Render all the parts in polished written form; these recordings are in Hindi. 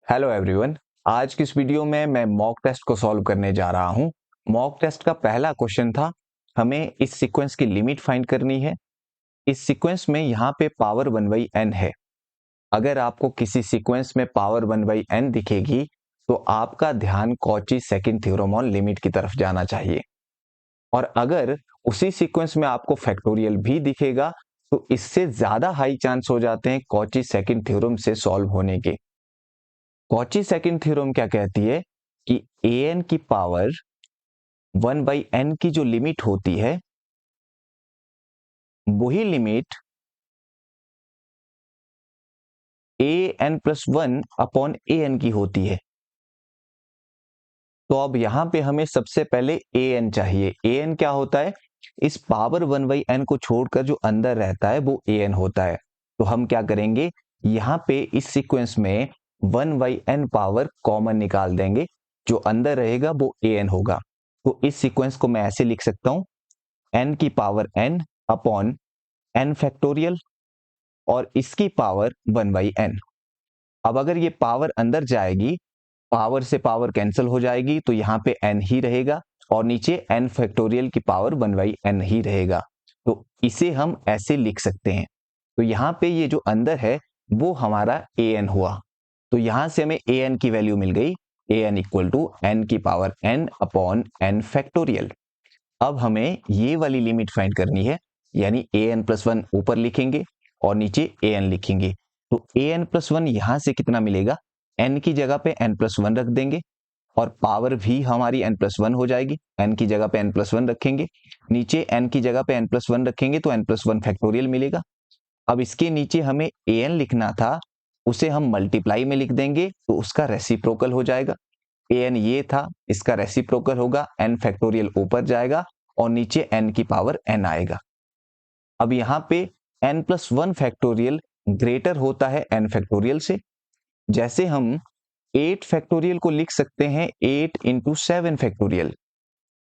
Hello everyone. आज की इस वीडियो में मैं मॉक टेस्ट को सॉल्व करने जा रहा हूं। मॉक टेस्ट का पहला क्वेश्चन था, हमें इस सीक्वेंस की लिमिट फाइंड करनी है। इस सीक्वेंस में यहाँ पे पावर 1/n है। अगर आपको किसी सीक्वेंस में पावर 1/n दिखेगी तो आपका ध्यान Cauchy second theorem on limit की तरफ जाना चाहिए, और अगर उसी सीक्वेंस में आपको फैक्टोरियल भी दिखेगा तो इससे ज्यादा हाई चांस हो जाते हैं कॉची सेकंड थ्योरम से सॉल्व होने के। कॉची सेकंड थ्योरम क्या कहती है कि an की पावर 1/n की जो लिमिट होती है वही लिमिट an+1 अपॉन an की होती है। तो अब यहां पे हमें सबसे पहले an चाहिए। an क्या होता है? इस पावर 1/n को छोड़कर जो अंदर रहता है वो an होता है। तो हम क्या करेंगे, यहां पे इस सीक्वेंस में 1/n पावर कॉमन निकाल देंगे, जो अंदर रहेगा वो an होगा। तो इस सीक्वेंस को मैं ऐसे लिख सकता हूं, n की power n upon n factorial और इसकी पावर 1/n। अब अगर ये पावर अंदर जाएगी, पावर से पावर कैंसिल हो जाएगी, तो यहाँ पे n ही रहेगा और नीचे n फैक्टोरियल की पावर 1/n ही रहेगा। तो इसे हम ऐसे लिख सकते हैं। तो यहाँ पे ये जो अंदर है वो हमारा an हुआ। तो यहां से हमें an की वैल्यू मिल गई, an इक्वल टू n की power n upon n factorial. अब हमें ये वाली लिमिट फाइंड करनी है, यानी an+1 ऊपर लिखेंगे और नीचे an लिखेंगे। तो an+1 यहां से कितना मिलेगा, n की जगह पे n+1 रख देंगे और पावर भी हमारी n+1 हो जाएगी। n की जगह पे n+1 रखेंगे, नीचे n की जगह पे n+1 रखेंगे तो n+1 फैक्टोरियल मिलेगा। अब इसके नीचे हमें an लिखना था, उसे हम मल्टीप्लाई में लिख देंगे तो उसका रेसिप्रोकल हो जाएगा। an ये था, इसका रेसिप्रोकल होगा, n फैक्टोरियल ऊपर जाएगा और नीचे n की पावर n आएगा। अब यहाँ पे n+1 फैक्टोरियल ग्रेटर होता है n फैक्टोरियल से। जैसे हम 8 फैक्टोरियल को लिख सकते हैं 8 इंटू 7 फैक्टोरियल,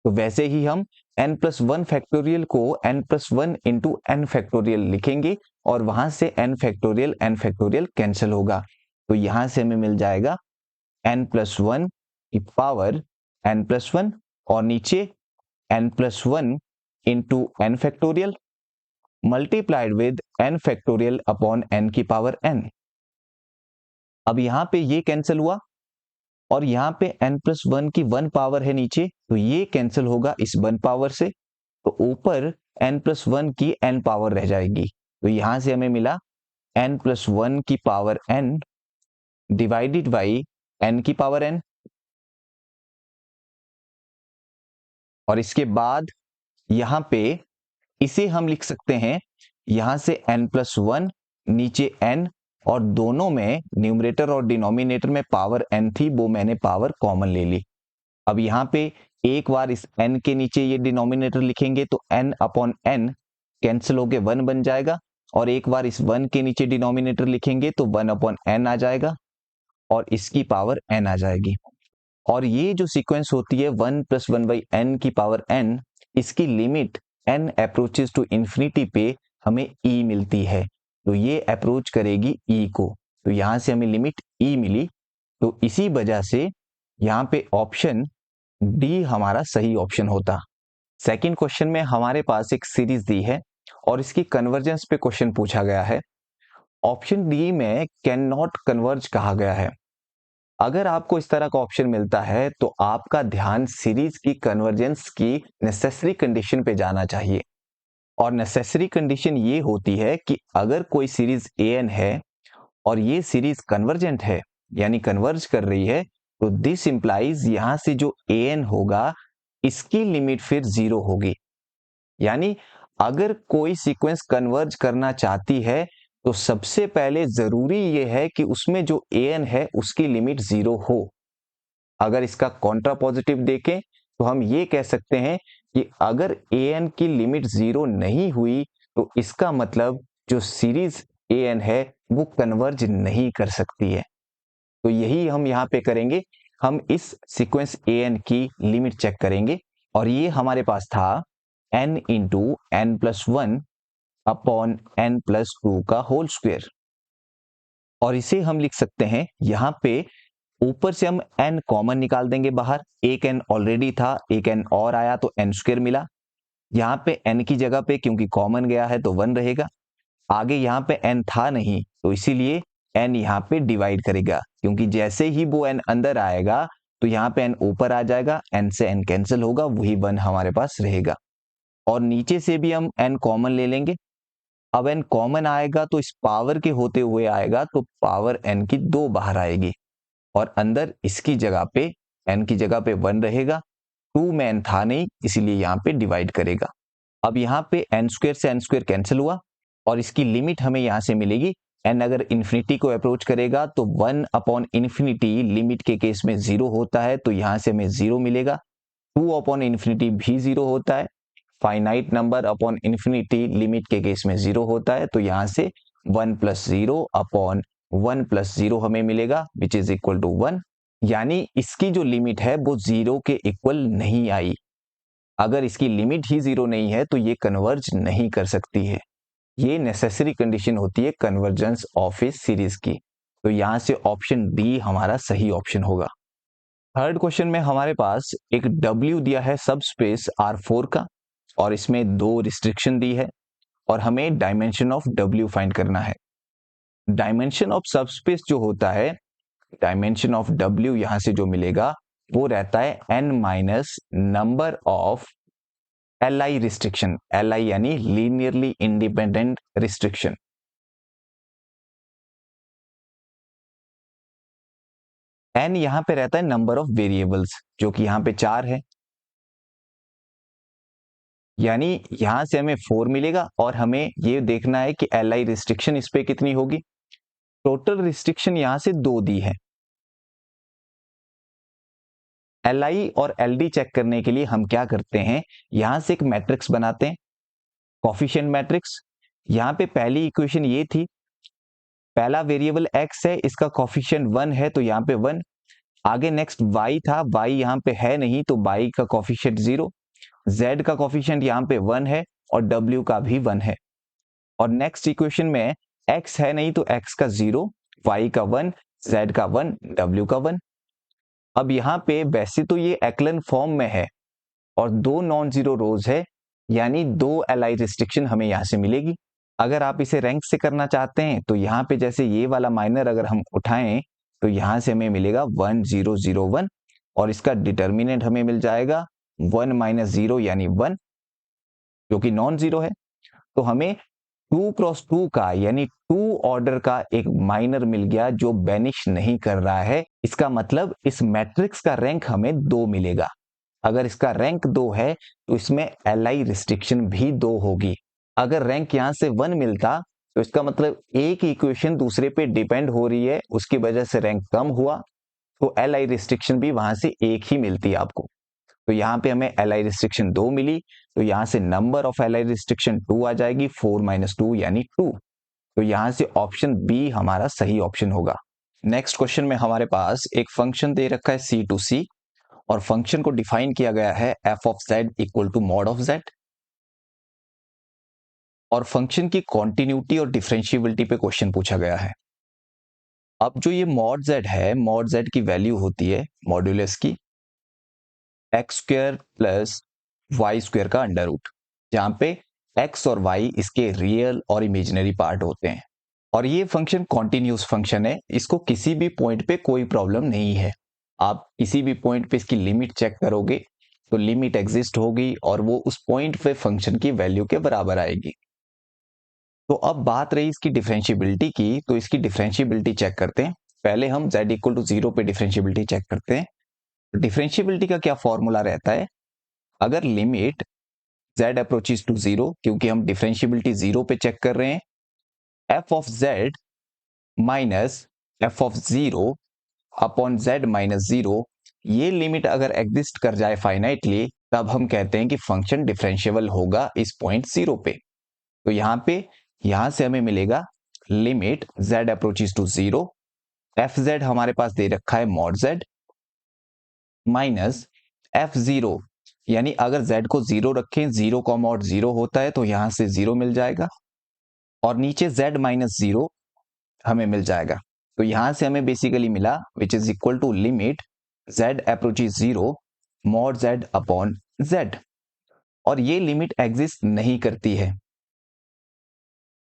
तो वैसे ही हम n+1 फैक्टोरियल को n+1 इंटू n फैक्टोरियल लिखेंगे और वहां से n फैक्टोरियल कैंसिल होगा। तो यहां से हमें मिल जाएगा n+1 की पावर n+1 और नीचे n+1 into n factorial multiplied with n factorial upon n की पावर n। अब यहां पे ये कैंसिल हुआ और यहां पे n+1 की 1 पावर है नीचे, तो ये कैंसिल होगा इस 1 पावर से, तो ऊपर n+1 की n पावर रह जाएगी। तो यहां से हमें मिला n+1 की power n divided by n की पावर n। और इसके बाद यहां पे इसे हम लिख सकते हैं, यहां से n+1 नीचे n और दोनों में न्यूमरेटर और डिनोमिनेटर में पावर n थी, वो मैंने पावर कॉमन ले ली। अब यहां पे एक बार इस n के नीचे ये डिनोमिनेटर लिखेंगे तो n अपॉन n कैंसिल होके 1 बन जाएगा, और एक बार इस 1 के नीचे डिनोमिनेटर लिखेंगे तो 1 अपॉन n आ जाएगा और इसकी पावर n आ जाएगी। और ये जो सीक्वेंस होती है 1+1/n की पावर n, इसकी limit n approaches to infinity पे हमें e मिलती है। तो ये अप्रोच करेगी e को, तो यहां से हमें लिमिट e मिली। तो इसी वजह से यहां पे ऑप्शन डी हमारा सही ऑप्शन होता। सेकंड क्वेश्चन में हमारे पास एक सीरीज दी है और इसकी कन्वर्जेंस पे क्वेश्चन पूछा गया है। ऑप्शन डी में कैन नॉट कन्वर्ज कहा गया है। अगर आपको इस तरह का ऑप्शन मिलता है तो आपका ध्यान सीरीज की कन्वर्जेंस की नेसेसरी कंडीशन पे जाना चाहिए। और नेसेसरी कंडीशन ये होती है कि अगर कोई सीरीज an है और ये सीरीज कन्वर्जेंट है, यानी कन्वर्ज कर रही है, तो दिस इंप्लाइज यहां से जो an होगा इसकी लिमिट फिर 0 होगी। यानी अगर कोई सीक्वेंस कन्वर्ज करना चाहती है तो सबसे पहले जरूरी यह है कि उसमें जो an है उसकी लिमिट 0 हो। अगर इसका कॉन्ट्रा पॉजिटिव देखें तो हम ये कह सकते हैं कि अगर an की लिमिट 0 नहीं हुई तो इसका मतलब जो सीरीज an है वो कन्वर्ज नहीं कर सकती है। तो यही हम यहाँ पे करेंगे, हम इस सीक्वेंस an की लिमिट चेक करेंगे। और ये हमारे पास था n into n+1 upon n+2 का होल स्क्वायर। और इसे हम लिख सकते हैं, यहाँ पे ऊपर से हम n कॉमन निकाल देंगे बाहर, एक n ऑलरेडी था, एक n और आया तो n स्क्वायर मिला। यहाँ पे n की जगह पे क्योंकि कॉमन गया है तो 1 रहेगा। आगे यहाँ पे n था नहीं तो इसीलिए n यहाँ पे डिवाइड करेगा, क्योंकि जैसे ही वो n अंदर आएगा तो यहाँ पे n ऊपर आ जाएगा, n से n कैंसिल होगा, वही 1 हमारे पास रहेगा। और नीचे से भी हम n कॉमन ले लेंगे। अब n कॉमन आएगा तो इस पावर के होते हुए आएगा तो पावर n की 2 बाहर आएगी और अंदर इसकी जगह पे n की जगह पे 1 रहेगा। 2 में n था नहीं इसीलिए यहाँ पे डिवाइड करेगा। अब यहाँ पे n स्क्वायर से n स्क्वायर कैंसिल हुआ और इसकी लिमिट हमें यहाँ से मिलेगी। n अगर इन्फिनिटी को अप्रोच करेगा तो 1 अपॉन इन्फिनिटी लिमिट के केस में 0 होता है तो यहाँ से हमें 0 मिलेगा। 2 अपॉन इन्फिनिटी भी 0 होता है। Finite number upon infinity limit के केस में 0 होता है तो यहाँ से 1 प्लस 0 अपॉन 1 प्लस 0 हमें मिलेगा विच इज इक्वल टू 1। यानी इसकी जो लिमिट है वो 0 के इक्वल नहीं आई। अगर इसकी लिमिट ही 0 नहीं है तो ये कन्वर्ज नहीं कर सकती है। ये नेसेसरी कंडीशन होती है कन्वर्जेंस ऑफ ए सीरीज की। तो यहाँ से ऑप्शन डी हमारा सही ऑप्शन होगा। थर्ड क्वेश्चन में हमारे पास एक W दिया है सब स्पेस R4 का और इसमें 2 रिस्ट्रिक्शन दी है और हमें डायमेंशन ऑफ W फाइंड करना है। डायमेंशन ऑफ सब स्पेस जो होता है, डायमेंशन ऑफ W यहां से जो मिलेगा वो रहता है n minus number of Li restriction. Li यानी लीनियरली इंडिपेंडेंट रिस्ट्रिक्शन। n यहां पे रहता है नंबर ऑफ वेरिएबल्स जो कि यहां पे 4 है, यानी यहां से हमें 4 मिलेगा और हमें ये देखना है कि Li रिस्ट्रिक्शन इस पे कितनी होगी। टोटल रिस्ट्रिक्शन यहां से 2 दी है। Li और Ld चेक करने के लिए हम क्या करते हैं, यहां से एक मैट्रिक्स बनाते हैं, कोफिशिएंट मैट्रिक्स। यहां पे पहली इक्वेशन ये थी, पहला वेरिएबल x है, इसका कोफिशिएंट 1 है तो यहाँ पे 1। आगे नेक्स्ट y था, y यहाँ पे है नहीं तो y का कोफिशिएंट 0, z का कोफिशिएंट यहाँ पे 1 है और w का भी 1 है। और नेक्स्ट इक्वेशन में x है नहीं तो x का 0, y का 1, z का 1, w का 1। अब यहाँ पे वैसे तो ये एक्लन फॉर्म में है और 2 नॉन जीरो रोज है, यानी 2 Li रिस्ट्रिक्शन हमें यहाँ से मिलेगी। अगर आप इसे रैंक से करना चाहते हैं तो यहाँ पे जैसे ये वाला माइनर अगर हम उठाएं तो यहाँ से हमें मिलेगा 1 0 0 1 और इसका डिटर्मिनेंट हमें मिल जाएगा 1 माइनस 0 यानी 1 जो कि नॉन जीरो है। तो हमें 2 क्रॉस 2 का यानी 2 ऑर्डर का एक माइनर मिल गया जो बेनिश नहीं कर रहा है। इसका मतलब इस मैट्रिक्स का रैंक हमें 2 मिलेगा। अगर इसका रैंक 2 है तो इसमें Li रिस्ट्रिक्शन भी 2 होगी। अगर रैंक यहां से 1 मिलता तो इसका मतलब एक इक्वेशन दूसरे पे डिपेंड हो रही है, उसकी वजह से रैंक कम हुआ तो Li रिस्ट्रिक्शन भी वहां से एक ही मिलती है आपको। तो यहाँ पे हमें Li रिस्ट्रिक्शन 2 मिली तो यहाँ से नंबर ऑफ Li रिस्ट्रिक्शन 2 आ जाएगी, 4 माइनस 2 यानी 2। तो यहाँ से ऑप्शन बी हमारा सही ऑप्शन होगा। नेक्स्ट क्वेश्चन में हमारे पास एक फंक्शन दे रखा है C2C और फंक्शन को डिफाइन किया गया है f of z equal to mod of z और फंक्शन की कॉन्टिन्यूटी और डिफरेंशिएबिलिटी पे क्वेश्चन पूछा गया है। अब जो ये मॉड z है, मॉड z की वैल्यू होती है मॉड्यूलस की x square plus y square का अंडर रूट, जहां पे x और y इसके रियल और इमेजिनरी पार्ट होते हैं। और ये फंक्शन कॉन्टिन्यूस फंक्शन है, इसको किसी भी पॉइंट पे कोई प्रॉब्लम नहीं है। आप किसी भी पॉइंट पे इसकी लिमिट चेक करोगे तो लिमिट एग्जिस्ट होगी और वो उस पॉइंट पे फंक्शन की वैल्यू के बराबर आएगी। तो अब बात रही इसकी डिफरेंशिएबिलिटी की, तो इसकी डिफरेंशिएबिलिटी चेक करते हैं। पहले हम z इक्वल टू 0 पे डिफरेंशिएबिलिटी चेक करते हैं। डिफरेंशिएबिलिटी का क्या फॉर्मूला रहता है, अगर लिमिट z अप्रोचेस टू 0, क्योंकि हम डिफरेंशिएबिलिटी 0 पे चेक कर रहे हैं, f of z minus f of 0 upon z minus 0, ये लिमिट अगर एग्जिस्ट कर जाए फाइनाइटली तब हम कहते हैं कि फंक्शन डिफरेंशिएबल होगा इस पॉइंट 0 पे। तो यहां से हमें मिलेगा limit z approaches to 0, fz हमारे पास दे रखा है मॉड z माइनस f0, यानी अगर z को 0 रखें, 0 का मॉड 0 होता है तो यहां से 0 मिल जाएगा और नीचे z माइनस 0 हमें मिल जाएगा। तो यहां से हमें बेसिकली मिला which is equal to limit z approaches 0 mod z upon z, और ये लिमिट एग्जिस्ट नहीं करती है।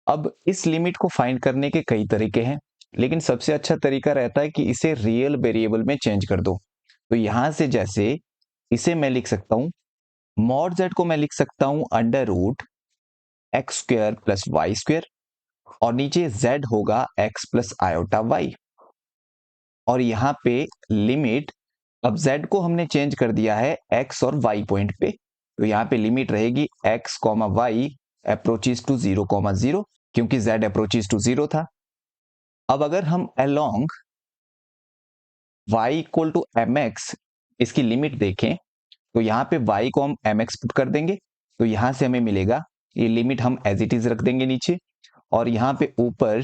अब इस लिमिट को फाइंड करने के कई तरीके हैं, लेकिन सबसे अच्छा तरीका रहता है कि इसे रियल वेरिएबल में चेंज कर दो। तो यहां से जैसे इसे मैं लिख सकता हूं, मॉड z को मैं लिख सकता हूं under root x square plus y square, और नीचे z होगा x प्लस आयोटा y, और यहाँ पे लिमिट, अब z को हमने चेंज कर दिया है x और y पॉइंट पे, तो यहाँ पे लिमिट रहेगी x comma y approaches to 0 comma 0, क्योंकि z अप्रोचेस टू 0 था। अब अगर हम along y equal to mx इसकी लिमिट देखें, तो यहाँ पे y को हम mx पुट कर देंगे, तो यहां से हमें मिलेगा, ये लिमिट हम एज इट इज रख देंगे नीचे, और यहाँ पे ऊपर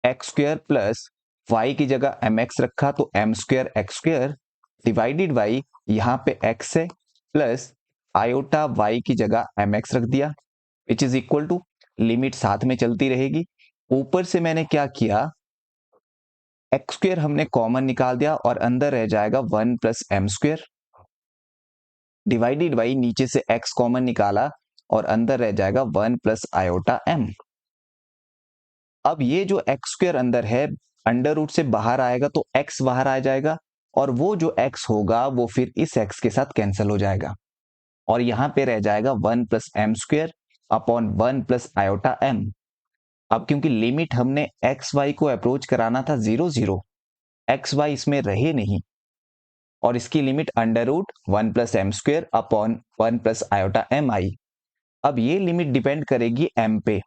एक्स स्क्वायर प्लस वाई की जगह mx रखा तो m square x square divided by, यहाँ पे x है प्लस आयोटा y की जगह mx रख दिया, which is equal to, limit साथ में चलती रहेगी। ऊपर से मैंने क्या किया, एक्स स्क्वायर हमने कॉमन निकाल दिया और अंदर रह जाएगा 1 plus m square divided by, नीचे से x कॉमन निकाला और अंदर रह जाएगा 1 प्लस आयोटा m। अब ये जो एक्स स्क्वायर अंदर है अंडर रूट से बाहर आएगा तो x बाहर आ जाएगा, और वो जो x होगा वो फिर इस x के साथ कैंसिल हो जाएगा, और यहां पे रह जाएगा 1 plus m square upon 1 plus iota m। अब क्योंकि लिमिट हमने एक्स वाई को अप्रोच कराना था 0 0, एक्स वाई इसमें रहे नहीं, और इसकी limit under root 1 plus m square upon 1 plus iota m आई। अब ये लिमिट डिपेंड करेगी m पे,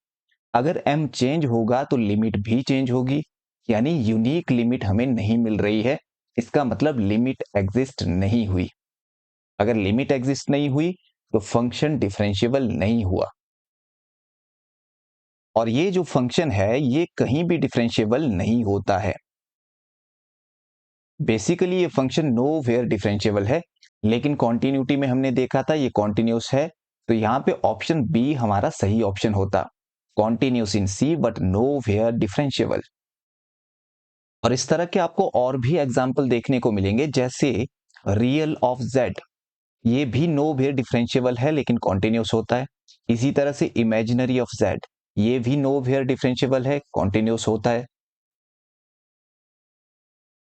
अगर m चेंज होगा तो लिमिट भी चेंज होगी, यानी यूनिक लिमिट हमें नहीं मिल रही है, इसका मतलब लिमिट एग्जिस्ट नहीं हुई। अगर लिमिट एग्जिस्ट नहीं हुई तो फंक्शन डिफरेंशिएबल नहीं हुआ, और ये जो फंक्शन है ये कहीं भी डिफरेंशिएबल नहीं होता है। बेसिकली ये फंक्शन नो वेयर डिफरेंशिएबल है, लेकिन कॉन्टिन्यूटी में हमने देखा था ये कॉन्टिन्यूस है, तो यहां पे ऑप्शन बी हमारा सही ऑप्शन होता, continuous in C but nowhere differentiable. और इस तरह के आपको और भी एग्जाम्पल देखने को मिलेंगे, जैसे रियल ऑफ z, ये भी नो वेयर डिफरेंशिएबल है लेकिन कॉन्टिन्यूस होता है। इसी तरह से इमेजिनरी ऑफ z, ये भी नो वेयर डिफरेंशिएबल है, कॉन्टिन्यूस होता है।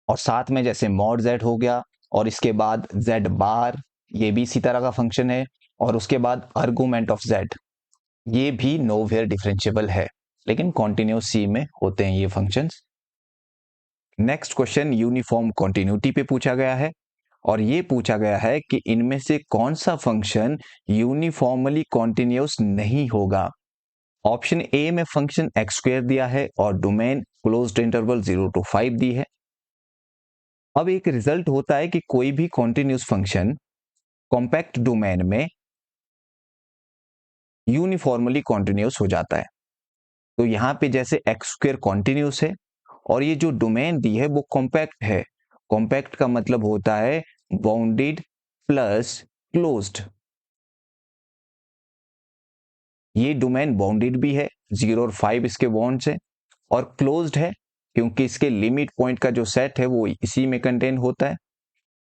और साथ में जैसे मॉड z हो गया, और इसके बाद z बार, ये भी इसी तरह का फंक्शन है, और उसके बाद आर्गुमेंट ऑफ z, ये भी नो वेयर डिफरेंशिएबल है, लेकिन कॉन्टिन्यूस सी में होते हैं ये functions. Next question uniform continuity पे पूछा गया है, और ये पूछा गया है कि इनमें से कौन सा फंक्शन यूनिफॉर्मली कॉन्टिन्यूस नहीं होगा। ऑप्शन ए में फंक्शन एक्स स्क्वायर दिया है और डोमेन क्लोज्ड इंटरवल 0 to 5 दी है। अब एक रिजल्ट होता है कि कोई भी कॉन्टिन्यूस फंक्शन कॉम्पैक्ट डोमेन में यूनिफॉर्मली कॉन्टिन्यूस हो जाता है। तो यहां पे जैसे एक्स स्क्वायर कॉन्टिन्यूस है, और ये जो डोमेन दी है वो कॉम्पैक्ट है। कॉम्पैक्ट का मतलब होता है बाउंडेड प्लस क्लोज्ड। ये डोमेन बाउंडेड भी है, 0 और 5 इसके बाउंड्स है, और क्लोज्ड है क्योंकि इसके लिमिट पॉइंट का जो सेट है वो इसी में कंटेन होता है।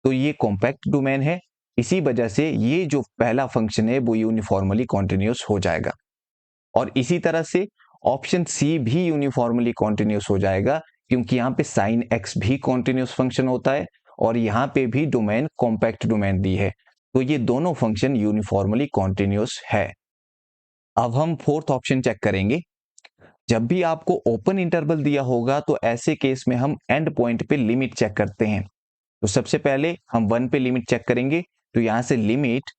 तो ये कॉम्पैक्ट डोमेन है, इसी वजह से ये जो पहला फंक्शन है वो यूनिफॉर्मली कॉन्टिन्यूस हो जाएगा। और इसी तरह से ऑप्शन सी भी यूनिफॉर्मली कॉन्टिन्यूस हो जाएगा, क्योंकि यहाँ पे साइन एक्स भी कॉन्टिन्यूस फंक्शन होता है, और यहाँ पे भी डोमेन कॉम्पैक्ट डोमेन दी है, तो ये दोनों फंक्शन यूनिफॉर्मली कॉन्टिन्यूस है। अब हम फोर्थ ऑप्शन चेक करेंगे। जब भी आपको ओपन इंटरवल दिया होगा तो ऐसे केस में हम एंड पॉइंट पे लिमिट चेक करते हैं। तो सबसे पहले हम 1 पे लिमिट चेक करेंगे, तो यहां से limit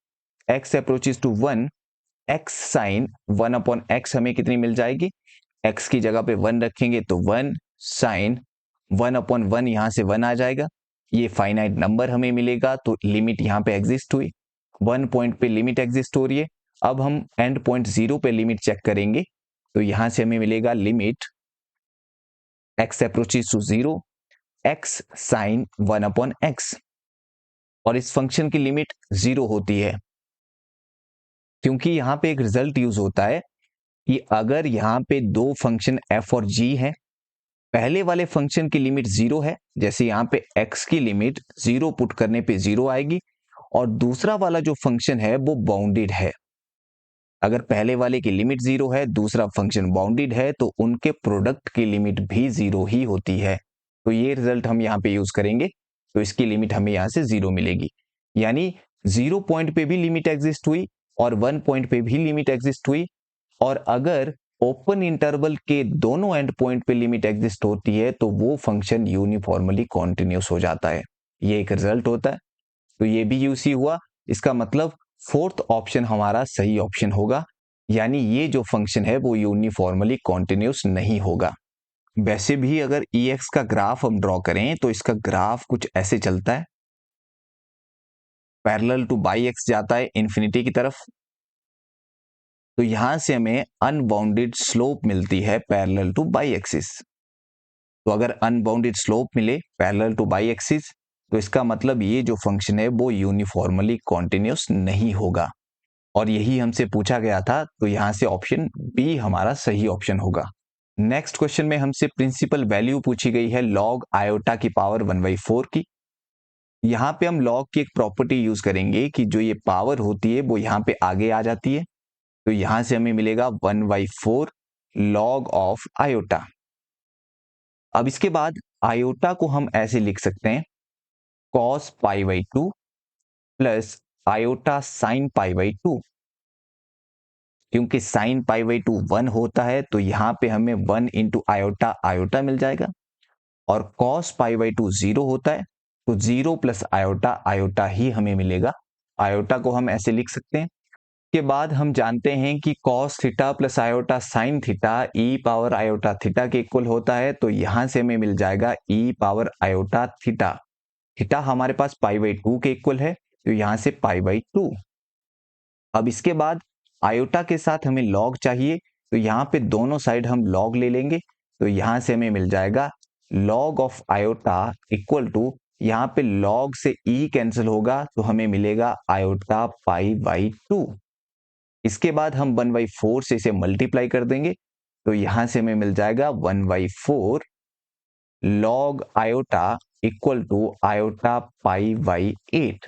x approaches to 1, x sine 1 upon x हमें कितनी मिल जाएगी, x की जगह पे 1 रखेंगे तो 1 साइन 1 अपॉन 1, यहां से 1 आ जाएगा, ये फाइनाइट नंबर हमें मिलेगा, तो लिमिट यहां पे एग्जिस्ट हुई, 1 पॉइंट पे लिमिट एग्जिस्ट हो रही है। अब हम एंड पॉइंट 0 पे लिमिट चेक करेंगे, तो यहां से हमें मिलेगा limit x approaches to 0, x sine 1 upon x, और इस फंक्शन की लिमिट 0 होती है, क्योंकि यहां पे एक रिजल्ट यूज होता है कि अगर यहां पे दो फंक्शन f और g हैं, पहले वाले फंक्शन की लिमिट 0 है, जैसे यहाँ पे x की लिमिट 0 पुट करने पे 0 आएगी, और दूसरा वाला जो फंक्शन है वो बाउंडेड है। अगर पहले वाले की लिमिट 0 है, दूसरा फंक्शन बाउंडेड है, तो उनके प्रोडक्ट की लिमिट भी 0 ही होती है। तो ये रिजल्ट हम यहाँ पे यूज करेंगे, तो इसकी लिमिट हमें यहाँ से 0 मिलेगी। यानी 0 पॉइंट पे भी लिमिट एग्जिस्ट हुई और 1 पॉइंट पे भी लिमिट एग्जिस्ट हुई, और अगर ओपन इंटरवल के दोनों एंड पॉइंट पे लिमिट एग्जिस्ट होती है तो वो फंक्शन यूनिफॉर्मली कॉन्टिन्यूस हो जाता है। ये एक रिजल्ट होता है। तो ये भी यूसी हुआ। इसका मतलब फोर्थ ऑप्शन हमारा सही ऑप्शन होगा, यानी ये जो फंक्शन है वो यूनिफॉर्मली कॉन्टिन्यूस नहीं होगा। वैसे भी अगर EX का ग्राफ हम ड्रॉ करें तो इसका ग्राफ कुछ ऐसे चलता है, पैरेलल टू बाई एक्स जाता है इन्फिनिटी की तरफ। तो यहां से हमें अनबाउंडेड स्लोप मिलती है पैरेलल टू बाई एक्सिस। तो अगर अनबाउंडेड स्लोप मिले पैरेलल टू बाई एक्सिस, तो इसका मतलब ये जो फंक्शन है वो यूनिफॉर्मली कॉन्टिन्यूस नहीं होगा, और यही हमसे पूछा गया था। तो यहां से ऑप्शन बी हमारा सही ऑप्शन होगा। नेक्स्ट क्वेश्चन में हमसे प्रिंसिपल वैल्यू पूछी गई है लॉग आयोटा की पावर 1/4 की। यहाँ पे हम लॉग की एक प्रॉपर्टी यूज करेंगे कि जो ये पावर होती है वो यहाँ पे आगे आ जाती है। तो यहां से हमें मिलेगा 1/4 लॉग ऑफ आयोटा। अब इसके बाद आयोटा को हम ऐसे लिख सकते हैं cos π/2 प्लस आयोटा साइन π/2। क्योंकि साइन π/2 1 होता है तो यहां पे हमें 1 इंटू आयोटा आयोटा मिल जाएगा, और cos π/2 0 होता है तो 0 प्लस आयोटा आयोटा ही हमें मिलेगा। आयोटा को हम ऐसे लिख सकते हैं। के बाद हम जानते हैं कि cos theta plus iota sine theta e power iota theta के इक्वल होता है, तो यहां से हमें मिल जाएगा e power iota theta. Theta हमारे पास π/2 के इक्वल है, तो यहां से π/2। अब इसके बाद आयोटा के साथ हमें लॉग चाहिए, तो यहाँ पे दोनों साइड हम लॉग ले लेंगे। तो यहां से हमें मिल जाएगा log of iota equal to, यहाँ पे लॉग से e कैंसिल होगा तो हमें मिलेगा आयोटा π/2। इसके बाद हम 1/4 से इसे मल्टीप्लाई कर देंगे, तो यहां से हमें मिल जाएगा 1/4 log iota equal to iota π/8।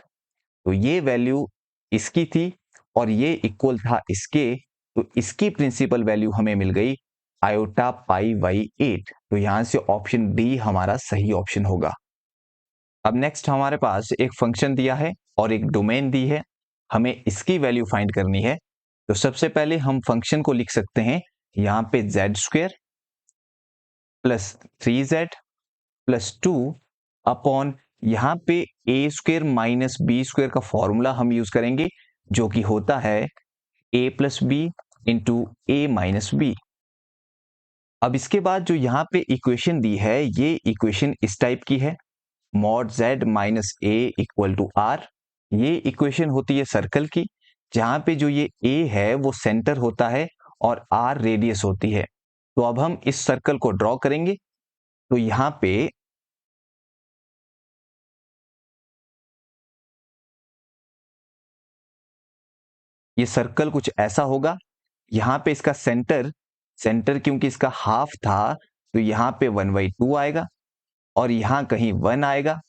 तो ये वैल्यू इसकी थी और ये इक्वल था इसके, तो इसकी प्रिंसिपल वैल्यू हमें मिल गई आयोटा π/8। तो यहां से ऑप्शन डी हमारा सही ऑप्शन होगा। अब नेक्स्ट हमारे पास एक फंक्शन दिया है और एक डोमेन दी है, हमें इसकी वैल्यू फाइंड करनी है। तो सबसे पहले हम फंक्शन को लिख सकते हैं यहां पे z² plus 3z plus 2 upon यहां पे a² माइनस b² का फॉर्मूला हम यूज करेंगे, जो कि होता है a plus B into a minus B. अब इसके बाद जो यहाँ पे इक्वेशन दी है, ये इक्वेशन इस टाइप की है, mod z minus a equal to R. ये इक्वेशन होती है सर्कल की, जहां पे जो ये a है वो सेंटर होता है और r रेडियस होती है। तो अब हम इस सर्कल को ड्रॉ करेंगे। तो यहां पे ये सर्कल कुछ ऐसा होगा। यहां पे इसका सेंटर सेंटर क्योंकि इसका हाफ था, तो यहां पे 1/2 आएगा, और यहां कहीं 1 आएगा।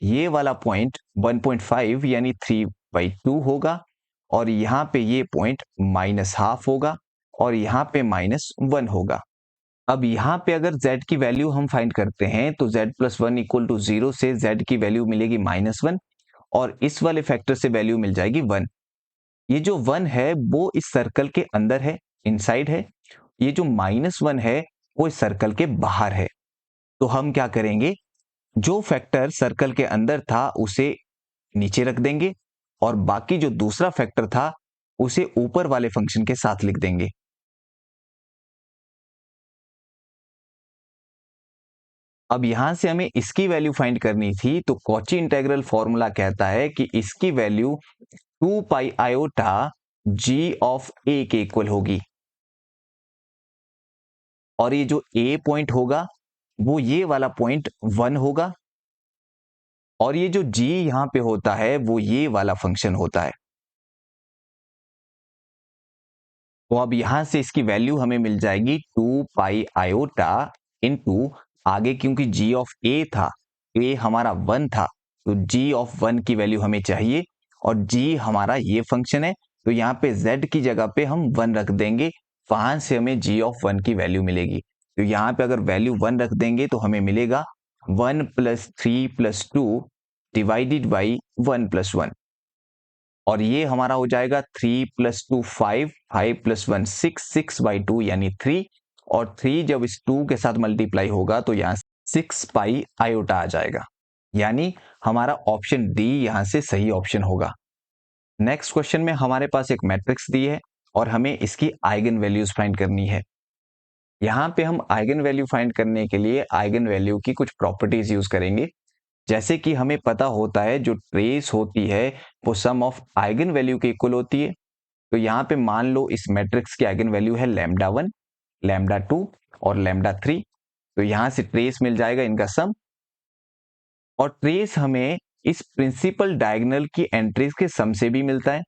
ये वाला पॉइंट 1.5 यानी 3/2 होगा, और यहां पे ये पॉइंट -½ होगा, और यहां पे -1 होगा। अब यहां पे अगर z की वैल्यू हम फाइंड करते हैं तो z प्लस 1 इक्वल टू 0 से z की वैल्यू मिलेगी -1, और इस वाले फैक्टर से वैल्यू मिल जाएगी 1। ये जो 1 है वो इस सर्कल के अंदर है, इनसाइड है। ये जो -1 है वो इस सर्कल के बाहर है। तो हम क्या करेंगे, जो फैक्टर सर्कल के अंदर था उसे नीचे रख देंगे, और बाकी जो दूसरा फैक्टर था उसे ऊपर वाले फंक्शन के साथ लिख देंगे। अब यहां से हमें इसकी वैल्यू फाइंड करनी थी, तो कॉची इंटीग्रल फॉर्मूला कहता है कि इसकी value 2 pi iota G of A के इक्वल होगी, और ये जो ए पॉइंट होगा वो ये वाला पॉइंट 1 होगा, और ये जो जी यहां पे होता है वो ये वाला फंक्शन होता है। तो अब यहां से इसकी वैल्यू हमें मिल जाएगी 2 पाई आयोटा इंटू आगे क्योंकि g ऑफ a था, a हमारा 1 था, तो g ऑफ 1 की वैल्यू हमें चाहिए और g हमारा ये फंक्शन है, तो यहाँ पे z की जगह पे हम 1 रख देंगे, वहां से हमें g ऑफ 1 की वैल्यू मिलेगी। तो यहाँ पे अगर वैल्यू 1 रख देंगे तो हमें मिलेगा 1 + 3 + 2 डिवाइडेड बाई 1 + 1, और ये हमारा हो जाएगा 3 + 2 5, 5 + 1 6, 6/2 यानी 3, और 3 जब इस 2 के साथ मल्टीप्लाई होगा तो यहाँ 6 पाई आयोटा आ जाएगा, यानी हमारा ऑप्शन डी यहां से सही ऑप्शन होगा। नेक्स्ट क्वेश्चन में हमारे पास एक मैट्रिक्स दी है और हमें इसकी आइगन वैल्यूज फाइंड करनी है। यहाँ पे हम आइगन वैल्यू फाइंड करने के लिए आइगन वैल्यू की कुछ प्रॉपर्टीज यूज करेंगे। जैसे कि हमें पता होता है जो ट्रेस होती है वो सम ऑफ आइगन वैल्यू के इक्वल होती है। तो यहाँ पे मान लो इस मैट्रिक्स की आइगन वैल्यू है λ1, λ2 और λ3। तो यहाँ से ट्रेस मिल जाएगा इनका सम, और ट्रेस हमें इस प्रिंसिपल डायगोनल की एंट्रीज के सम से भी मिलता है।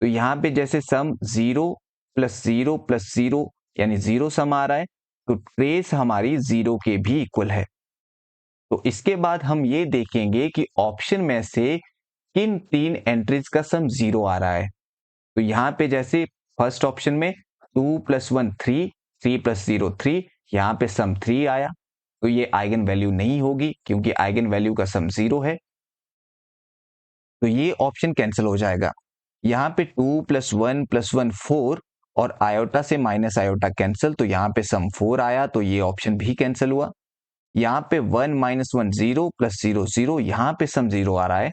तो यहाँ पे जैसे सम 0 + 0 + 0 यानी 0 सम आ रहा है, तो ट्रेस हमारी 0 के भी इक्वल है। तो इसके बाद हम ये देखेंगे कि ऑप्शन में से किन 3 एंट्रीज का सम 0 आ रहा है। तो यहाँ पे जैसे फर्स्ट ऑप्शन में 2 + 1 3, 3 + 0 3, यहाँ पे सम 3 आया, तो ये आइगन वैल्यू नहीं होगी क्योंकि आइगन वैल्यू का सम 0 है, तो ये ऑप्शन कैंसिल हो जाएगा। यहाँ पे 2 + 1 + 1 4 और आयोटा से माइनस आयोटा कैंसिल, तो यहाँ पे सम 4 आया, तो ये ऑप्शन भी कैंसिल हुआ। यहाँ पे 1 - 1 0 + 0 0, यहाँ पे सम 0 आ रहा है,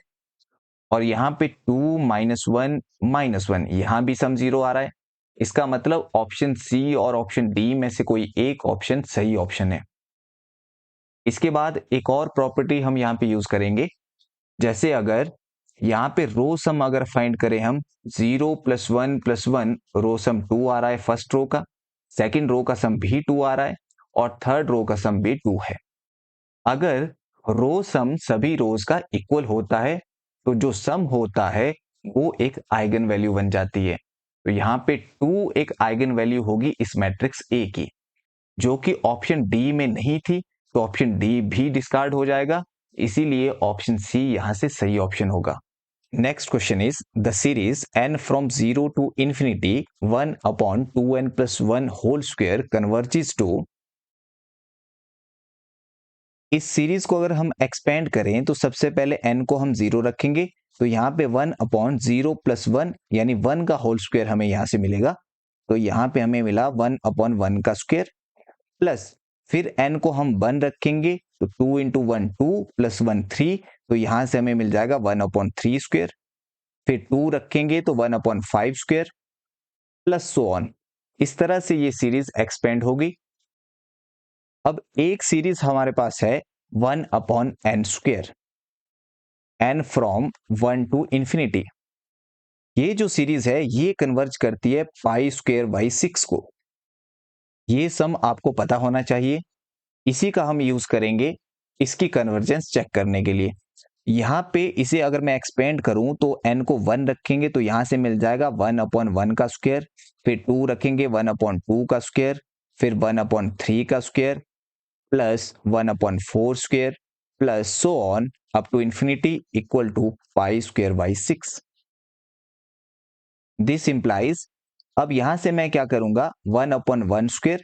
और यहाँ पे 2 - 1 -1, यहाँ भी सम 0 आ रहा है। इसका मतलब ऑप्शन सी और ऑप्शन डी में से कोई एक ऑप्शन सही ऑप्शन है। इसके बाद एक और प्रॉपर्टी हम यहाँ पे यूज करेंगे। जैसे अगर यहाँ पे रो सम अगर फाइंड करें हम, 0 + 1 + 1 रो सम 2 आ रहा है फर्स्ट रो का, सेकंड रो का सम भी 2 आ रहा है, और थर्ड रो का सम भी 2 है। अगर रो सम सभी रोज का इक्वल होता है तो जो सम होता है वो एक आइगन वैल्यू बन जाती है। तो यहाँ पे 2 एक आइगन वैल्यू होगी इस मैट्रिक्स ए की, जो कि ऑप्शन डी में नहीं थी, तो ऑप्शन डी भी डिस्कार्ड हो जाएगा, इसीलिए ऑप्शन सी यहां से सही ऑप्शन होगा। Next question is the series n from 0 to infinity 1/2n + 1 whole square converges to. इस सीरीज को अगर हम एक्सपेंड करें तो सबसे पहले n को हम 0 रखेंगे, तो यहाँ पे 1/0 + 1 यानी 1 का होल स्क्वायर हमें यहाँ से मिलेगा। तो यहाँ पे हमें मिला 1/1 का स्क्वायर, प्लस फिर n को हम 1 रखेंगे, तो 2 × 1 2 + 1 3, तो यहाँ से हमें मिल जाएगा 1/3 स्क्वायर। फिर 2 रखेंगे तो 1/5 स्क्वायर, प्लस सो ऑन। इस तरह से ये सीरीज एक्सपेंड होगी। अब एक सीरीज हमारे पास है 1/n square, n from 1 to infinity। ये जो सीरीज है ये कन्वर्ज करती है π² 6 को। ये सम आपको पता होना चाहिए, इसी का हम यूज करेंगे इसकी कन्वर्जेंस चेक करने के लिए। यहाँ पे इसे अगर मैं एक्सपेंड करूं तो n को 1 रखेंगे तो यहां से मिल जाएगा 1/1 का स्क्वायर, फिर 2 रखेंगे 1/2 का स्क्वायर, फिर 1/3 का square, plus 1/4 square, plus so on up to infinity equal to π² 6। This implies, अब यहां से मैं क्या करूंगा 1/1 स्क्वायर,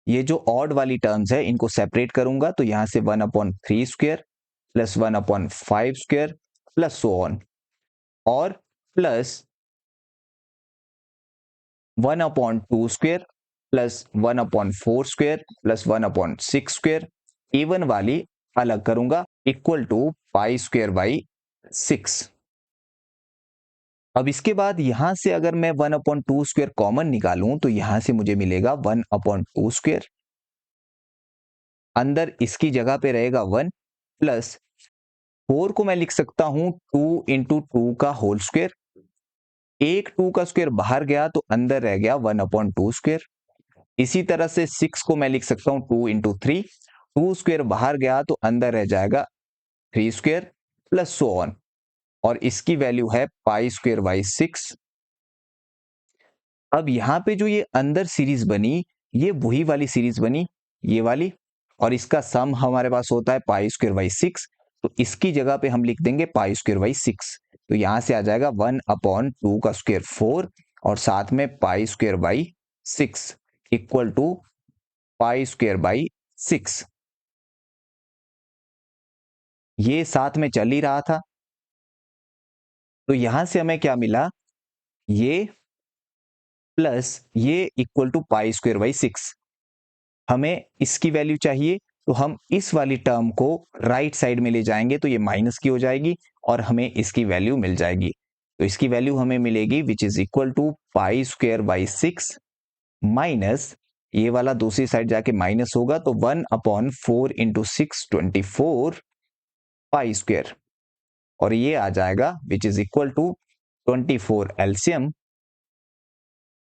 ये जो ऑड वाली टर्म्स है इनको सेपरेट करूंगा, तो यहां से 1/3 square plus 1/5 square plus so on, और plus 1/2 square plus 1/4 square plus 1/6 square, even वाली अलग करूंगा, इक्वल टू π² 6। अब इसके बाद यहां से अगर मैं 1/2 स्क्वायर कॉमन निकालूं तो यहां से मुझे मिलेगा 1/2 स्क्वायर, अंदर इसकी जगह पे रहेगा 1, प्लस 4 को मैं लिख सकता हूं 2 × 2 का होल स्क्वायर, एक 2 का स्क्वायर बाहर गया तो अंदर रह गया 1/2 स्क्वायर। इसी तरह से 6 को मैं लिख सकता हूं 2 × 3, 2 स्क्वायर बाहर गया तो अंदर रह जाएगा 3 स्क्वायर प्लस सो ऑन, और इसकी वैल्यू है π² 6। अब यहां पे जो ये अंदर सीरीज बनी ये वही वाली सीरीज बनी, ये वाली, और इसका सम हमारे पास होता है पाई स्क्वायर बाई 6, तो इसकी जगह पे हम लिख देंगे पाई स्क्वायर बाई 6। तो यहां से आ जाएगा 1/2 का स्क्वायर 4 और साथ में pi square by 6 equal to pi square by 6। ये साथ में चल ही रहा था, तो यहां से हमें क्या मिला, ये प्लस ये equal to pi square by 6। हमें इसकी वैल्यू चाहिए, तो हम इस वाली टर्म को राइट साइड में ले जाएंगे तो ये माइनस की हो जाएगी और हमें इसकी वैल्यू मिल जाएगी। तो इसकी वैल्यू हमें मिलेगी which is equal to pi square by 6 minus, ये वाला दूसरी साइड जाके माइनस होगा तो 1/4 इंटू 6 24 पाई स्क्वायर, और ये आ जाएगा which is equal to 24 LCM,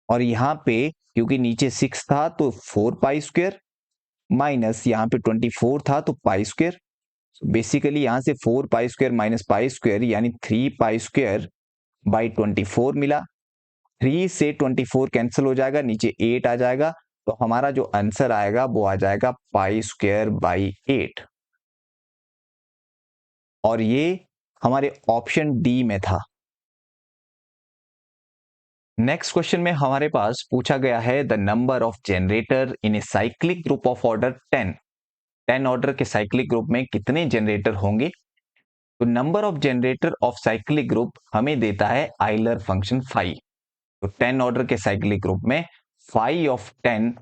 और यहां पे क्योंकि नीचे 6 था तो 4 पाई स्क्वायर माइनस यहाँ पे 24 था तो पाई स्क्वायर। बेसिकली यहां से 4 pi square minus pi square यानी 3 पाई स्क्वायर बाई 24 मिला। 3 से 24 कैंसिल हो जाएगा, नीचे 8 आ जाएगा, तो हमारा जो आंसर आएगा वो आ जाएगा पाई स्क्वायर बाई 8, और ये हमारे ऑप्शन डी में था। नेक्स्ट क्वेश्चन में हमारे पास पूछा गया है the number of generator in a cyclic group of order 10 order के साइक्लिक ग्रुप में कितने जनरेटर होंगे। तो number of generator off cyclic group हमें देता है आइलर फंक्शन 5। तो 10 ऑर्डर के साइक्लिक ग्रुप में 5 ऑफ 10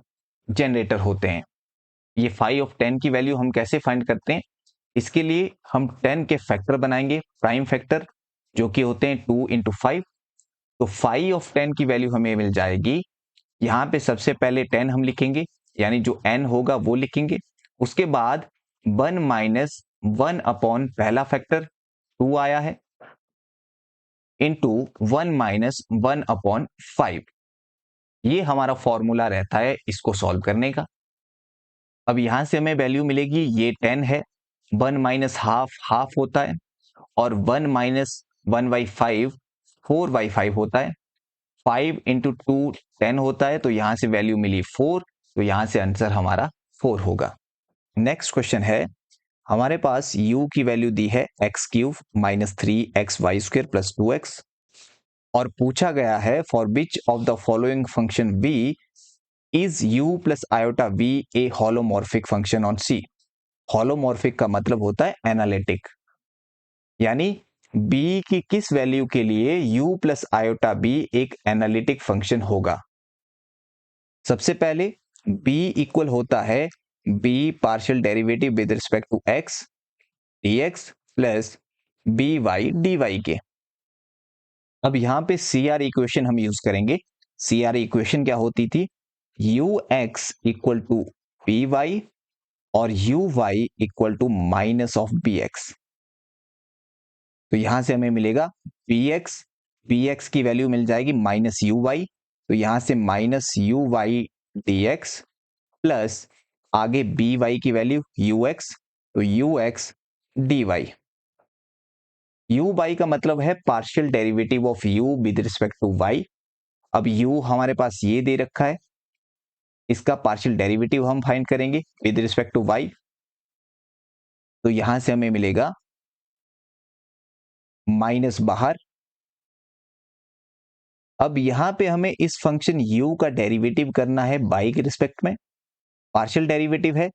जनरेटर होते हैं। ये 5 ऑफ 10 की वैल्यू हम कैसे फाइंड करते हैं, इसके लिए हम 10 के फैक्टर बनाएंगे, प्राइम फैक्टर, जो कि होते हैं 2 इंटू 5। तो 5 ऑफ 10 की वैल्यू हमें मिल जाएगी, यहां पे सबसे पहले 10 हम लिखेंगे, यानी जो n होगा वो लिखेंगे, उसके बाद 1 माइनस 1 अपॉन पहला फैक्टर 2 आया है इंटू 1 माइनस 1 अपॉन 5। ये हमारा फॉर्मूला रहता है इसको सॉल्व करने का। अब यहां से हमें वैल्यू मिलेगी, ये 10 है, 1 माइनस हाफ हाफ होता है, और 1 माइनस 1/5 4/5 होता है, 5 इंटू 2 10 होता है, तो यहां से वैल्यू मिली 4, तो यहां से आंसर हमारा 4 होगा। नेक्स्ट क्वेश्चन है, हमारे पास u की वैल्यू दी है x³ minus 3xy² plus 2x, और पूछा गया है for which of the following function v is u plus iota v a holomorphic function on c। Holomorphic का मतलब होता है एनालिटिक, यानी b की किस वैल्यू के लिए u प्लस आयोटा b एक एनालिटिक फंक्शन होगा। सबसे पहले b इक्वल होता है b partial derivative with respect to x dx plus B Y D Y के। अब यहां पे सी आर इक्वेशन हम यूज करेंगे। सी आर इक्वेशन क्या होती थी, U X equal to P Y और U Y equal to minus of B X. तो यहां से हमें मिलेगा पी एक्स की वैल्यू मिल जाएगी माइनस यू वाई, तो यहां से minus u y d x plus आगे बी वाई की वैल्यू यू एक्स, तो u x d y. u by का मतलब है partial derivative of u with respect to y। अब u हमारे पास ये दे रखा है, इसका पार्शियल डेरिवेटिव हम फाइंड करेंगे विद रिस्पेक्ट टू y। तो यहां से हमें मिलेगा माइनस बाहर। अब यहां पे हमें इस फंक्शन u का डेरिवेटिव करना है y के रिस्पेक्ट में, पार्शियल डेरिवेटिव है।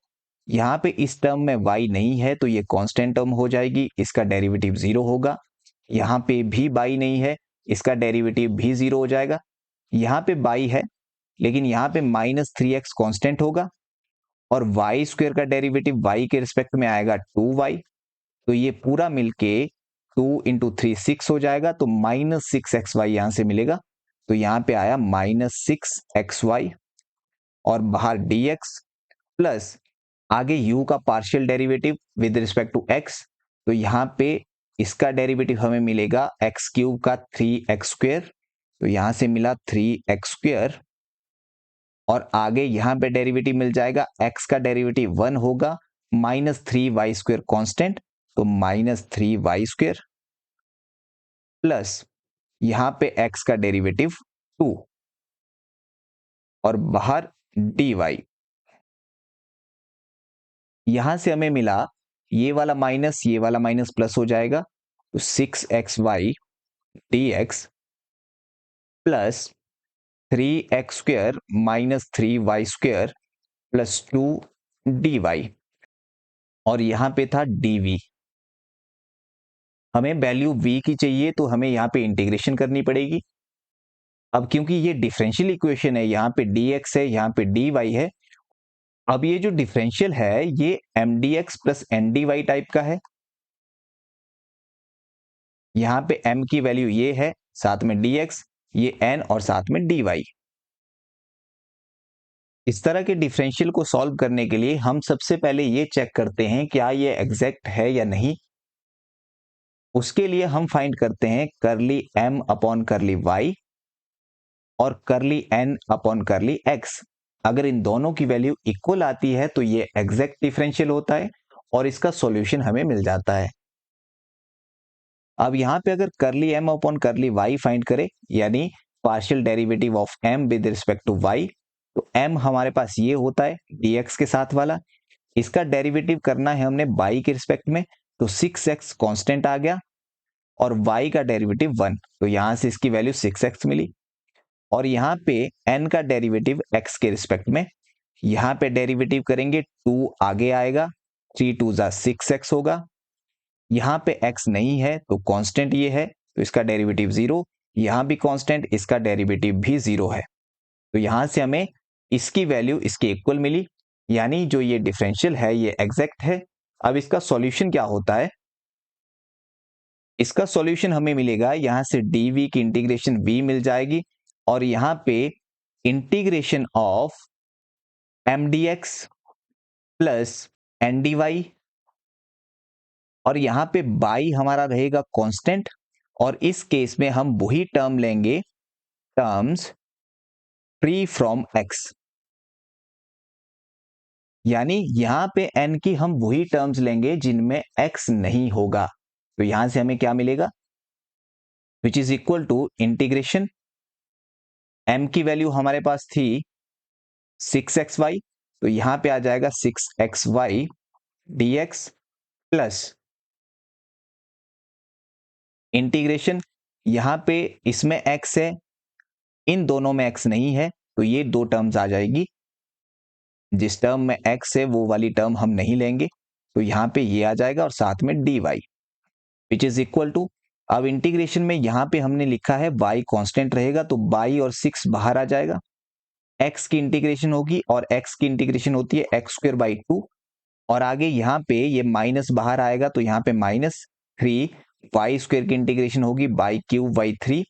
यहां पे इस टर्म में y नहीं है तो ये कांस्टेंट टर्म हो जाएगी, इसका डेरिवेटिव 0 होगा। यहां पे भी y नहीं है, इसका डेरिवेटिव भी 0 हो जाएगा। यहां पे y है लेकिन यहां पे माइनस 3x कॉन्स्टेंट होगा, और वाई स्क्वायर का डेरिवेटिव y के रिस्पेक्ट में आएगा 2y, तो ये पूरा मिलके 2 इंटू 3 6 हो जाएगा, तो माइनस 6xy यहां से मिलेगा। तो यहां पे आया माइनस 6xy और बाहर dx प्लस आगे u का partial derivative with respect to x, तो यहां पे इसका डेरिवेटिव हमें मिलेगा x³ का 3x², तो यहां से मिला 3x², और आगे यहां पे डेरिवेटिव मिल जाएगा, x का डेरिवेटिव 1 होगा, माइनस 3y² कांस्टेंट, तो माइनस 3y² प्लस यहां पे x का डेरिवेटिव 2 और बाहर dy। यहां से हमें मिला ये वाला माइनस, ये वाला माइनस प्लस हो जाएगा, तो 6xy dx plus 3x² minus 3y² plus 2 dy, और यहां पे था dv। हमें वैल्यू v की चाहिए तो हमें यहां पे इंटीग्रेशन करनी पड़ेगी। अब क्योंकि ये डिफरेंशियल इक्वेशन है, यहाँ पे dx है, यहाँ पे dy है, अब ये जो डिफरेंशियल है ये mdx प्लस ndy टाइप का है। यहाँ पे m की वैल्यू ये है, साथ में dx, ये n और साथ में dy। इस तरह के डिफरेंशियल को सॉल्व करने के लिए हम सबसे पहले ये चेक करते हैं क्या ये एग्जैक्ट है या नहीं। उसके लिए हम फाइंड करते हैं करली m अपॉन करली y और करली n अपॉन करली x। अगर इन दोनों की वैल्यू इक्वल आती है तो ये एग्जैक्ट डिफरेंशियल होता है और इसका सॉल्यूशन हमें मिल जाता है। अब यहाँ पे अगर curly m upon curly y find करें, यानी partial derivative of m with respect to y, तो m हमारे पास ये होता है dx के साथ वाला, इसका डेरिवेटिव करना है हमने y के रिस्पेक्ट में, तो 6x कांस्टेंट आ गया और y का डेरिवेटिव 1, तो यहां से इसकी वैल्यू 6x मिली। और यहाँ पे n का डेरिवेटिव x के रिस्पेक्ट में, यहाँ पे डेरिवेटिव करेंगे 2 आगे आएगा, 3 2 जा 6x होगा। यहाँ पे x नहीं है तो कांस्टेंट ये है, तो इसका डेरिवेटिव 0, यहाँ भी कांस्टेंट, इसका डेरिवेटिव भी 0 है। तो यहां से हमें इसकी वैल्यू इसके इक्वल मिली, यानी जो ये डिफरेंशियल है ये एग्जैक्ट है। अब इसका सॉल्यूशन क्या होता है? इसका सॉल्यूशन हमें मिलेगा, यहां से dv की इंटीग्रेशन v मिल जाएगी और यहां पे integration of mdx plus ndy, और यहां पे बाई हमारा रहेगा कांस्टेंट, और इस केस में हम वही टर्म लेंगे, टर्म्स फ्री फ्रॉम x, यानी यहां पे n की हम वही टर्म्स लेंगे जिनमें x नहीं होगा। तो यहां से हमें क्या मिलेगा, which is equal to integration, m की वैल्यू हमारे पास थी 6xy, तो यहां पे आ जाएगा 6xy dx प्लस इंटीग्रेशन, यहां पे इसमें x है, इन दोनों में x नहीं है, तो ये दो टर्म्स आ जाएगी, जिस टर्म में x है वो वाली टर्म हम नहीं लेंगे, तो यहां पे ये आ जाएगा और साथ में dy which is equal to, अब इंटीग्रेशन में यहां पे हमने लिखा है y कांस्टेंट रहेगा, तो y और 6 बाहर आ जाएगा, x की इंटीग्रेशन होगी और x की इंटीग्रेशन होती है x²/2, और आगे यहाँ पे ये माइनस बाहर आएगा, तो यहाँ पे -3 y² की इंटीग्रेशन होगी y³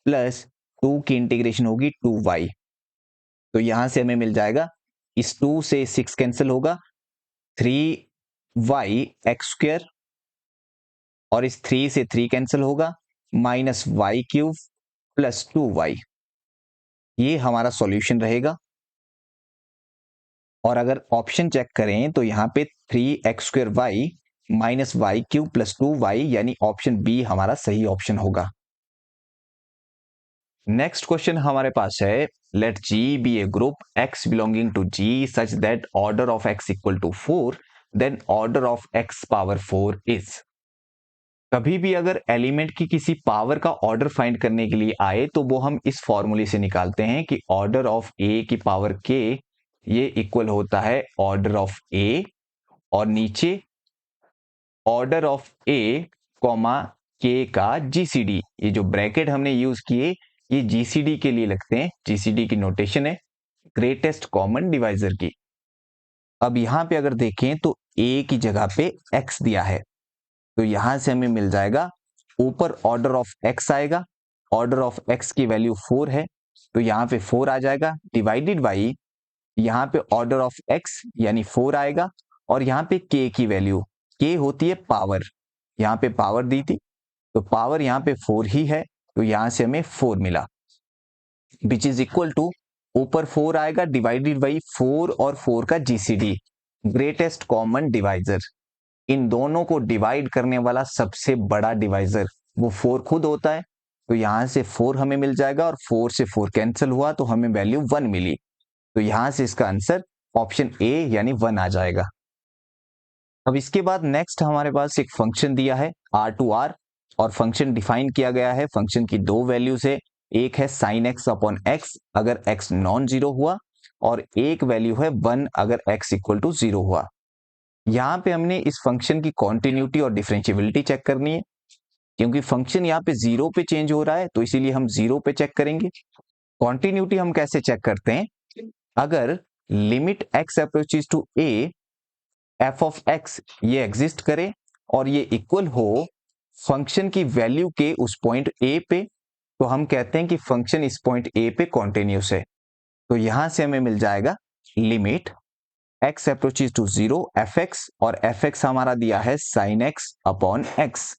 प्लस 2 की इंटीग्रेशन होगी 2y, तो यहां से हमें मिल जाएगा, इस 2 से 6 कैंसिल होगा, 3y(x²) और इस 3 से 3 कैंसिल होगा, -y³ प्लस 2y, ये हमारा सॉल्यूशन रहेगा। और अगर ऑप्शन चेक करें तो यहाँ पे 3x²y minus y³ plus 2y, यानी ऑप्शन बी हमारा सही ऑप्शन होगा। नेक्स्ट क्वेश्चन हमारे पास है, let G be a group x belonging to G such that order of x equal to 4, then order of x power 4 is. कभी भी अगर एलिमेंट की किसी पावर का ऑर्डर फाइंड करने के लिए आए तो वो हम इस फॉर्मूले से निकालते हैं कि ऑर्डर ऑफ a की पावर k ये इक्वल होता है ऑर्डर ऑफ a, और नीचे order of a comma k का जीसीडी, ये जो ब्रैकेट हमने यूज किए ये जीसीडी के लिए लगते हैं, जीसीडी की नोटेशन है ग्रेटेस्ट कॉमन डिवाइजर की। अब यहां पे अगर देखें तो a की जगह पे x दिया है, तो यहां से हमें मिल जाएगा, ऊपर ऑर्डर ऑफ x आएगा, ऑर्डर ऑफ x की वैल्यू 4 है, तो यहां पे 4 आ जाएगा, डिवाइडेड बाई यहाँ पे ऑर्डर ऑफ x यानी 4 आएगा, और यहाँ पे k की वैल्यू, k होती है पावर, यहाँ पे पावर दी थी तो पावर यहाँ पे 4 ही है, तो यहां से हमें 4 मिला, विच इज इक्वल टू, ऊपर 4 आएगा डिवाइडेड बाई 4 और 4 का जीसीडी ग्रेटेस्ट कॉमन डिवाइजर, इन दोनों को डिवाइड करने वाला सबसे बड़ा डिवाइजर वो 4 खुद होता है, तो यहां से 4 हमें मिल जाएगा और 4 से 4 कैंसिल हुआ तो हमें वैल्यू 1 मिली, तो यहां से इसका आंसर ऑप्शन ए यानी 1 आ जाएगा। अब इसके बाद नेक्स्ट हमारे पास एक फंक्शन दिया है R2R और फंक्शन डिफाइन किया गया है। फंक्शन की दो वैल्यूज है, एक है sin x अपॉन एक्स अगर x नॉन जीरो हुआ और एक वैल्यू है 1 अगर x इक्वल टू 0 हुआ। यहाँ पे हमने इस फंक्शन की कॉन्टिन्यूटी और डिफरेंशियबिलिटी चेक करनी है, क्योंकि फंक्शन यहाँ पे 0 पे चेंज हो रहा है तो इसीलिए हम 0 पे चेक करेंगे। कॉन्टिन्यूटी हम कैसे चेक करते हैं, अगर limit x approaches to a f of x ये एग्जिस्ट करे और ये इक्वल हो फंक्शन की वैल्यू के उस पॉइंट ए पे, तो हम कहते हैं कि फंक्शन इस पॉइंट ए पे कॉन्टिन्यूस है। तो यहां से हमें मिल जाएगा limit x approaches to 0 f x, और एफ एक्स हमारा दिया है साइन एक्स अपॉन एक्स,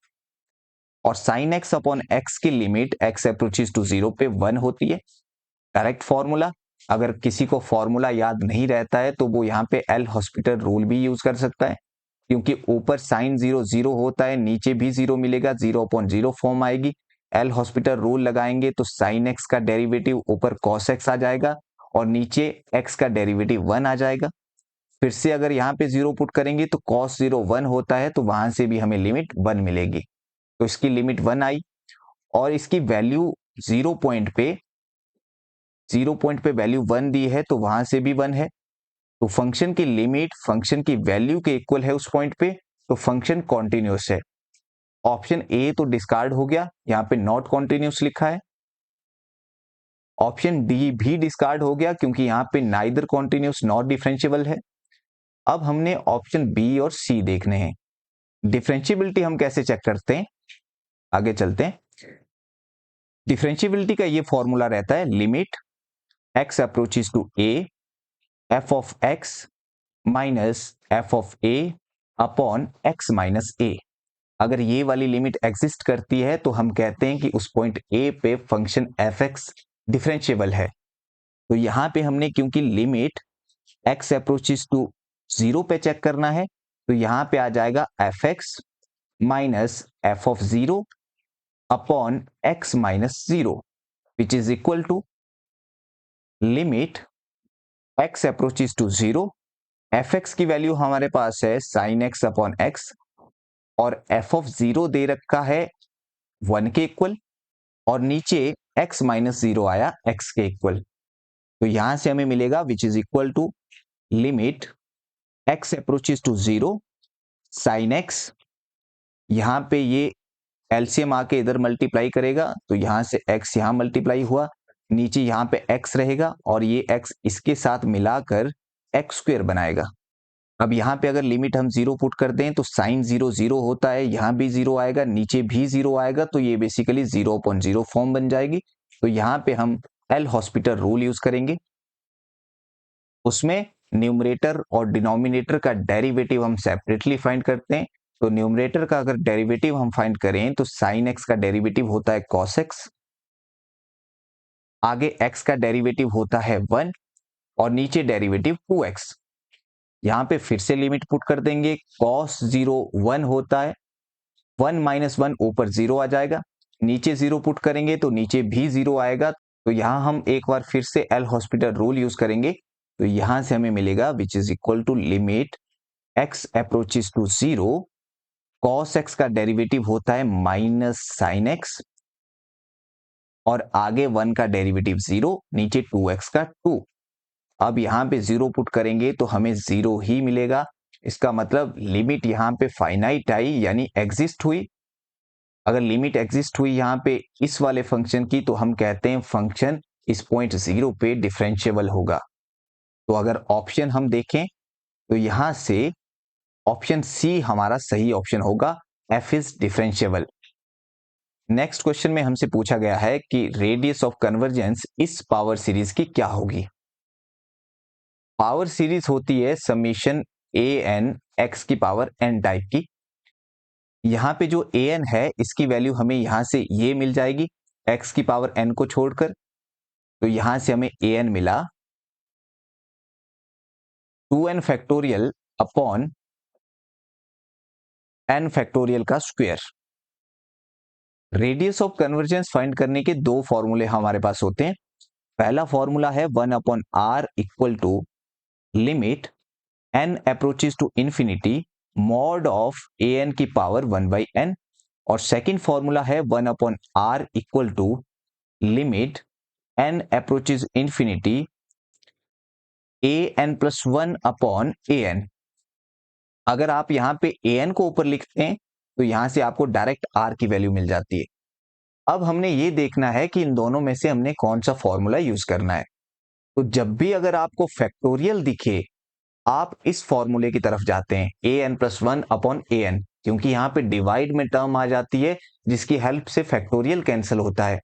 और साइन एक्स अपॉन एक्स की लिमिट x अप्रोचेस टू 0 पे 1 होती है। करेक्ट फॉर्मूला, अगर किसी को फॉर्मूला याद नहीं रहता है तो वो यहाँ पे एल हॉस्पिटल रूल भी यूज कर सकता है, क्योंकि ऊपर साइन 0 0 होता है, नीचे भी 0 मिलेगा, 0/0 फॉर्म आएगी। एल हॉस्पिटल रूल लगाएंगे तो साइन एक्स का डेरिवेटिव ऊपर कॉस एक्स आ जाएगा और नीचे एक्स का डेरिवेटिव 1 आ जाएगा। फिर से अगर यहाँ पे 0 पुट करेंगे तो कॉस 0 1 होता है, तो वहां से भी हमें लिमिट 1 मिलेगी। तो इसकी लिमिट 1 आई और इसकी वैल्यू 0 पॉइंट पे वैल्यू 1 दी है तो वहां से भी 1 है। तो फंक्शन की लिमिट फंक्शन की वैल्यू के इक्वल है उस पॉइंट पे, तो फंक्शन कॉन्टिन्यूस है। ऑप्शन ए तो डिस्कार्ड हो गया, यहाँ पे नॉट कॉन्टिन्यूस लिखा है। ऑप्शन डी भी डिस्कार्ड हो गया क्योंकि यहाँ पे नाइदर कॉन्टिन्यूस नॉट डिफरेंशिएबल है। अब हमने ऑप्शन बी और सी देखने हैं। डिफरेंशिएबिलिटी हम कैसे चेक करते हैं, आगे चलते हैं। डिफरेंशिएबिलिटी का ये फॉर्मूला रहता है limit x approaches to a f of x minus f of a upon x minus a। अगर ये वाली लिमिट एग्जिस्ट करती है तो हम कहते हैं कि उस पॉइंट a पे फंक्शन f(x) डिफरेंशिएबल है। तो यहां पे हमने क्योंकि लिमिट x अप्रोचेस टू 0 पे चेक करना है, तो यहां पे आ जाएगा f(x) minus f of 0 upon x minus 0 which is equal to limit x approaches to 0, f(x) की वैल्यू हमारे पास है साइन x अपॉन एक्स और f of 0 दे रखा है 1 के इक्वल, और नीचे x माइनस 0 आया x के इक्वल। तो यहां से हमें मिलेगा which is equal to limit x approaches to 0 sine x, यहां पे ये एलसीएम आके इधर मल्टीप्लाई करेगा तो यहां से x यहां मल्टीप्लाई हुआ, नीचे यहां पे x रहेगा और ये x इसके साथ मिलाकर x² बनाएगा। अब यहाँ पे अगर लिमिट हम 0 पुट कर दें तो साइन 0 0 होता है, यहाँ भी 0 आएगा, नीचे भी 0 आएगा, तो ये बेसिकली 0/0 फॉर्म बन जाएगी। तो यहाँ पे हम एल हॉस्पिटल रूल यूज करेंगे, उसमें न्यूमरेटर और डिनोमिनेटर का डेरिवेटिव हम सेपरेटली फाइंड करते हैं। तो न्यूमरेटर का अगर डेरिवेटिव हम फाइंड करें तो साइन एक्स का डेरिवेटिव होता है कॉस एक्स, आगे एक्स का डेरिवेटिव होता है 1 और नीचे डेरिवेटिव 2x। यहां पे फिर से लिमिट पुट कर देंगे, cos 0 1 होता है, 1 माइनस 1 ऊपर 0 आ जाएगा, नीचे 0 पुट करेंगे तो नीचे भी 0 आएगा। तो यहां हम एक बार फिर से एल हॉस्पिटल रूल यूज करेंगे, तो यहां से हमें मिलेगा which is equal to limit x approaches to 0, cos x का डेरिवेटिव होता है माइनस साइन x और आगे 1 का डेरिवेटिव 0, नीचे 2x का 2। अब यहां पे 0 पुट करेंगे तो हमें 0 ही मिलेगा, इसका मतलब लिमिट यहां पे फाइनाइट आई यानी एग्जिस्ट हुई। अगर लिमिट एग्जिस्ट हुई यहां पे इस वाले फंक्शन की तो हम कहते हैं फंक्शन इस पॉइंट 0 पे डिफरेंशिएबल होगा। तो अगर ऑप्शन हम देखें तो यहां से ऑप्शन सी हमारा सही ऑप्शन होगा, f is differentiable. Next question में हमसे पूछा गया है कि रेडियस ऑफ कन्वर्जेंस इस पावर सीरीज की क्या होगी। पावर सीरीज होती है समीशन ए एन एक्स की पावर एन टाइप की। यहां पे जो ए एन है इसकी वैल्यू हमें यहां से ये मिल जाएगी एक्स की पावर एन को छोड़कर, तो यहां से हमें ए एन मिला 2n factorial upon n factorial का square. Radius of convergence find करने के दो फॉर्मूले हमारे पास होते हैं। पहला फॉर्मूला है 1/r equal to limit n approaches to infinity mod of a n की पावर 1/n, और सेकेंड फॉर्मूला है 1/r equal to limit n approaches infinity an+1/an। अगर आप यहाँ पे an को ऊपर लिखते हैं तो यहां से आपको डायरेक्ट r की वैल्यू मिल जाती है। अब हमने ये देखना है कि इन दोनों में से हमने कौन सा फॉर्मूला यूज करना है। तो जब भी अगर आपको फैक्टोरियल दिखे, आप इस फॉर्मूले की तरफ जाते हैं, an+1/an, क्योंकि यहाँ पे डिवाइड में टर्म आ जाती है जिसकी हेल्प से फैक्टोरियल कैंसिल होता है।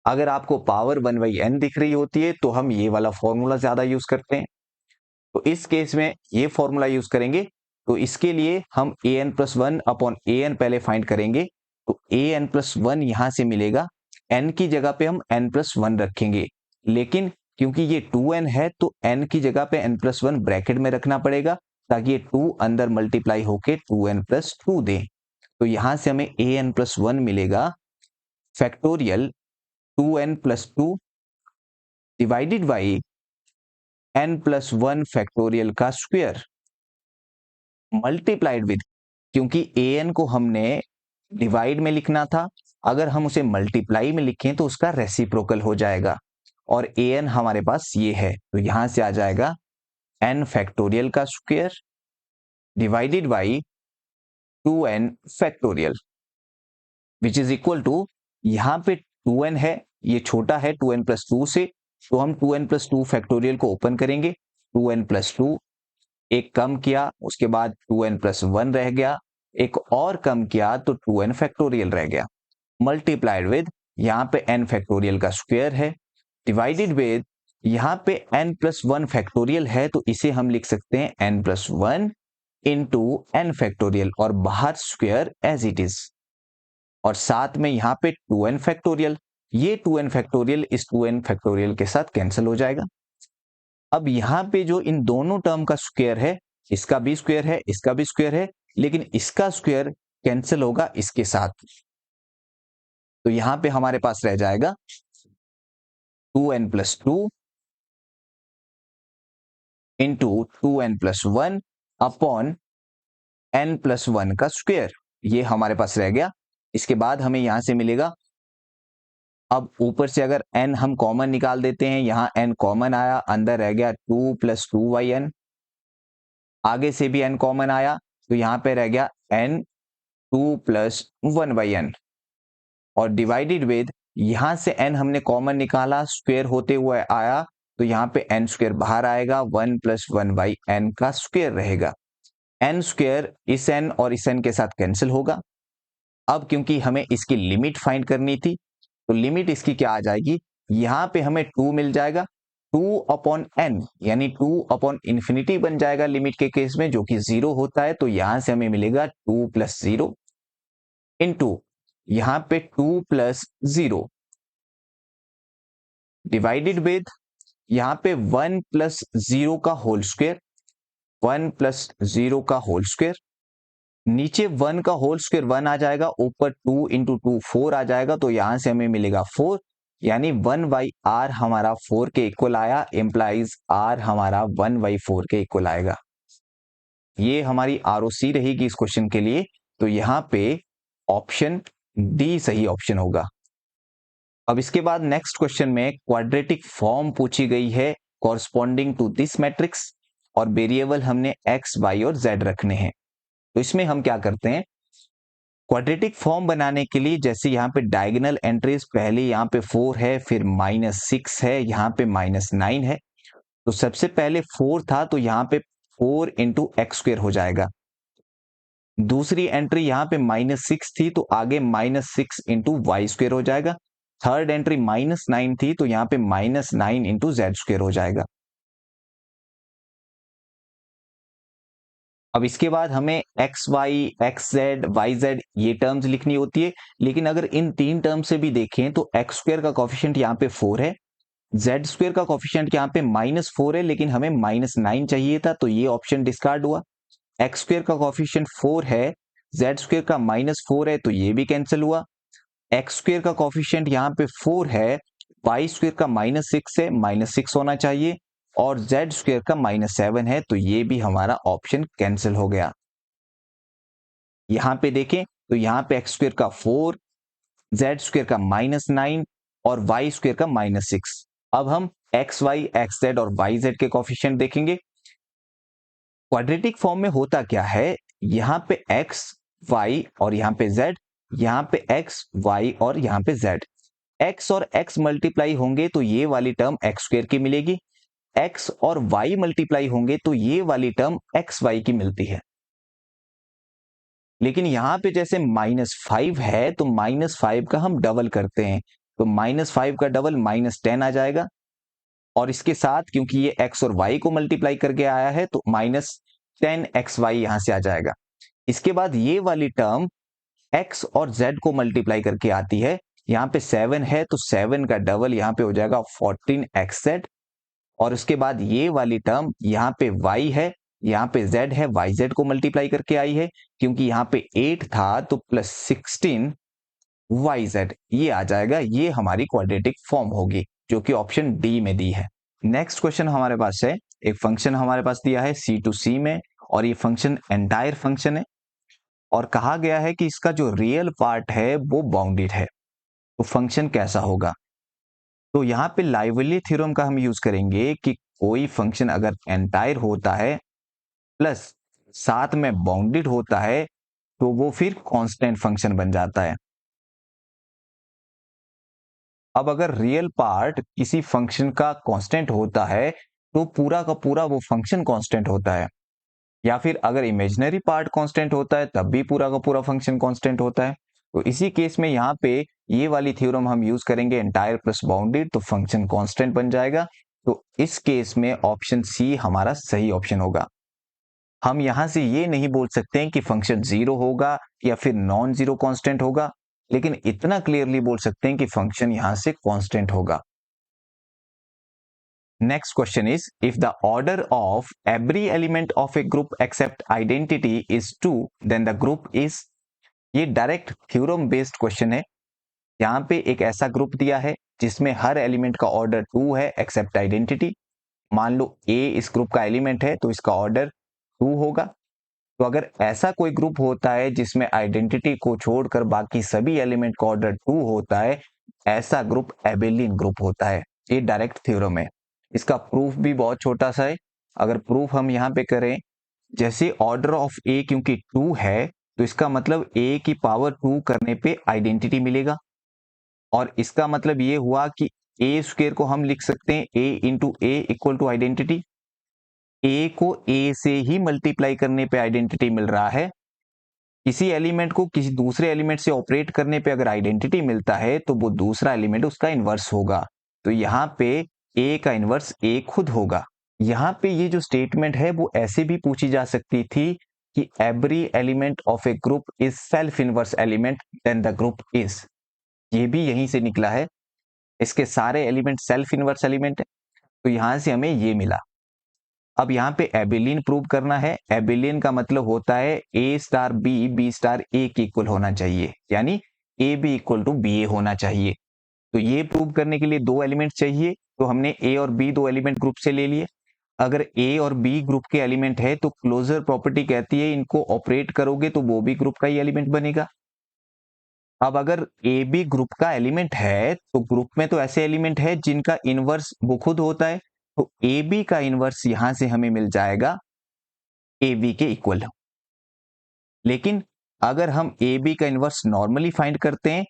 अगर आपको पावर 1/n दिख रही होती है तो हम ये वाला फॉर्मूला ज्यादा यूज करते हैं। तो इस केस में ये फॉर्मूला यूज करेंगे। तो इसके लिए हम an+1/an पहले फाइंड करेंगे। तो an+1 यहां से मिलेगा, n की जगह पे हम n+1 रखेंगे, लेकिन क्योंकि ये 2n है तो n की जगह पे n+1 ब्रैकेट में रखना पड़ेगा ताकि ये 2 अंदर मल्टीप्लाई होके 2n+2 दे। तो यहां से हमें an+1 मिलेगा factorial 2n+2 divided by n+1 factorial का स्क्वायर मल्टीप्लाइड विद, क्योंकि an को हमने डिवाइड में लिखना था, अगर हम उसे मल्टीप्लाई में लिखें तो उसका रेसिप्रोकल हो जाएगा, और an हमारे पास ये है, तो यहां से आ जाएगा n फैक्टोरियल का square divided by 2n factorial, which is equal to, यहां पे 2n है, ये छोटा है 2n+2 से, तो हम 2n+2 फैक्टोरियल को ओपन करेंगे, 2n+2 एक कम किया, उसके बाद 2n+1 रह गया, एक और कम किया तो 2n फैक्टोरियल रह गया, मल्टीप्लाइड विद यहाँ पे n फैक्टोरियल का स्क्वायर है डिवाइडेड विद यहाँ पे n+1 फैक्टोरियल है, तो इसे हम लिख सकते हैं n+1 इंटू n फैक्टोरियल, और बाहर स्क्वायर एज इट इज, और साथ में यहाँ पे 2n फैक्टोरियल, ये 2n फैक्टोरियल इस 2n फैक्टोरियल के साथ कैंसिल हो जाएगा। अब यहां पे जो इन दोनों टर्म का स्क्वायर है, इसका भी स्क्वायर है, इसका भी स्क्वायर है, लेकिन इसका स्क्वायर कैंसिल होगा इसके साथ, तो यहां पे हमारे पास रह जाएगा 2n+2 into 2n+1 upon n+1 का स्क्वायर, ये हमारे पास रह गया। इसके बाद हमें यहां से मिलेगा, अब ऊपर से अगर n हम कॉमन निकाल देते हैं, यहां n कॉमन आया, अंदर रह गया 2 + 2n, आगे से भी n कॉमन आया तो यहां पे रह गया n 2 + 1/n, और डिवाइडेड विद यहां से n हमने कॉमन निकाला, स्क्वायर होते हुए आया, तो यहां पे n स्क्वायर बाहर आएगा, 1 + 1/n का स्क्वायर रहेगा। n स्क्वायर इस n और इस n के साथ कैंसिल होगा। अब क्योंकि हमें इसकी लिमिट फाइंड करनी थी, तो लिमिट इसकी क्या आ जाएगी, यहां पे हमें 2 मिल जाएगा, 2/n यानी 2/∞ बन जाएगा लिमिट के केस में, जो कि 0 होता है, तो यहां से हमें मिलेगा 2 + 0 इंटू यहां पे 2 + 0 डिवाइडेड विद यहां पे 1 + 0 का होल स्क्वायर, 1 + 0 का होल स्क्वायर, नीचे 1 का होल स्क्वायर 1 आ जाएगा, ऊपर 2 × 2 4 आ जाएगा, तो यहां से हमें मिलेगा 4, यानी 1/r हमारा 4 के इक्वल आया, इंप्लाइज r हमारा 1/4 के इक्वल आएगा। ये हमारी ROC रहेगी इस क्वेश्चन के लिए, तो यहां पे ऑप्शन डी सही ऑप्शन होगा। अब इसके बाद नेक्स्ट क्वेश्चन में क्वाड्रेटिक फॉर्म पूछी गई है कॉरस्पॉन्डिंग टू दिस मैट्रिक्स, और वेरिएबल हमने x, y और z रखने हैं। तो इसमें हम क्या करते हैं, क्वाड्रेटिक फॉर्म बनाने के लिए जैसे यहाँ पे डायगोनल एंट्रीज, पहले यहाँ पे 4 है, फिर -6 है, यहाँ पे -9 है, तो सबसे पहले 4 था तो यहाँ पे 4 × x² हो जाएगा। दूसरी एंट्री यहाँ पे -6 थी तो आगे -6 × y² हो जाएगा। थर्ड एंट्री -9 थी तो यहाँ पे -9 × z² हो जाएगा। अब इसके बाद हमें xy, xz, yz ये टर्म्स लिखनी होती है, लेकिन अगर इन तीन टर्म से भी देखें तो x² का कोफिशिएंट यहाँ पे 4 है, z² का कोफिशिएंट यहाँ पे -4 है, लेकिन हमें -9 चाहिए था, तो ये ऑप्शन डिस्कार्ड हुआ। x² का कोफिशिएंट 4 है, z² का -4 है, तो ये भी कैंसिल हुआ। x² का कोफिशिएंट यहाँ पे 4 है, y² का -6 है, -6 होना चाहिए, और z² का -7 है, तो ये भी हमारा ऑप्शन कैंसिल हो गया। यहां पे देखें तो यहां पे एक्स स्क्वायर का 4, जेड स्क्वायर का -9 और वाई स्क्वायर का -6। अब हम एक्स वाई, एक्स जेड और वाई जेड के कोफिशिएंट देखेंगे। क्वाड्रेटिक फॉर्म में होता क्या है, यहां पे एक्स वाई और यहां पे जेड, यहां पे एक्स वाई और यहां पे जेड। एक्स और एक्स मल्टीप्लाई होंगे तो ये वाली टर्म एक्स स्क्वायर की मिलेगी, एक्स और वाई मल्टीप्लाई होंगे तो ये वाली टर्म एक्स वाई की मिलती है। लेकिन यहां पे जैसे -5 है तो -5 का हम डबल करते हैं, तो -5 का डबल -10 आ जाएगा, और इसके साथ क्योंकि ये x और y को मल्टीप्लाई करके आया है तो -10xy यहां से आ जाएगा। इसके बाद ये वाली टर्म x और z को मल्टीप्लाई करके आती है, यहां पे 7 है तो 7 का डबल यहां पे हो जाएगा 14xz, और उसके बाद ये वाली टर्म यहां पे y है, यहां पे z है, yz को मल्टीप्लाई करके आई है, क्योंकि यहां पे 8 था तो +16 yz ये आ जाएगा। ये हमारी क्वाड्रेटिक फॉर्म होगी जो कि ऑप्शन डी में दी है। नेक्स्ट क्वेश्चन हमारे पास है, एक फंक्शन हमारे पास दिया है C टू C में, और ये फंक्शन एंटायर फंक्शन है, और कहा गया है कि इसका जो रियल पार्ट है वो बाउंडेड है, तो फंक्शन कैसा होगा। तो यहाँ पे लाइवली थ्योरम का हम यूज करेंगे कि कोई फंक्शन अगर एंटायर होता है प्लस साथ में बाउंडेड होता है तो वो फिर कांस्टेंट फंक्शन बन जाता है। अब अगर रियल पार्ट किसी फंक्शन का कांस्टेंट होता है तो पूरा का पूरा वो फंक्शन कांस्टेंट होता है, या फिर अगर इमेजिनरी पार्ट कांस्टेंट होता है तब भी पूरा का पूरा फंक्शन कांस्टेंट होता है। तो इसी केस में यहाँ पे ये वाली थ्योरम हम यूज करेंगे, एंटायर प्लस बाउंडेड, तो फंक्शन कांस्टेंट बन जाएगा। तो इस केस में ऑप्शन सी हमारा सही ऑप्शन होगा। हम यहां से ये नहीं बोल सकते हैं कि फंक्शन जीरो होगा या फिर नॉन जीरो कांस्टेंट होगा, लेकिन इतना क्लियरली बोल सकते हैं कि फंक्शन यहां से कांस्टेंट होगा। Next question is, if the order of every element of a group except identity is 2, then the group is, ये डायरेक्ट थ्योरम बेस्ड क्वेश्चन है। यहाँ पे एक ऐसा ग्रुप दिया है जिसमें हर एलिमेंट का ऑर्डर 2 है एक्सेप्ट आइडेंटिटी। मान लो A इस ग्रुप का एलिमेंट है तो इसका ऑर्डर 2 होगा। तो अगर ऐसा कोई ग्रुप होता है जिसमें आइडेंटिटी को छोड़कर बाकी सभी एलिमेंट का ऑर्डर 2 होता है, ऐसा ग्रुप एबेलियन ग्रुप होता है। ये डायरेक्ट थ्योरम है। इसका प्रूफ भी बहुत छोटा सा है। अगर प्रूफ हम यहाँ पे करें, जैसे ऑर्डर ऑफ ए क्योंकि 2 है तो इसका मतलब a की पावर 2 करने पे आइडेंटिटी मिलेगा, और इसका मतलब ये हुआ कि ए स्क्वायर को हम लिख सकते हैं a into A equal to identity. a को a से ही मल्टीप्लाई करने पे आइडेंटिटी मिल रहा है। किसी एलिमेंट को किसी दूसरे एलिमेंट से ऑपरेट करने पे अगर आइडेंटिटी मिलता है तो वो दूसरा एलिमेंट उसका इन्वर्स होगा। तो यहाँ पे a का इन्वर्स a खुद होगा। यहाँ पे ये जो स्टेटमेंट है वो ऐसे भी पूछी जा सकती थी कि every element of a group is self inverse element then the group is, ये भी यहीं से निकला है। इसके सारे एलिमेंट सेल्फ इन्वर्स एलिमेंट है, तो यहां से हमें ये मिला। अब यहाँ पे एबिलियन प्रूव करना है। एबिलियन का मतलब होता है A star B, B star A के इक्वल होना चाहिए, यानी A B equal to B A होना चाहिए। तो ये प्रूव करने के लिए दो एलिमेंट चाहिए, तो हमने ए और बी दो एलिमेंट ग्रुप से ले लिए। अगर ए और बी ग्रुप के एलिमेंट है तो क्लोजर प्रॉपर्टी कहती है इनको ऑपरेट करोगे तो वो भी ग्रुप का ही एलिमेंट बनेगा। अब अगर ए बी ग्रुप का एलिमेंट है तो ग्रुप में तो ऐसे एलिमेंट है जिनका इनवर्स वो खुद होता है, तो ए बी का इनवर्स यहां से हमें मिल जाएगा ए बी के इक्वल। लेकिन अगर हम ए बी का इनवर्स नॉर्मली फाइंड करते हैं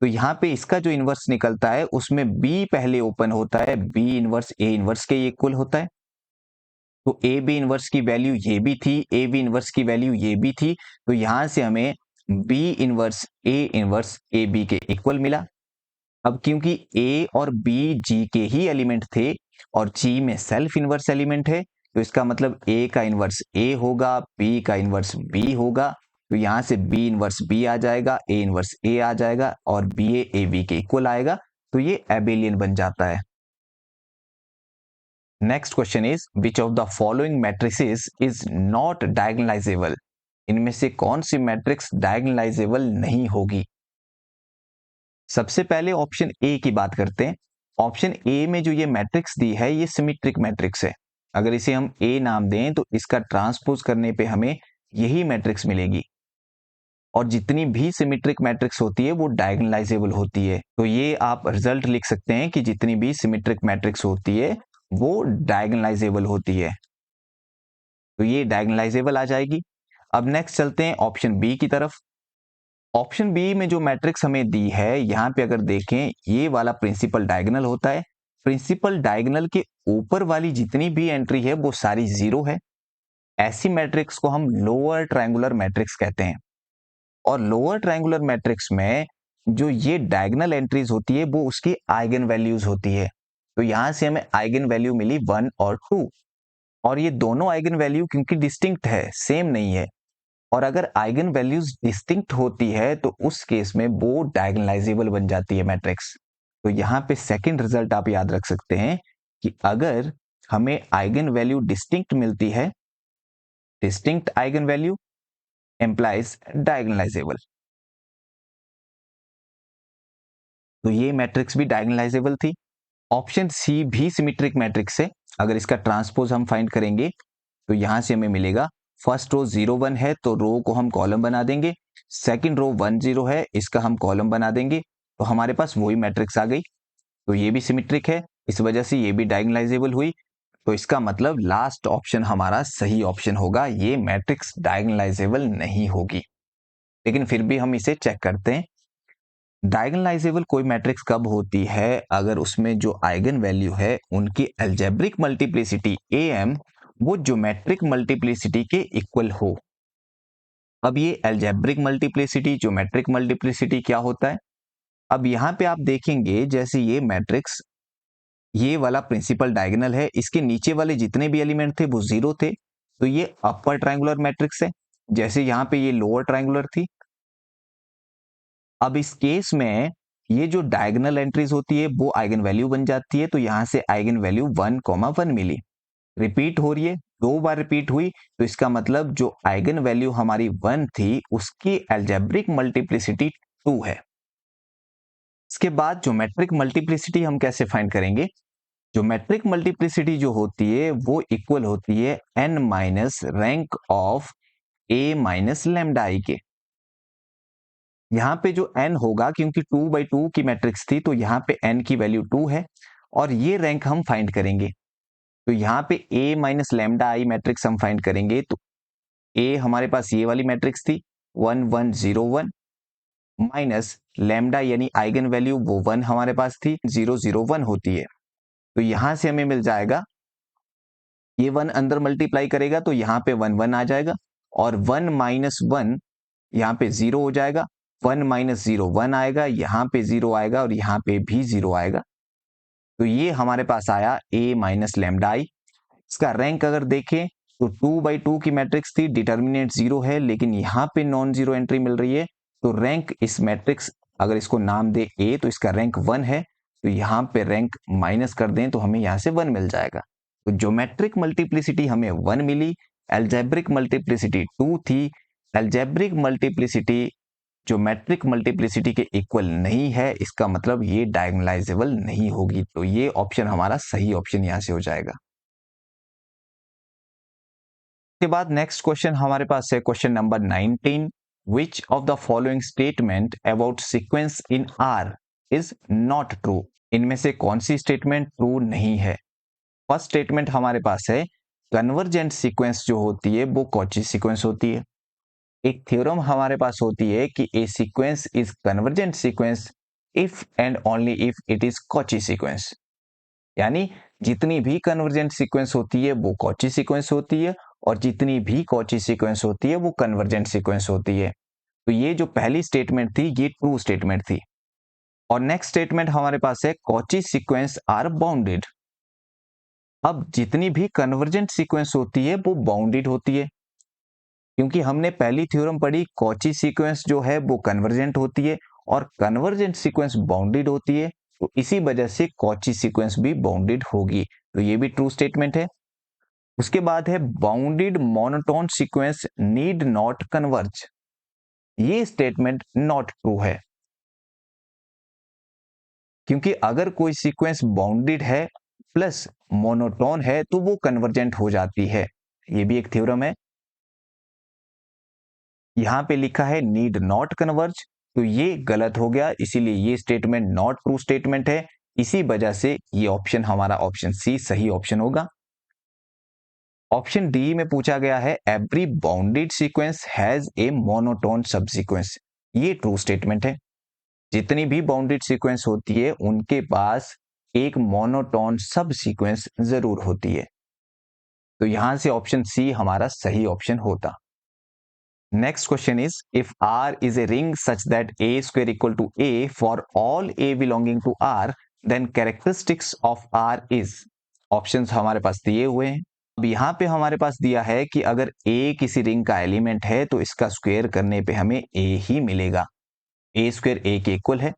तो यहाँ पे इसका जो इनवर्स निकलता है उसमें बी पहले ओपन होता है, बी इनवर्स ए इनवर्स के इक्वल होता है। तो ए बी इनवर्स की वैल्यू ये भी थी, ए बी इनवर्स की वैल्यू ये भी थी, तो यहां से हमें बी इनवर्स ए बी के इक्वल मिला। अब क्योंकि ए और बी जी के ही एलिमेंट थे और जी में सेल्फ इनवर्स एलिमेंट है, तो इसका मतलब ए का इनवर्स ए होगा, बी का इनवर्स बी होगा। तो यहां से बी इनवर्स बी आ जाएगा, ए इनवर्स ए आ जाएगा, और बी ए बी के इक्वल आएगा, तो ये एबेलियन बन जाता है। Next question is, which of the following matrices is not diagonalisable. इनमें से कौन सी मैट्रिक्स डायगोनलाइजेबल नहीं होगी। सबसे पहले ऑप्शन ए की बात करते हैं। ऑप्शन ए में जो ये मैट्रिक्स दी है ये सिमेट्रिक मैट्रिक्स है। अगर इसे हम ए नाम दें तो इसका ट्रांसपोज करने पे हमें यही मैट्रिक्स मिलेगी। और जितनी भी सिमेट्रिक मैट्रिक्स होती है वो डायगोनलाइजेबल होती है। तो ये आप रिजल्ट लिख सकते हैं कि जितनी भी सिमेट्रिक मैट्रिक्स होती है वो डायगोनलाइजेबल होती है। तो ये डायगोनलाइजेबल आ जाएगी। अब नेक्स्ट चलते हैं ऑप्शन बी की तरफ। ऑप्शन बी में जो मैट्रिक्स हमें दी है, यहां पे अगर देखें ये वाला प्रिंसिपल डायगोनल होता है। प्रिंसिपल डायगोनल के ऊपर वाली जितनी भी एंट्री है वो सारी जीरो है। ऐसी मैट्रिक्स को हम लोअर ट्रायंगुलर मैट्रिक्स कहते हैं। और लोअर ट्रायंगुलर मैट्रिक्स में जो ये डायगोनल एंट्रीज होती है वो उसकी आइगन वैल्यूज होती है। तो यहां से हमें आइगन वैल्यू मिली 1 और 2। और ये दोनों आइगन वैल्यू क्योंकि डिस्टिंक्ट है, सेम नहीं है, और अगर आइगन वैल्यूज डिस्टिंक्ट होती है तो उस केस में वो डायगोनलाइजेबल बन जाती है मैट्रिक्स। तो यहाँ पे सेकंड रिजल्ट आप याद रख सकते हैं कि अगर हमें आइगन वैल्यू डिस्टिंक्ट मिलती है, distinct eigenvalue implies diagonalisable. तो ये मैट्रिक्स भी डायगोनलाइजेबल थी। ऑप्शन सी भी सिमेट्रिक मैट्रिक्स है। अगर इसका ट्रांसपोज हम फाइंड करेंगे तो यहां से हमें मिलेगा, फर्स्ट रो 0 1 है तो रो को हम कॉलम बना देंगे, सेकंड रो 1 0 है इसका हम कॉलम बना देंगे, तो हमारे पास वही मैट्रिक्स आ गई। तो ये भी सिमेट्रिक है, इस वजह से ये भी डायगोनलाइजेबल हुई। तो इसका मतलब लास्ट ऑप्शन हमारा सही ऑप्शन होगा, ये मैट्रिक्स डायगोनलाइजेबल नहीं होगी। लेकिन फिर भी हम इसे चेक करते हैं। डायगोनलाइजेबल कोई मैट्रिक्स कब होती है, अगर उसमें जो आइगन वैल्यू है उनकी अलजेब्रिक मल्टीप्लिसिटी am वो ज्योमेट्रिक मल्टीप्लिसिटी के इक्वल हो। अब ये अलजेब्रिक मल्टीप्लिसिटी ज्योमेट्रिक मल्टीप्लिसिटी क्या होता है? अब यहाँ पे आप देखेंगे जैसे ये मैट्रिक्स, ये वाला प्रिंसिपल डायगोनल है, इसके नीचे वाले जितने भी एलिमेंट थे वो जीरो थे, तो ये अपर ट्रायंगुलर मैट्रिक्स है। जैसे यहाँ पे ये लोअर ट्रायंगुलर थी। अब इस केस में ये जो डायगोनल एंट्रीज होती है वो आइगन वैल्यू बन जाती है, तो यहां से आइगन वैल्यू 1,1 मिली। रिपीट हो रही है, 2 बार रिपीट हुई, तो इसका मतलब जो आइगन वैल्यू हमारी 1 थी उसकी अलजेब्रिक मल्टीप्लिसिटी 2 है। इसके बाद ज्योमेट्रिक मल्टीप्लिसिटी हम कैसे फाइंड करेंगे? ज्योमेट्रिक मल्टीप्लिसिटी जो होती है वो इक्वल होती है n minus rank of a minus lambda i के। यहाँ पे जो n होगा, क्योंकि 2/2 की मैट्रिक्स थी तो यहाँ पे n की वैल्यू 2 है, और ये रैंक हम फाइंड करेंगे। तो यहाँ पे a minus lambda I matrix हम फाइंड करेंगे, तो a हमारे पास ये वाली मैट्रिक्स थी 1 1 0 1, माइनस लैम्डा यानी आइगन वैल्यू वो 1 हमारे पास थी 0 0 1 होती है। तो यहां से हमें मिल जाएगा, ये 1 अंदर मल्टीप्लाई करेगा तो यहाँ पे 1 1 आ जाएगा, और 1 माइनस 1 यहाँ पे 0 हो जाएगा, 1 माइनस 0 1 आएगा, यहाँ पे 0 आएगा और यहाँ पे भी 0 आएगा। तो ये हमारे पास आया a माइनस लैम्डा आई। इसका रैंक अगर देखें तो 2/2 की मैट्रिक्स थी, डिटर्मिनेंट 0 है, लेकिन यहाँ पे नॉन जीरो एंट्री मिल रही है, तो रैंक इस मैट्रिक्स, अगर इसको नाम दे a तो इसका रैंक 1 है, तो यहाँ पे रैंक माइनस कर दें तो हमें यहाँ से 1 मिल जाएगा। तो ज्योमेट्रिक मल्टीप्लिसिटी हमें 1 मिली, एल्जेब्रिक मल्टीप्लिसिटी 2 थी। एल्जेब्रिक मल्टीप्लिसिटी ज्योमेट्रिक मल्टीप्लिसिटी के इक्वल नहीं है, इसका मतलब ये डायगोनलाइजेबल नहीं होगी। तो ये ऑप्शन हमारा सही ऑप्शन यहां से हो जाएगा। के बाद नेक्स्ट क्वेश्चन हमारे पास है question number 19। Which of the following statement about sequence in are is not true? इनमें से कौन सी स्टेटमेंट ट्रू नहीं है? फर्स्ट स्टेटमेंट हमारे पास है, कन्वर्जेंट सीक्वेंस जो होती है वो कॉची सीक्वेंस होती है। एक थ्योरम हमारे पास होती है कि a sequence is convergent sequence if and only if it is Cauchy sequence. यानी जितनी भी कन्वर्जेंट सीक्वेंस होती है वो कॉची सीक्वेंस होती है, और जितनी भी कॉची सीक्वेंस होती है वो कन्वर्जेंट सीक्वेंस होती है। तो ये जो पहली स्टेटमेंट थी ये ट्रू स्टेटमेंट थी। और नेक्स्ट स्टेटमेंट हमारे पास है, कॉची सीक्वेंस आर बाउंडेड। अब जितनी भी कन्वर्जेंट सीक्वेंस होती है वो बाउंडेड होती है, क्योंकि हमने पहली थ्योरम पढ़ी कॉची सीक्वेंस जो है वो कन्वर्जेंट होती है और कन्वर्जेंट सीक्वेंस बाउंडेड होती है, तो इसी वजह से कॉची सीक्वेंस भी बाउंडेड होगी। तो ये भी ट्रू स्टेटमेंट है। उसके बाद है, bounded monotone sequence need not converge. ये स्टेटमेंट नॉट ट्रू है, क्योंकि अगर कोई सीक्वेंस बाउंडेड है प्लस मोनोटोन है तो वो कन्वर्जेंट हो जाती है। ये भी एक थ्योरम है। यहाँ पे लिखा है नीड नॉट कन्वर्ज, तो ये गलत हो गया, इसीलिए ये स्टेटमेंट नॉट ट्रू स्टेटमेंट है। इसी वजह से ये ऑप्शन हमारा ऑप्शन सी सही ऑप्शन होगा। ऑप्शन डी में पूछा गया है every bounded sequence has a monotone subsequence, ये ट्रू स्टेटमेंट है। जितनी भी बाउंडेड सीक्वेंस होती है उनके पास एक मोनोटोन सब सीक्वेंस जरूर होती है, तो यहां से ऑप्शन सी हमारा सही ऑप्शन होता। Next question is if R is a ring such that a square equal to a for all a belonging to R, then characteristics of R is, options हमारे पास दिए हुए हैं। अब यहाँ पे हमारे पास दिया है कि अगर a किसी रिंग का एलिमेंट है तो इसका स्क्वायर करने पे हमें a ही मिलेगा, a स्क्वायर a के इक्वल है।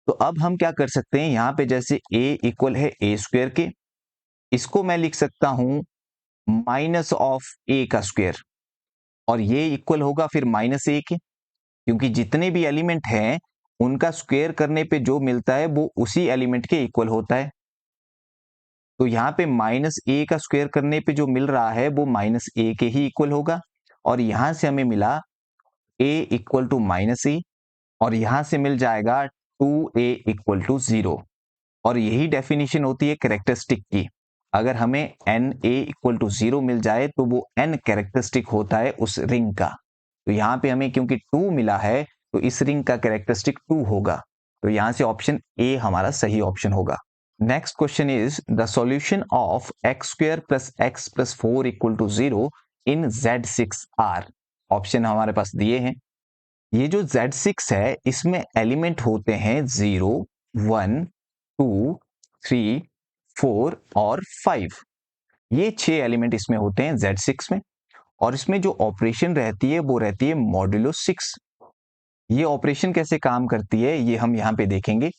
तो अब हम क्या कर सकते हैं, यहाँ पे जैसे a इक्वल है a स्क्वायर के, इसको मैं लिख सकता हूं माइनस ऑफ a का स्क्वायर, और ये इक्वल होगा फिर माइनस ए के, क्योंकि जितने भी एलिमेंट हैं उनका स्क्वायर करने पे जो मिलता है वो उसी एलिमेंट के इक्वल होता है। तो यहाँ पे माइनस ए का स्क्वायर करने पे जो मिल रहा है वो माइनस ए के ही इक्वल होगा, और यहां से हमें मिला ए इक्वल टू माइनस ए, और यहां से मिल जाएगा 2a इक्वल टू 0, और यही डेफिनेशन होती है कैरेक्टरिस्टिक की। अगर हमें एन ए इक्वल टू 0 मिल जाए तो वो एन कैरेक्टरिस्टिक होता है उस रिंग का। तो यहाँ पे हमें क्योंकि 2 मिला है तो इस रिंग का कैरेक्टरिस्टिक 2 होगा, तो यहां से ऑप्शन ए हमारा सही ऑप्शन होगा। Next question is the solution of x square plus x plus 4 equal to 0 in Z6R, option हमारे पास दिए हैं। ये जो Z6 है इसमें एलिमेंट होते हैं 0, 1, 2, 3, 4 और 5। ये 6 एलिमेंट इसमें होते हैं Z6 में, और इसमें जो ऑपरेशन रहती है वो रहती है मॉड्यूलो 6। ये ऑपरेशन कैसे काम करती है ये हम यहाँ पे देखेंगे।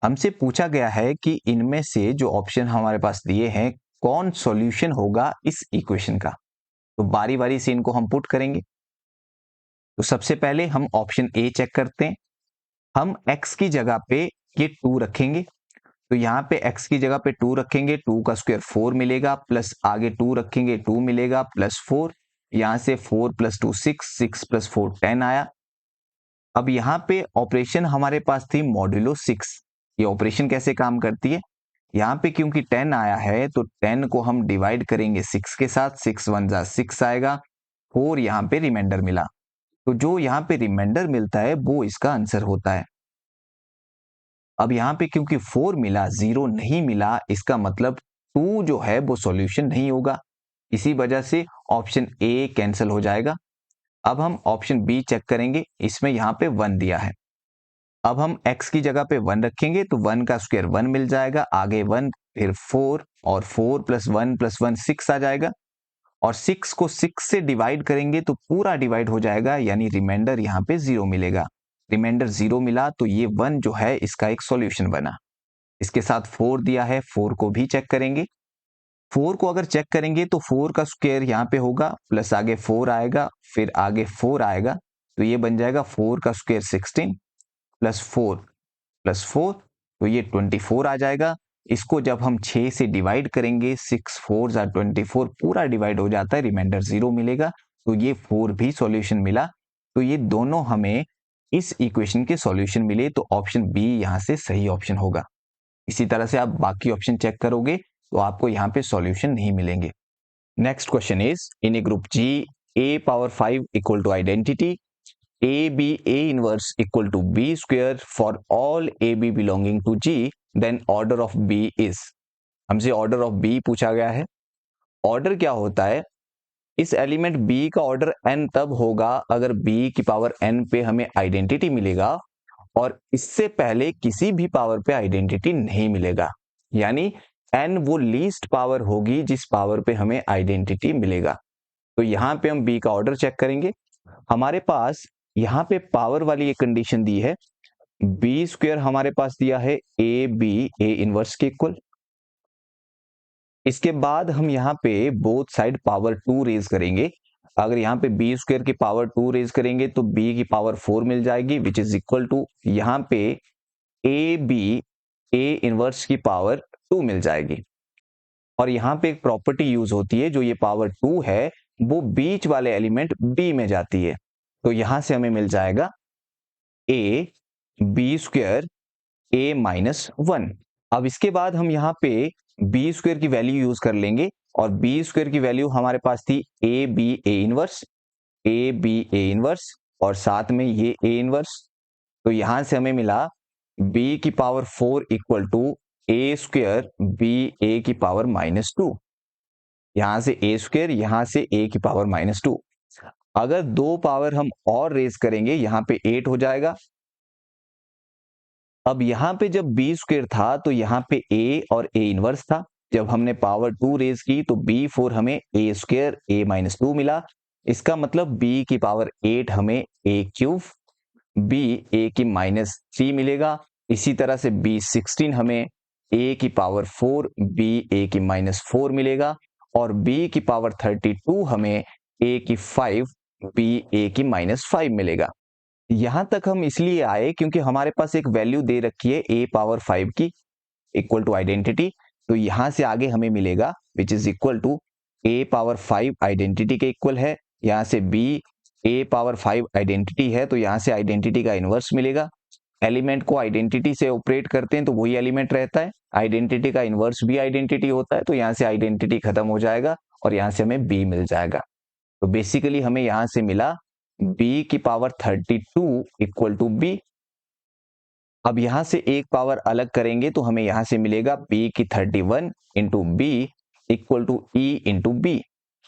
हमसे पूछा गया है कि इनमें से जो ऑप्शन हमारे पास दिए हैं कौन सॉल्यूशन होगा इस इक्वेशन का, तो बारी बारी से इनको हम पुट करेंगे। तो सबसे पहले हम ऑप्शन ए चेक करते हैं। हम x की जगह पे ये 2 रखेंगे, तो यहाँ पे x की जगह पे 2 रखेंगे, 2 का स्क्वायर 4 मिलेगा, प्लस आगे 2 रखेंगे 2 मिलेगा, प्लस 4, यहाँ से 4 प्लस 2 6, 6 प्लस 4 10 आया। अब यहाँ पे ऑपरेशन हमारे पास थी मॉड्यूलो 6। ये ऑपरेशन कैसे काम करती है, यहाँ पे क्योंकि 10 आया है तो 10 को हम डिवाइड करेंगे 6 के साथ, 6 1 जा 6 आएगा, 4 यहाँ पे रिमाइंडर मिला, तो जो यहाँ पे रिमाइंडर मिलता है वो इसका आंसर होता है। अब यहाँ पे क्योंकि 4 मिला 0 नहीं मिला, इसका मतलब 2 जो है वो सॉल्यूशन नहीं होगा, इसी वजह से ऑप्शन ए कैंसिल हो जाएगा। अब हम ऑप्शन बी चेक करेंगे, इसमें यहाँ पे 1 दिया है। अब हम x की जगह पे 1 रखेंगे तो 1 का स्क्वायर 1 मिल जाएगा, आगे 1 फिर 4, और 4 प्लस 1 6 आ जाएगा, और 6 को 6 से डिवाइड करेंगे तो पूरा डिवाइड हो जाएगा, यानी रिमाइंडर यहाँ पे 0 मिलेगा। रिमाइंडर 0 मिला तो ये 1 जो है इसका एक सॉल्यूशन बना। इसके साथ 4 दिया है, 4 को भी चेक करेंगे। 4 को अगर चेक करेंगे तो 4 का स्क्वायर यहाँ पे होगा, प्लस आगे 4 आएगा, फिर आगे 4 आएगा, तो ये बन जाएगा 4 का स्क्वायर 16 प्लस 4 प्लस 4, तो ये 24 आ जाएगा। इसको जब हम 6 से डिवाइड करेंगे, 6 4 जा 24 पूरा डिवाइड हो जाता है, रिमाइंडर 0 मिलेगा, तो ये 4 भी सॉल्यूशन मिला। तो ये दोनों हमें इस इक्वेशन के सॉल्यूशन मिले, तो ऑप्शन बी यहाँ से सही ऑप्शन होगा। इसी तरह से आप बाकी ऑप्शन चेक करोगे तो आपको यहाँ पे सॉल्यूशन नहीं मिलेंगे। Next question is in a group G a power 5 equal to identity A B A inverse equal to B square for all A B belonging to G, then order of B is. हमसे ऑर्डर ऑफ बी पूछा गया है। ऑर्डर क्या होता है, इस एलिमेंट बी का ऑर्डर n तब होगा अगर b की पावर n पे हमें आइडेंटिटी मिलेगा और इससे पहले किसी भी पावर पे आइडेंटिटी नहीं मिलेगा, यानी n वो लीस्ट पावर होगी जिस पावर पे हमें आइडेंटिटी मिलेगा। तो यहां पे हम b का ऑर्डर चेक करेंगे। हमारे पास यहाँ पे पावर वाली एक कंडीशन दी है, बी स्क्वायर हमारे पास दिया है ए बी ए इनवर्स के इक्वल। इसके बाद हम यहाँ पे बोथ साइड पावर 2 रेज करेंगे। अगर यहाँ पे बी स्क्वायर की पावर 2 रेज करेंगे तो बी की पावर 4 मिल जाएगी, विच इज इक्वल टू यहाँ पे ए बी ए इनवर्स की पावर 2 मिल जाएगी। और यहाँ पे एक प्रॉपर्टी यूज होती है, जो ये पावर 2 है वो बीच वाले एलिमेंट बी में जाती है, तो यहां से हमें मिल जाएगा A B square A minus 1। अब इसके बाद हम यहाँ पे बी स्क्वायर की वैल्यू यूज कर लेंगे, और बी स्क्वायर की वैल्यू हमारे पास थी A B A inverse, A B A inverse और साथ में ये ए इनवर्स। तो यहां से हमें मिला b की power 4 equal to A square B A की पावर -2। यहां से ए स्क्वायर, यहां से ए की पावर -2। अगर दो पावर हम और रेज करेंगे, यहां पे 8 हो जाएगा। अब यहां पे जब बी स्क्वायर था तो यहां पे ए और ए इनवर्स था। जब हमने पावर 2 रेज की तो b4 हमें ए स्क्वायर ए -2 मिला। इसका मतलब b की पावर 8 हमें ए क्यूब b a की -3 मिलेगा। इसी तरह से b16 हमें a की पावर 4 b a की -4 मिलेगा, और b की पावर 32 हमें a की 5 b a की -5 मिलेगा। यहां तक हम इसलिए आए क्योंकि हमारे पास एक वैल्यू दे रखी है a पावर 5 की इक्वल टू आइडेंटिटी। तो यहां से आगे हमें मिलेगा which is equal to a power 5 identity के इक्वल है। यहां से b a पावर 5 आइडेंटिटी है, तो यहां से आइडेंटिटी का इनवर्स मिलेगा। एलिमेंट को आइडेंटिटी से ऑपरेट करते हैं तो वही एलिमेंट रहता है, आइडेंटिटी का इनवर्स भी आइडेंटिटी होता है। तो यहां से आइडेंटिटी खत्म हो जाएगा और यहां से हमें b मिल जाएगा। तो बेसिकली हमें यहां से मिला b की पावर 32 इक्वल टू b। अब यहां से एक पावर अलग करेंगे तो हमें यहां से मिलेगा b की 31 into b equal to e into b.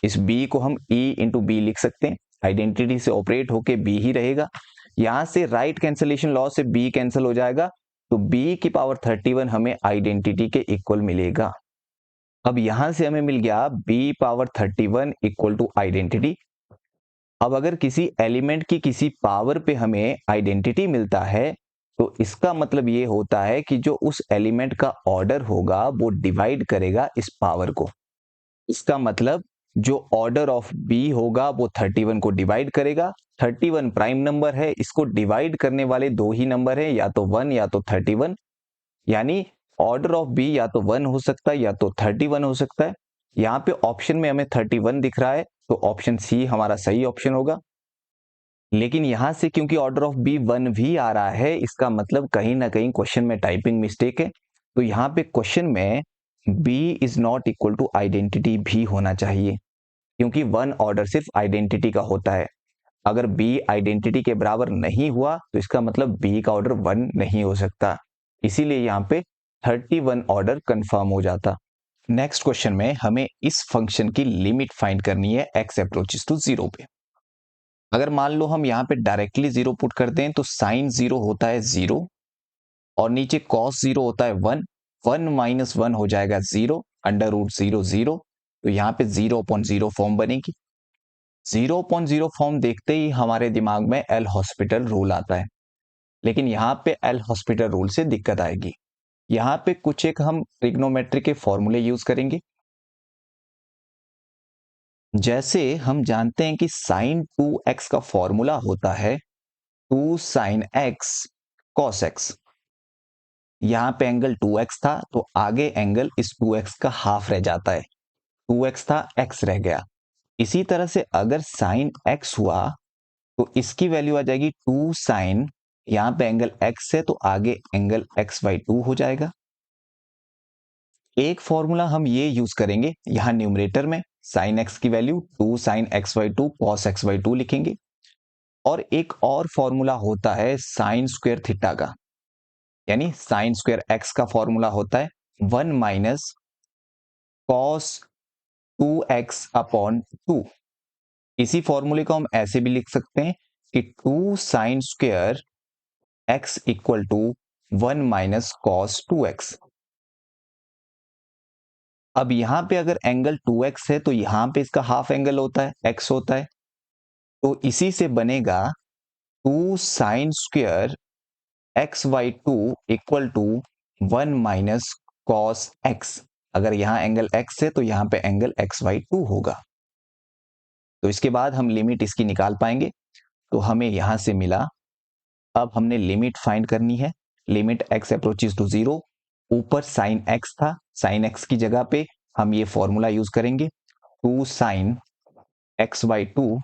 इस b को हम e इंटू बी लिख सकते हैं, आइडेंटिटी से ऑपरेट होके b ही रहेगा। यहां से राइट कैंसलेशन लॉ से b कैंसिल हो जाएगा, तो b की पावर 31 हमें आइडेंटिटी के इक्वल मिलेगा। अब यहां से हमें मिल गया b power 31 equal to identity. अब अगर किसी एलिमेंट की किसी पावर पे हमें आइडेंटिटी मिलता है तो इसका मतलब ये होता है कि जो उस एलिमेंट का ऑर्डर होगा वो डिवाइड करेगा इस पावर को। इसका मतलब जो ऑर्डर ऑफ बी होगा वो 31 को डिवाइड करेगा। 31 प्राइम नंबर है, इसको डिवाइड करने वाले दो ही नंबर है, या तो 1 या तो 31। यानी ऑर्डर ऑफ बी या तो 1 हो सकता है या तो 31 हो सकता है। यहाँ पे ऑप्शन में हमें 31 दिख रहा है, तो ऑप्शन सी हमारा सही ऑप्शन होगा। लेकिन यहां से क्योंकि ऑर्डर ऑफ बी 1 भी आ रहा है, इसका मतलब कहीं ना कहीं क्वेश्चन में टाइपिंग मिस्टेक है। तो यहाँ पे क्वेश्चन में b is not equal to identity भी होना चाहिए, क्योंकि 1 ऑर्डर सिर्फ आइडेंटिटी का होता है। अगर बी आइडेंटिटी के बराबर नहीं हुआ तो इसका मतलब बी का ऑर्डर 1 नहीं हो सकता। इसीलिए यहाँ पे 31 ऑर्डर कंफर्म हो जाता। नेक्स्ट क्वेश्चन में हमें इस फंक्शन की लिमिट फाइंड करनी है x अप्रोचेस टू 0 पे। अगर मान लो हम यहाँ पे डायरेक्टली 0 पुट कर दें तो साइन 0 होता है 0 और नीचे कॉस 0 होता है 1। 1 माइनस 1 हो जाएगा 0, अंडर रूट 0 0। तो यहाँ पे 0/0 फॉर्म बनेगी। 0/0 फॉर्म देखते ही हमारे दिमाग में एल हॉस्पिटल रूल आता है, लेकिन यहाँ पे एल हॉस्पिटल रूल से दिक्कत आएगी। यहाँ पे कुछ एक हम ट्रिग्नोमेट्री के फॉर्मूले यूज करेंगे। जैसे हम जानते हैं कि साइन 2x का फॉर्मूला होता है 2 साइन x cos x। यहां पे एंगल 2x था तो आगे एंगल इस 2x का हाफ रह जाता है, 2x था x रह गया। इसी तरह से अगर साइन x हुआ तो इसकी वैल्यू आ जाएगी 2 साइन, यहां पे एंगल x है तो आगे एंगल x/2 हो जाएगा। एक फॉर्मूला हम ये यूज करेंगे यहां न्यूमरेटर में, साइन x की value 2 sine x/2 cos x/2 लिखेंगे। और एक और फॉर्मूला होता है साइन स्क्वायर थीटा का, यानी साइन स्क्वायर एक्स का फॉर्मूला होता है 1 माइनस कॉस 2x/2। इसी फॉर्मूले को हम ऐसे भी लिख सकते हैं कि 2 sine square x equal to 1 minus cos 2x। अब यहां पे अगर एंगल 2x है तो यहां पे इसका हाफ एंगल होता है, x होता है। तो इसी से बनेगा 2 sine square x/2 equal to 1 minus cos x। अगर यहां एंगल x है तो यहां पे एंगल x/2 होगा। तो इसके बाद हम लिमिट इसकी निकाल पाएंगे। तो हमें यहां से मिला, अब हमने लिमिट फाइंड करनी है। लिमिट x अप्रोचेस टू 0, ऊपर साइन x था, साइन x की जगह पे हम ये फॉर्मूला यूज करेंगे 2 sine x/2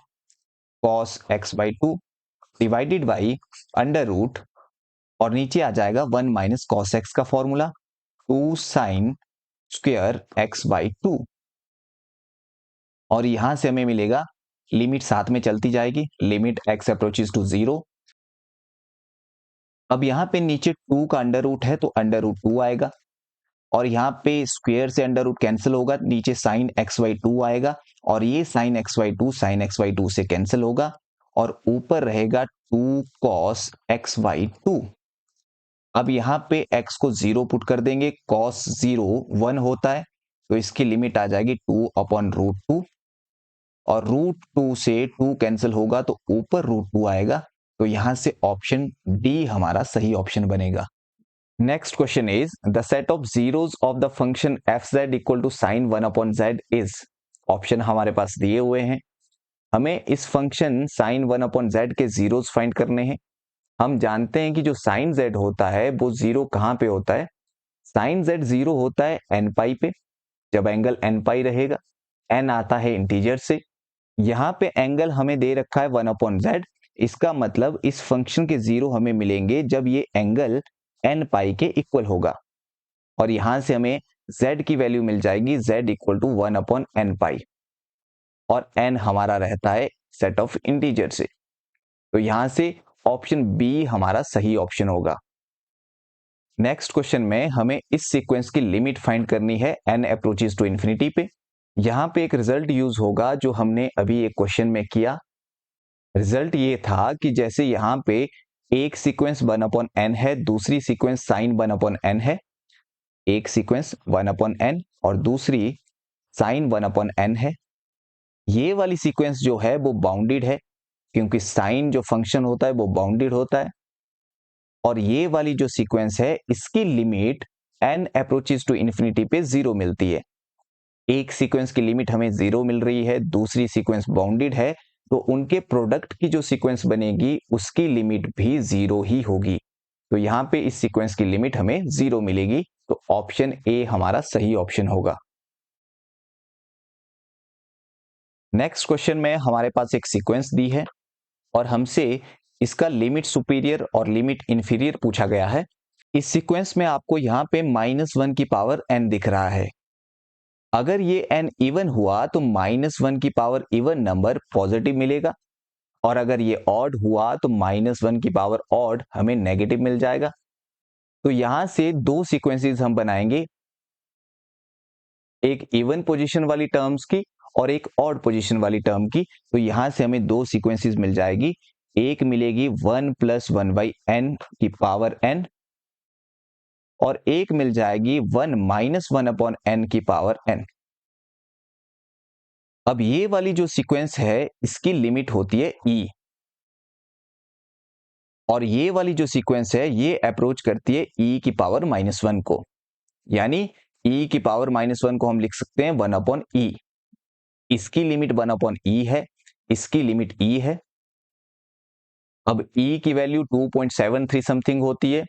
cos x by 2 divided by under root, और नीचे आ जाएगा 1 माइनस कॉस एक्स का formula 2 sine square x by 2, और यहां से हमें मिलेगा लिमिट साथ में चलती जाएगी, लिमिट x अप्रोचेस टू 0। अब यहां पे नीचे 2 का अंडर रूट है तो अंडर रूट 2 आएगा, और यहाँ पे स्क्वायर से अंडर रूट कैंसिल होगा, नीचे साइन एक्स बाई 2 आएगा, और ये sine x by 2 sine x by 2 से कैंसिल होगा, और ऊपर रहेगा 2 कॉस एक्स बाई 2। अब यहाँ पे x को 0 पुट कर देंगे, cos 0 1 होता है, तो इसकी लिमिट आ जाएगी 2 अपॉन रूट 2, और रूट 2 से 2 कैंसिल होगा तो ऊपर रूट 2 आएगा, तो यहां से ऑप्शन डी हमारा सही ऑप्शन बनेगा। Next question is the set of zeros of the function f z equal to sine 1 upon z is. Option हमारे पास दिए हुए हैं, हमें इस फंक्शन साइन 1 अपॉन जेड के जीरोस फाइंड करने हैं। हम जानते हैं कि जो साइन जेड होता है वो जीरो कहां पे होता है, साइन जेड जीरो होता है एन पाई पे, जब एंगल एन पाई रहेगा, एन आता है इंटीजर से। यहां पे एंगल हमें दे रखा है 1 अपॉन जेड, इसका मतलब इस फंक्शन के जीरो हमें मिलेंगे जब ये एंगल एन पाई के इक्वल होगा, और यहां से हमें z की वैल्यू मिल जाएगी z equal to 1 upon N pi, और n हमारा रहता है सेट ऑफ इंटीजर से, तो यहां से ऑप्शन बी हमारा सही ऑप्शन होगा। नेक्स्ट क्वेश्चन में हमें इस सीक्वेंस की लिमिट फाइंड करनी है n अप्रोचेस टू इंफिनिटी पे। यहां पे एक रिजल्ट यूज होगा जो हमने अभी एक क्वेश्चन में किया। रिजल्ट ये था कि जैसे यहां पे एक सीक्वेंस 1 अपॉन एन है, दूसरी सीक्वेंस साइन 1 अपॉन एन है, एक सीक्वेंस 1 अपॉन एन और दूसरी साइन 1 अपॉन एन है। ये वाली सीक्वेंस जो है वो बाउंडेड है, क्योंकि साइन जो फंक्शन होता है वो बाउंडेड होता है, और ये वाली जो सीक्वेंस है इसकी limit n approaches to infinity पे 0 मिलती है। एक सीक्वेंस की लिमिट हमें 0 मिल रही है, दूसरी सीक्वेंस बाउंडेड है, तो उनके प्रोडक्ट की जो सीक्वेंस बनेगी उसकी लिमिट भी 0 ही होगी। तो यहां पे इस सीक्वेंस की लिमिट हमें 0 मिलेगी, तो ऑप्शन ए हमारा सही ऑप्शन होगा। नेक्स्ट क्वेश्चन में हमारे पास एक सीक्वेंस दी है और हमसे इसका लिमिट सुपीरियर और लिमिट इंफीरियर पूछा गया है। इस सीक्वेंस में आपको यहां पे -1 की पावर n दिख रहा है। अगर ये n इवन हुआ तो -1 की पावर इवन नंबर पॉजिटिव मिलेगा, और अगर ये ऑड हुआ तो -1 की पावर ऑड हमें नेगेटिव मिल जाएगा। तो यहां से दो सीक्वेंसेस हम बनाएंगे, एक इवन पोजीशन वाली टर्म्स की और एक ऑड पोजीशन वाली टर्म की। तो यहां से हमें दो सीक्वेंसेस मिल जाएगी, एक मिलेगी 1 + 1/n की पावर n, और एक मिल जाएगी 1 - 1/n की पावर n। अब ये वाली जो सीक्वेंस है इसकी लिमिट होती है e, और ये वाली जो सीक्वेंस है ये अप्रोच करती है e की पावर -1 को, यानी e की पावर -1 को हम लिख सकते हैं 1/e। इसकी लिमिट 1/e है, इसकी लिमिट e है। अब e की वैल्यू 2.73 समथिंग होती है,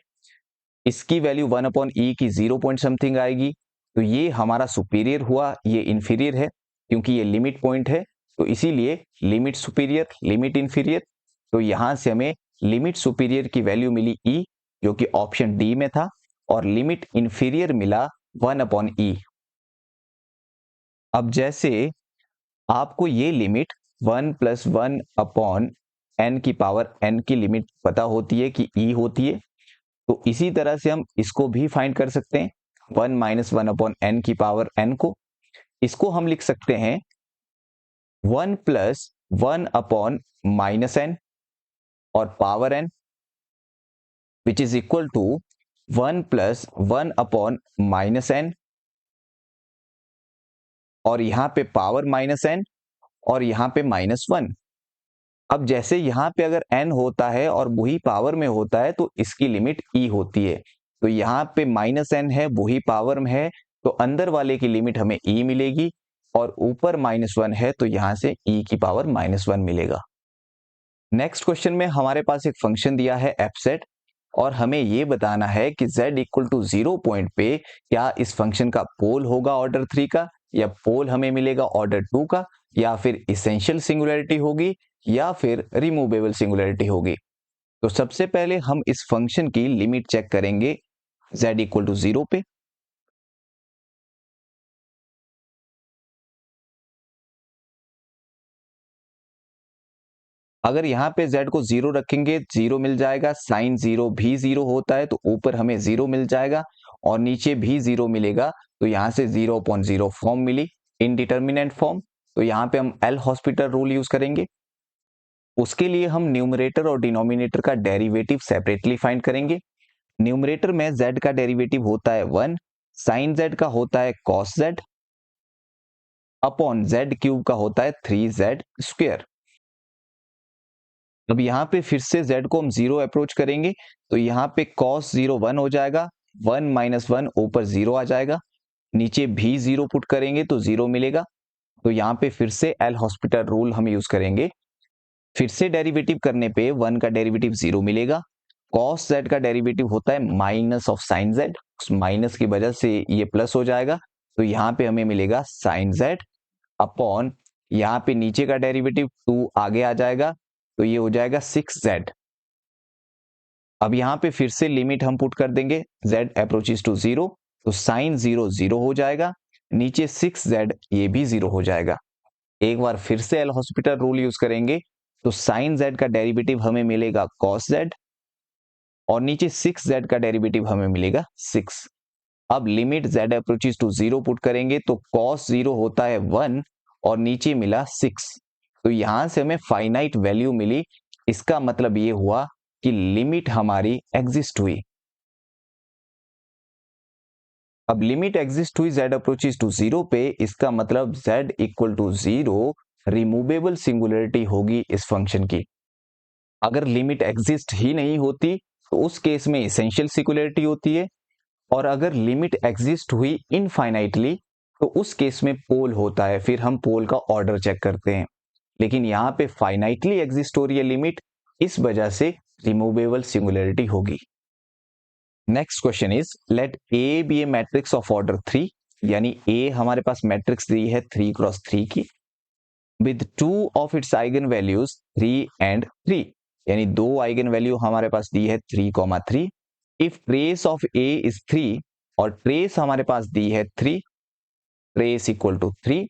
इसकी वैल्यू 1/e की 0 पॉइंट समथिंग आएगी, तो ये हमारा सुपीरियर हुआ, ये इंफीरियर है, क्योंकि ये लिमिट पॉइंट है, तो इसीलिए लिमिट सुपीरियर लिमिट इंफीरियर। तो यहां से हमें लिमिट सुपीरियर की वैल्यू मिली e, जो कि ऑप्शन डी में था, और लिमिट इंफीरियर मिला 1/e। अब जैसे आपको ये लिमिट 1 + 1/n की पावर n की लिमिट पता होती है कि e होती है, तो इसी तरह से हम इसको भी फाइंड कर सकते हैं, 1 - 1/n की पावर n को। इसको हम लिख सकते हैं 1 + 1/n और power n, which is equal to 1 + 1/n, और यहां पे पावर -n और यहां पे -1। अब जैसे यहां पे अगर n होता है और वही पावर में होता है तो इसकी लिमिट e होती है, तो यहां पे -n है, वही पावर में है, तो अंदर वाले की लिमिट हमें e मिलेगी, और ऊपर -1 है तो यहां से e की पावर -1 मिलेगा। नेक्स्ट क्वेश्चन में हमारे पास एक फंक्शन दिया है fz, और हमें ये बताना है कि z = 0 पॉइंट पे क्या इस फंक्शन का पोल होगा ऑर्डर 3 का, या पोल हमें मिलेगा ऑर्डर 2 का, या फिर इसेंशियल सिंगुलैरिटी होगी, या फिर रिमूवेबल सिंगुलरिटी होगी। तो सबसे पहले हम इस फंक्शन की लिमिट चेक करेंगे z इक्वल टू 0 पे। अगर यहाँ पे z को 0 रखेंगे 0 मिल जाएगा, साइन 0 भी 0 होता है तो ऊपर हमें 0 मिल जाएगा और नीचे भी 0 मिलेगा, तो यहाँ से 0/0 फॉर्म मिली, इनडिटर्मिनेंट फॉर्म। तो यहाँ पे हम एल हॉस्पिटल रूल यूज करेंगे। उसके लिए हम न्यूमरेटर और डिनोमिनेटर का डेरिवेटिव सेपरेटली फाइंड करेंगे। न्यूमरेटर में z का डेरिवेटिव होता है 1, साइन z का होता है cos z, upon z cube का होता है 3z स्क्वायर। अब यहाँ पे फिर से z को हम 0 अप्रोच करेंगे तो यहाँ पे cos 0 1 हो जाएगा, 1 - 1 ऊपर 0 आ जाएगा, नीचे भी 0 पुट करेंगे तो 0 मिलेगा। तो यहाँ पे फिर से एल हॉस्पिटल रूल हम यूज करेंगे। फिर से डेरिवेटिव करने पे 1 का डेरिवेटिव 0 मिलेगा, cos z का डेरिवेटिव होता है माइनस ऑफ साइन z, उस माइनस की वजह से ये प्लस हो जाएगा, तो यहाँ पे हमें मिलेगा साइन z अपॉन यहाँ पे नीचे का डेरिवेटिव 2 आगे आ जाएगा, तो ये हो जाएगा 6z। अब यहाँ पे फिर से लिमिट हम पुट कर देंगे, z अप्रोचेस टू 0, तो साइन 0 0 हो जाएगा, नीचे 6z ये भी 0 हो जाएगा। एक बार फिर से एल हॉस्पिटल रूल यूज करेंगे तो साइन z का डेरिवेटिव हमें मिलेगा cos z और नीचे 6z का डेरिवेटिव हमें मिलेगा 6। अब limit z approaches to 0 put करेंगे तो cos 0 होता है 1 और नीचे मिला 6, तो यहां से हमें फाइनाइट वैल्यू मिली। इसका मतलब ये हुआ कि लिमिट हमारी एग्जिस्ट हुई। अब लिमिट एग्जिस्ट हुई z अप्रोचेस टू 0 पे, इसका मतलब z equal to 0 removable singularity होगी इस फंक्शन की। अगर लिमिट एग्जिस्ट ही नहीं होती तो उस केस में इसेंशियल सिंगुलरिटी होती है, और अगर लिमिट एग्जिस्ट हुई इनफाइनाइटली तो उस केस में पोल होता है, फिर हम पोल का ऑर्डर चेक करते हैं। लेकिन यहाँ पे फाइनाइटली एग्जिस्ट हो रही है लिमिट, इस वजह से रिमूवेबल सिंगुलरिटी होगी। Next question is let A B a matrix of order 3, यानी ए हमारे पास मैट्रिक्स दी है 3x3 की, with 2 of its eigen values 3 and 3, यानी दो आइगन वैल्यू हमारे पास दी है 3,3। If trace of A is 3 और ट्रेस हमारे पास दी है 3, trace equal to 3,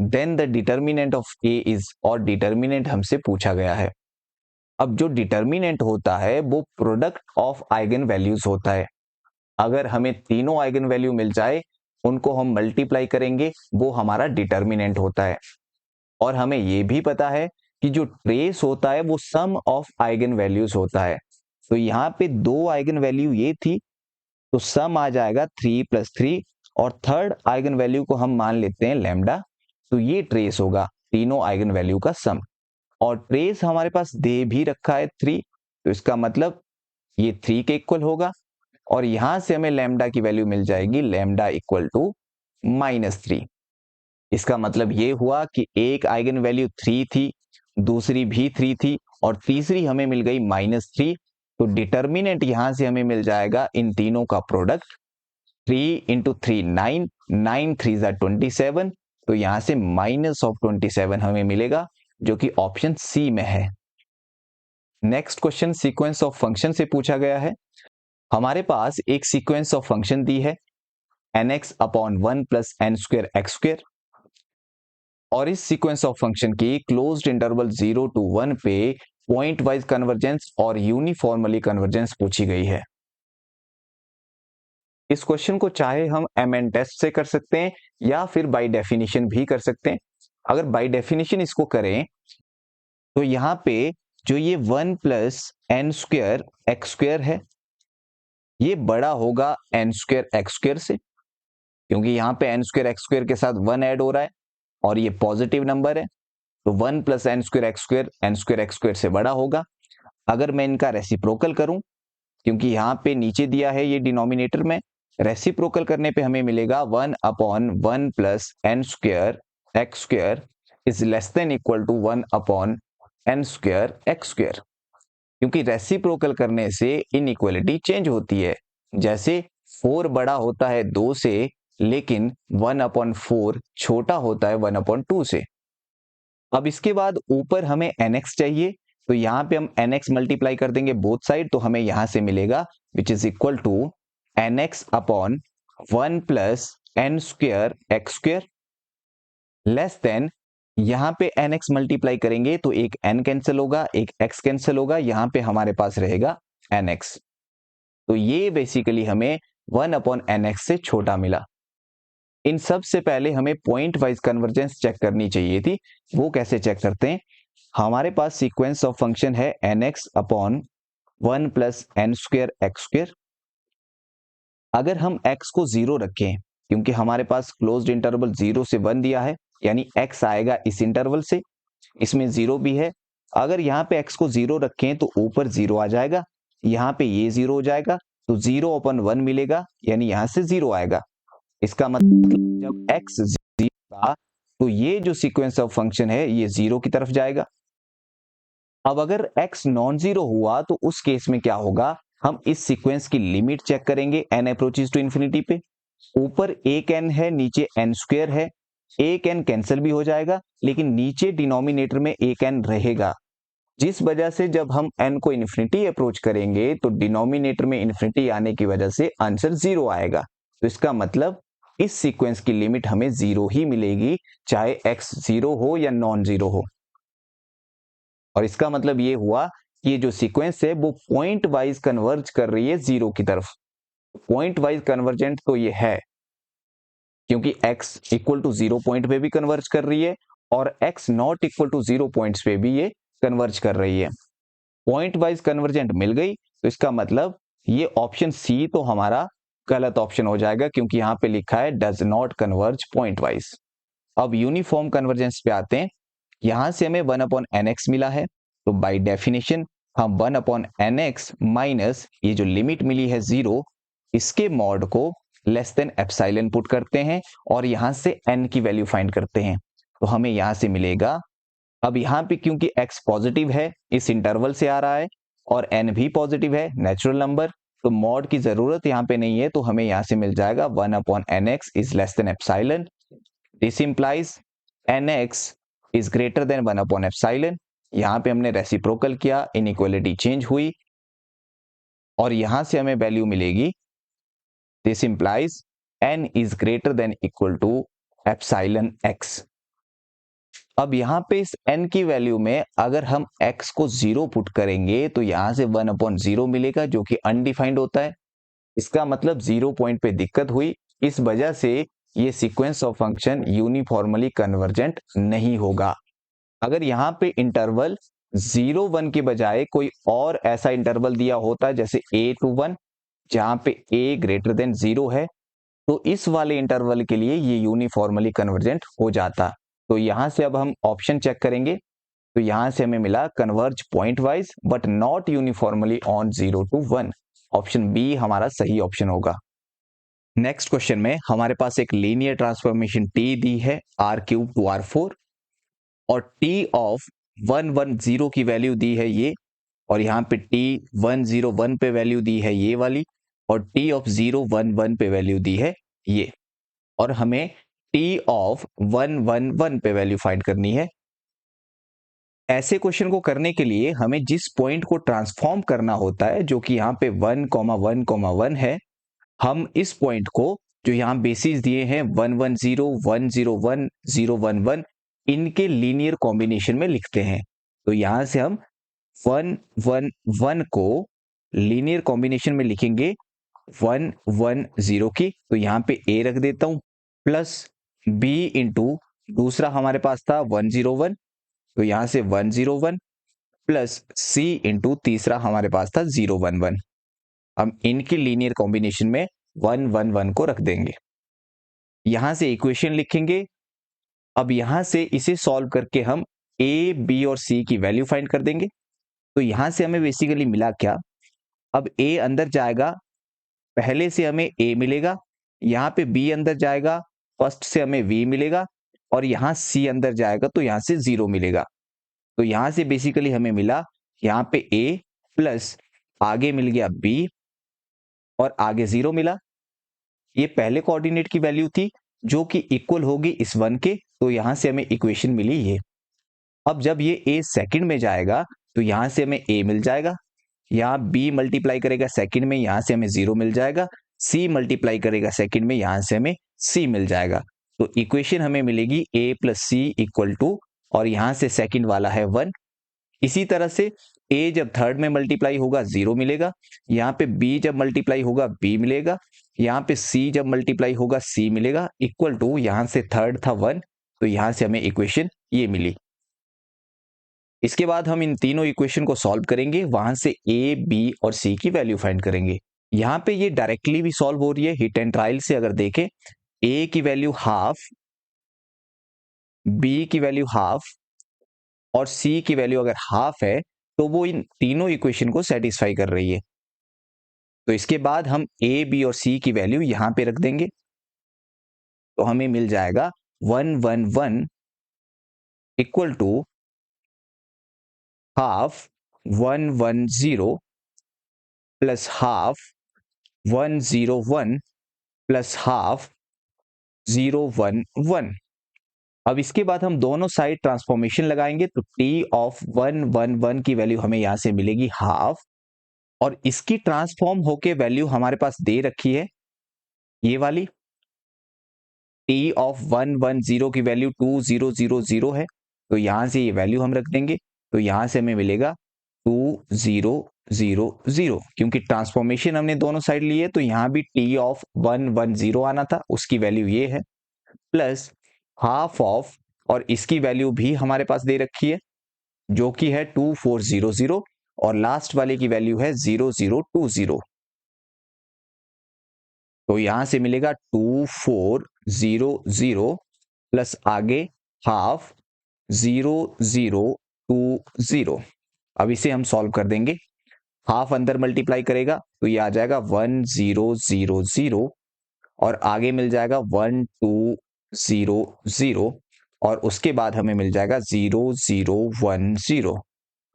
then the determinant of A is, और डिटर्मिनेंट हमसे पूछा गया है। अब जो डिटर्मिनेंट होता है वो प्रोडक्ट ऑफ आइगन वैल्यूज होता है। अगर हमें तीनों आइगन वैल्यू मिल जाए, उनको हम मल्टीप्लाई करेंगे, वो हमारा डिटर्मिनेंट होता है। और हमें ये भी पता है कि जो ट्रेस होता है वो सम ऑफ आइगन वैल्यूज होता है। तो यहाँ पे दो आइगन वैल्यू ये थी, तो सम आ जाएगा 3 + 3, और थर्ड आइगन वैल्यू को हम मान लेते हैं लैम्डा, तो ये ट्रेस होगा तीनों आइगन वैल्यू का सम। और ट्रेस हमारे पास दे भी रखा है 3, तो इसका मतलब ये 3 के इक्वल होगा, और यहां से हमें लैम्डा की वैल्यू मिल जाएगी लैम्डा इक्वल टू -3। इसका मतलब ये हुआ कि एक आइगन वैल्यू 3 थी, दूसरी भी 3 थी, और तीसरी हमें मिल गई -3। तो डिटर्मिनेंट यहां से हमें मिल जाएगा इन तीनों का प्रोडक्ट, 3 × 3 9, 9 3 = 27, तो यहां से -27 हमें मिलेगा, जो कि ऑप्शन सी में है। Next question sequence of function से पूछा गया है। हमारे पास एक सीक्वेंस ऑफ फंक्शन दी है nx/1 + n² x², और इस सीक्वेंस ऑफ फंक्शन की क्लोज्ड इंटरवल 0 to 1 पे पॉइंट वाइज कन्वर्जेंस और यूनिफॉर्मली कन्वर्जेंस पूछी गई है। इस क्वेश्चन को चाहे हम MN टेस्ट से कर सकते हैं या फिर बाय डेफिनेशन भी कर सकते हैं। अगर बाय डेफिनेशन इसको करें तो यहाँ पे जो ये 1 + n² x² है, ये बड़ा होगा n² x² से, क्योंकि यहाँ पे n² x² के साथ 1 ऐड हो रहा है और ये पॉजिटिव नंबर है, तो 1 + n² x² n² x² से बड़ा होगा। अगर मैं इनका रेसिप्रोकल करूं, क्योंकि यहाँ पे नीचे दिया है ये डिनोमिनेटर में, रेसिप्रोकल करने पे हमें मिलेगा 1/1 + n² x² is less than equal to 1/n² x²। क्योंकि रेसिप्रोकल करने से इनइक्वालिटी चेंज होती है, जैसे 4 बड़ा होता है 2 से, लेकिन 1/4 छोटा होता है 1/2 से। अब इसके बाद ऊपर हमें nx चाहिए, तो यहाँ पे हम nx मल्टीप्लाई कर देंगे बोथ साइड, तो हमें यहाँ से मिलेगा which is equal to nx upon 1 plus n square x square less than, यहाँ पे nx मल्टीप्लाई करेंगे तो एक n कैंसिल होगा, एक x कैंसिल होगा, यहाँ पे हमारे पास रहेगा nx। तो ये बेसिकली हमें 1 अपॉन nx से छोटा मिला। इन सब से पहले हमें पॉइंट वाइज कन्वर्जेंस चेक करनी चाहिए थी। वो कैसे चेक करते हैं? हमारे पास सीक्वेंस ऑफ फंक्शन है nx upon 1 plus n square x square. अगर हम x को 0 रखें, क्योंकि हमारे पास क्लोज्ड इंटरवल 0 से 1 दिया है, यानी x आएगा इस इंटरवल से, इसमें 0 भी है। अगर यहाँ पे x को 0 रखें तो ऊपर 0 आ जाएगा, यहाँ पे ये 0 हो जाएगा, तो 0 अपॉन 1 मिलेगा, यानी यहाँ से 0 आएगा। इसका मतलब जब x 0 था तो ये जो सीक्वेंस ऑफ फंक्शन है ये 0 की तरफ जाएगा। अब अगर x नॉन जीरो हुआ तो उस केस में क्या होगा? हम इस सीक्वेंस की लिमिट चेक करेंगे n अप्रोचेस टू इंफिनिटी पे। ऊपर एक n है, नीचे n स्क्वायर है, एक n कैंसिल भी हो जाएगा, लेकिन नीचे डिनोमिनेटर में एक n रहेगा, जिस वजह से जब हम n को इन्फिनिटी अप्रोच करेंगे तो डिनोमिनेटर में इन्फिनिटी आने की वजह से आंसर 0 आएगा। तो इसका मतलब इस सीक्वेंस की लिमिट हमें 0 ही मिलेगी, चाहे x 0 हो या नॉन जीरो हो। और इसका मतलब ये हुआ कि ये जो सीक्वेंस है वो पॉइंट वाइज कन्वर्ज कर रही है 0 की तरफ। पॉइंट वाइज कन्वर्जेंट तो ये है, क्योंकि x इक्वल टू 0 पॉइंट पे भी कन्वर्ज कर रही है और x not equal to 0 points पे भी ये कन्वर्ज कर रही है। पॉइंट वाइज कन्वर्जेंट मिल गई, तो इसका मतलब ये ऑप्शन सी तो हमारा गलत ऑप्शन हो जाएगा, क्योंकि यहाँ पे लिखा है does not converge point wise. अब यूनिफॉर्म कन्वर्जेंस पे आते हैं। यहां से हमें 1 अपॉन nx मिला है, तो बाय डेफिनेशन हम 1 अपॉन nx माइनस ये जो लिमिट मिली है 0, इसके मॉड को लेस देन एप्सिलॉन पुट करते हैं और यहां से n की वैल्यू फाइंड करते हैं। तो हमें यहां से मिलेगा, अब यहाँ पे क्योंकि x पॉजिटिव है, इस इंटरवल से आ रहा है, और n भी पॉजिटिव है, नेचुरल नंबर, तो मॉड की जरूरत यहाँ पे नहीं है, तो हमें यहाँ से मिल जाएगा 1 upon nx is less then epsilon. This implies nx is greater then 1 upon epsilon. यहाँ पे हमने रेसिप्रोकल किया, इनइक्वालिटी चेंज हुई और यहां से हमें वैल्यू मिलेगी, this implies n is greater than equal to epsilon x। अब यहाँ पे इस n की वैल्यू में अगर हम x को 0 पुट करेंगे तो यहां से 1 अपॉन 0 मिलेगा, जो कि अनडिफाइंड होता है। इसका मतलब 0 पॉइंट पे दिक्कत हुई, इस वजह से ये sequence of function uniformly convergent नहीं होगा। अगर यहाँ पे इंटरवल 0 1 के बजाय कोई और ऐसा इंटरवल दिया होता, जैसे a to 1, जहां पे a ग्रेटर देन 0 है, तो इस वाले इंटरवल के लिए ये यूनिफॉर्मली कन्वर्जेंट हो जाता। तो यहां से अब हम ऑप्शन चेक करेंगे, तो यहां से हमें मिला converge pointwise but not uniformly on 0 to 1। Option B हमारा सही ऑप्शन होगा। नेक्स्ट क्वेश्चन में हमारे पास एक लीनियर ट्रांसफॉर्मेशन t दी है r³ to r4 और t ऑफ 110 की वैल्यू दी है ये, और यहाँ पे t 101 पे वैल्यू दी है ये वाली, और t ऑफ 011 पे वैल्यू दी है ये, और हमें t ऑफ 111 पे वैल्यू फाइंड करनी है। ऐसे क्वेश्चन को करने के लिए हमें जिस पॉइंट को ट्रांसफॉर्म करना होता है, जो कि यहाँ पे 1,1,1 है, हम इस पॉइंट को, जो यहाँ बेसिस दिए हैं 110, 101, 011, इनके लीनियर कॉम्बिनेशन में लिखते हैं। तो यहां से हम 111 को लीनियर कॉम्बिनेशन में लिखेंगे 110 की, तो यहाँ पे a रख देता हूं, प्लस b इंटू दूसरा हमारे पास था 101, तो यहां से 101 प्लस c इंटू तीसरा हमारे पास था 011। हम इनकी लीनियर कॉम्बिनेशन में 111 को रख देंगे, यहां से इक्वेशन लिखेंगे। अब यहां से इसे सॉल्व करके हम a, b और c की वैल्यू फाइंड कर देंगे। तो यहां से हमें बेसिकली मिला क्या? अब a अंदर जाएगा, पहले से हमें a मिलेगा, यहाँ पे b अंदर जाएगा, फर्स्ट से हमें v मिलेगा, और यहाँ c अंदर जाएगा तो यहाँ से 0 मिलेगा। तो यहां से बेसिकली हमें मिला यहाँ पे a प्लस आगे मिल गया b और आगे 0 मिला। ये पहले कोऑर्डिनेट की वैल्यू थी जो कि इक्वल होगी इस 1 के, तो यहां से हमें इक्वेशन मिली ये। अब जब ये a सेकंड में जाएगा तो यहां से हमें a मिल जाएगा, यहाँ b मल्टीप्लाई करेगा सेकंड में, यहां से हमें 0 मिल जाएगा, c मल्टीप्लाई करेगा सेकंड में, यहां से हमें c मिल जाएगा। तो इक्वेशन हमें मिलेगी a plus c equal to, और यहां से सेकंड वाला है 1। इसी तरह से a जब थर्ड में मल्टीप्लाई होगा 0 मिलेगा, यहाँ पे b जब मल्टीप्लाई होगा b मिलेगा, यहाँ पे c जब मल्टीप्लाई होगा c मिलेगा, इक्वल टू यहां से थर्ड था 1, तो यहां से हमें इक्वेशन ये मिली। इसके बाद हम इन तीनों इक्वेशन को सॉल्व करेंगे, वहां से a, b और c की वैल्यू फाइंड करेंगे। यहां पे ये डायरेक्टली भी सॉल्व हो रही है हिट एंड ट्रायल से। अगर देखें a की वैल्यू हाफ, b की वैल्यू हाफ और c की वैल्यू अगर हाफ है तो वो इन तीनों इक्वेशन को सेटिस्फाई कर रही है। तो इसके बाद हम a, b और c की वैल्यू यहां पे रख देंगे, तो हमें मिल जाएगा 111 equal to half 110 plus half 101 plus half 011। अब इसके बाद हम दोनों साइड ट्रांसफॉर्मेशन लगाएंगे, तो t ऑफ 111 की वैल्यू हमें यहां से मिलेगी हाफ, और इसकी ट्रांसफॉर्म होके वैल्यू हमारे पास दे रखी है ये वाली, t ऑफ 110 की वैल्यू 2000 है, तो यहां से ये वैल्यू हम रख देंगे, तो यहां से हमें मिलेगा 2000, क्योंकि ट्रांसफॉर्मेशन हमने दोनों साइड ली है, तो यहां भी t ऑफ 110 आना था, उसकी वैल्यू ये है, प्लस हाफ ऑफ, और इसकी वैल्यू भी हमारे पास दे रखी है जो कि है 2400, और लास्ट वाले की वैल्यू है 0020। तो यहां से मिलेगा 2400 प्लस आगे हाफ 0020। अब इसे हम सॉल्व कर देंगे, हाफ अंदर मल्टीप्लाई करेगा तो ये आ जाएगा 1000 और आगे मिल जाएगा 1200, और उसके बाद हमें मिल जाएगा 0010।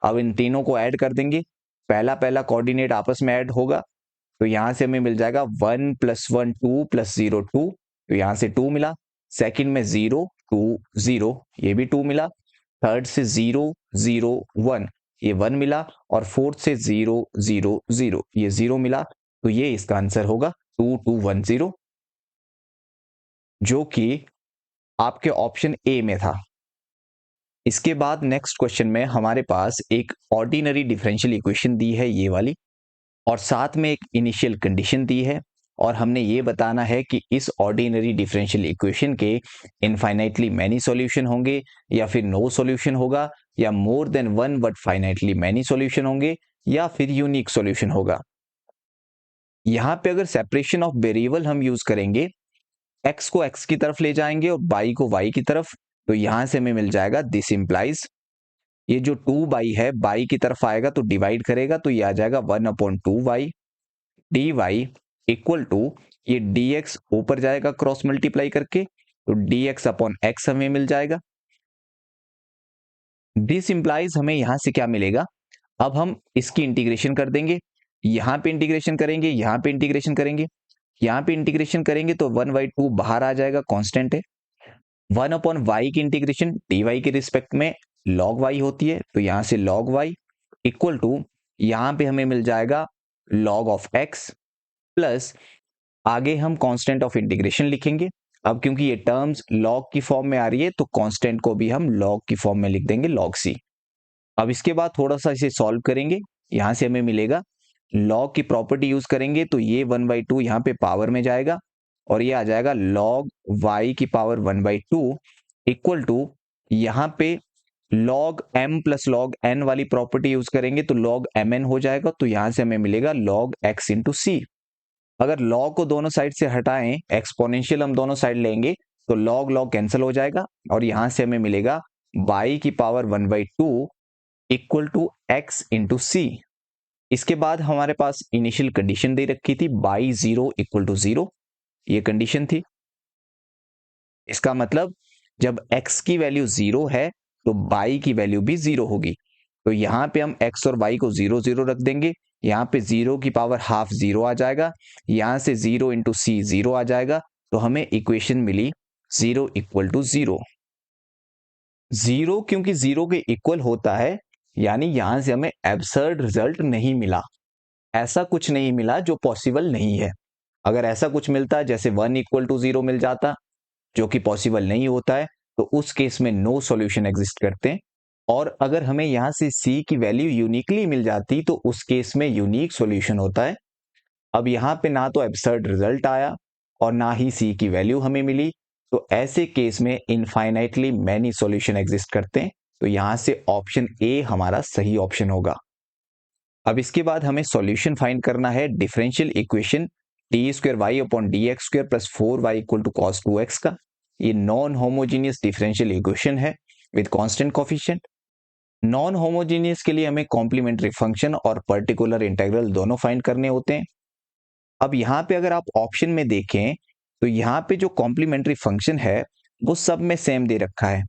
अब इन तीनों को ऐड कर देंगे, पहला पहला कोऑर्डिनेट आपस में ऐड होगा, तो यहां से हमें मिल जाएगा 1 + 1 2 + 0 2, तो यहां से 2 मिला, सेकंड में 0 2 0, ये भी 2 मिला, थर्ड से 0 0 1, ये 1 मिला, और फोर्थ से 0 0 0, ये 0 मिला, तो ये इसका आंसर होगा 2210, जो कि आपके ऑप्शन ए में था। इसके बाद नेक्स्ट क्वेश्चन में हमारे पास एक ऑर्डिनरी डिफरेंशियल इक्वेशन दी है ये वाली, और साथ में एक इनिशियल कंडीशन दी है, और हमने ये बताना है कि इस ऑर्डिनरी डिफरेंशियल इक्वेशन के इनफाइनाइटली मैनी सॉल्यूशन होंगे, या फिर नो सॉल्यूशन होगा, या more than one but finitely many solution होंगे, या फिर यूनिक सॉल्यूशन होगा। यहां पे अगर सेपरेशन ऑफ वेरिएबल हम यूज करेंगे, x को x की तरफ ले जाएंगे और y को y की तरफ, तो यहां से हमें मिल जाएगा दिस इंप्लाइज, ये जो 2y है y की तरफ आएगा तो डिवाइड करेगा, तो ये आ जाएगा 1/2y dy इक्वल टू, ये dx ऊपर जाएगा क्रॉस मल्टीप्लाई करके, तो dx/x हमें मिल जाएगा। दिस इंप्लाइज हमें यहां से क्या मिलेगा, अब हम इसकी इंटीग्रेशन कर देंगे, यहां पे इंटीग्रेशन करेंगे, यहां पे इंटीग्रेशन करेंगे, यहां पे इंटीग्रेशन करेंगे तो 1/2 बाहर आ जाएगा, कांस्टेंट है। 1/y की इंटीग्रेशन dy के रिस्पेक्ट में log y होती है, तो यहां से log y इक्वल टू, यहां पे हमें मिल जाएगा log ऑफ x, प्लस आगे हम कांस्टेंट ऑफ इंटीग्रेशन लिखेंगे। अब क्योंकि ये टर्म्स log की फॉर्म में आ रही है, तो कांस्टेंट को भी हम log की फॉर्म में लिख देंगे, log c। अब इसके बाद थोड़ा सा इसे सॉल्व करेंगे, यहां से हमें मिलेगा log की प्रॉपर्टी यूज करेंगे, तो ये 1/2 यहां पे पावर में जाएगा, और ये आ जाएगा log y की पावर 1/2 इक्वल टू, यहां पे log m plus log n वाली प्रॉपर्टी यूज करेंगे तो log mn हो जाएगा, तो यहां से हमें मिलेगा log x इंटू सी। अगर log को दोनों साइड से हटाएं, एक्सपोनेंशियल हम दोनों साइड लेंगे, तो log log कैंसिल हो जाएगा, और यहां से हमें मिलेगा y की power 1/2 equal to x into C. इसके बाद हमारे पास इनिशियल कंडीशन दे रखी थी y 0 इक्वल टू 0, ये कंडीशन थी। इसका मतलब जब x की वैल्यू 0 है तो y की वैल्यू भी 0 होगी, तो यहां पे हम x और y को 0 0 रख देंगे, यहां पे 0 की पावर हाफ 0 आ जाएगा, यहां से 0 इंटू सी 0 आ जाएगा, तो हमें इक्वेशन मिली 0 इक्वल टू 0। जीरो क्योंकि जीरो के इक्वल होता है, यानी यहां से हमें एब्सर्ड रिजल्ट नहीं मिला, ऐसा कुछ नहीं मिला जो पॉसिबल नहीं है। अगर ऐसा कुछ मिलता जैसे 1 = 0 मिल जाता, जो कि पॉसिबल नहीं होता है, तो उस केस में नो सॉल्यूशन एग्जिस्ट करते हैं। और अगर हमें यहां से सी की वैल्यू यूनिकली मिल जाती तो उस केस में यूनिक सॉल्यूशन होता है। अब यहाँ पे ना तो एब्सर्ड रिजल्ट आया और ना ही सी की वैल्यू हमें मिली, तो ऐसे केस में इनफाइनाइटली मैनी सॉल्यूशन एग्जिस्ट करते हैं। तो यहां से ऑप्शन ए हमारा सही ऑप्शन होगा। अब इसके बाद हमें सॉल्यूशन फाइंड करना है differential equation d² y/dx² + 4y = cos 2x का। ये नॉन होमोजीनियस डिफरेंशियल इक्वेशन है with constant coefficient. Non homogeneous के लिए हमें कॉम्प्लीमेंट्री फंक्शन और पर्टिकुलर इंटीग्रल दोनों फाइंड करने होते हैं। अब यहाँ पे अगर आप ऑप्शन में देखें तो यहाँ पे जो कॉम्प्लीमेंट्री फंक्शन है वो सब में सेम दे रखा है।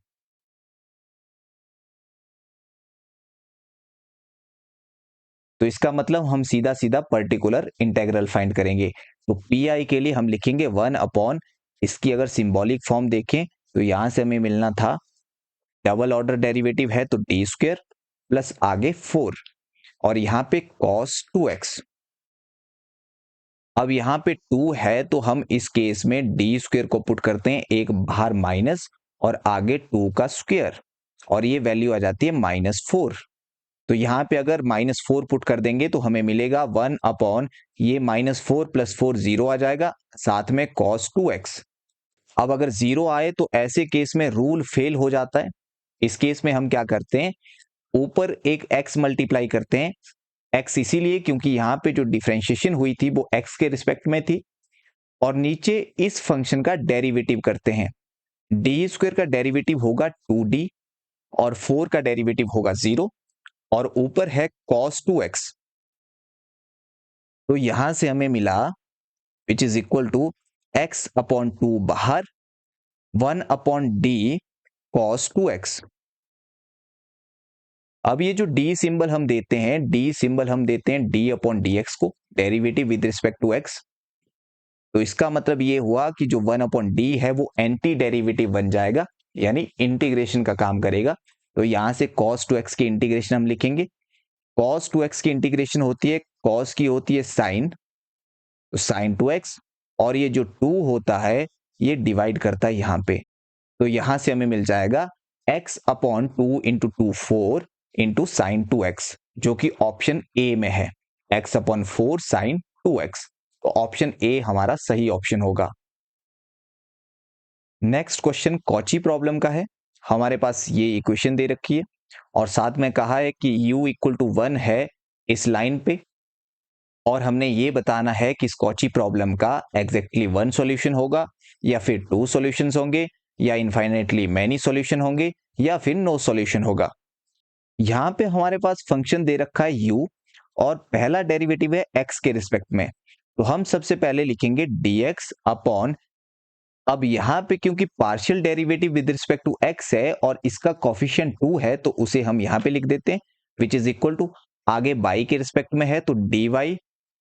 तो इसका मतलब हम सीधा सीधा पर्टिकुलर इंटीग्रल फाइंड करेंगे। तो पी आई के लिए हम लिखेंगे 1/, इसकी अगर सिंबॉलिक फॉर्म देखें तो यहां से हमें मिलना था, डबल ऑर्डर डेरिवेटिव है तो d² प्लस आगे 4 और यहाँ पे cos 2x। अब यहाँ पे 2 है तो हम इस केस में d² को पुट करते हैं एक बाहर माइनस और आगे 2 का स्क्वायर और ये वैल्यू आ जाती है -4। तो यहाँ पे अगर -4 पुट कर देंगे तो हमें मिलेगा 1/, ये -4 + 4 0 आ जाएगा, साथ में cos 2x। अब अगर 0 आए तो ऐसे केस में रूल फेल हो जाता है। इस केस में हम क्या करते हैं, ऊपर एक x मल्टीप्लाई करते हैं। x इसीलिए क्योंकि यहाँ पे जो डिफरेंशिएशन हुई थी वो x के रिस्पेक्ट में थी, और नीचे इस फंक्शन का डेरिवेटिव करते हैं। d² का डेरिवेटिव होगा 2d और 4 का डेरिवेटिव होगा 0 और ऊपर है cos 2x। तो यहां से हमें मिला which is equal to x/2 बाहर 1/d cos 2x। अब ये जो d सिंबल हम देते हैं, d सिंबल हम देते हैं d/dx को, derivative with respect to x। तो इसका मतलब ये हुआ कि जो 1/d है वो एंटी डेरिवेटिव बन जाएगा, यानी इंटीग्रेशन का काम करेगा। तो यहां से cos 2x की इंटीग्रेशन हम लिखेंगे। cos 2x की इंटीग्रेशन होती है, cos की होती है sin, तो sin 2x, और ये जो 2 होता है ये डिवाइड करता है यहाँ पे। तो यहां से हमें मिल जाएगा x/2 × 2 4 × sin 2x, जो कि ऑप्शन ए में है, x/4 sin 2x। तो ऑप्शन ए हमारा सही ऑप्शन होगा। नेक्स्ट क्वेश्चन कॉची प्रॉब्लम का है। हमारे पास ये इक्वेशन दे रखी है और साथ में कहा है कि u = 1 है इस लाइन पे, और हमने ये बताना है कि स्कॉची प्रॉब्लम का एग्जैक्टली 1 सॉल्यूशन होगा या फिर 2 सॉल्यूशंस होंगे या इनफाइनाइटली मैनी सॉल्यूशन होंगे या फिर नो सॉल्यूशन होगा। यहाँ पे हमारे पास फंक्शन दे रखा है u और पहला डेरिवेटिव है x के रिस्पेक्ट में। तो हम सबसे पहले लिखेंगे dx अपॉन, अब यहाँ पे क्योंकि partial derivative with respect to x है और इसका कॉफिशिएंट 2 है तो उसे हम यहाँ पे लिख देते हैं, विच इज इक्वल टू, आगे y के रिस्पेक्ट में है तो dy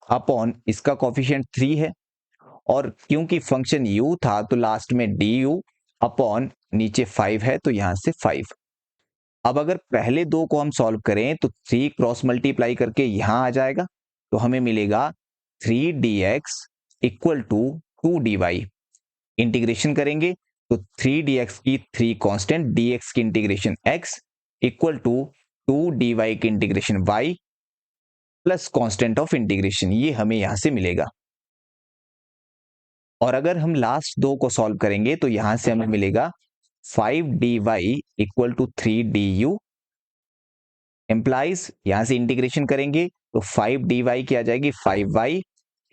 अपॉन इसका कॉफिशिएंट 3 है, और क्योंकि फंक्शन u था तो लास्ट में du अपॉन नीचे 5 है तो यहां से 5। अब अगर पहले दो को हम सॉल्व करें तो 3 क्रॉस मल्टीप्लाई करके यहां आ जाएगा, तो हमें मिलेगा 3dx equal to 2dy। Integration करेंगे तो 3dx की 3 कांस्टेंट, dx की integration x equal to 2dy की integration y plus constant of integration, ये हमें यहां से मिलेगा। और अगर हम लास्ट दो को सॉल्व करेंगे तो यहां से हमें मिलेगा 5dy equal to 3du, employees यहां से इंटीग्रेशन करेंगे तो 5dy की आ जाएगी 5y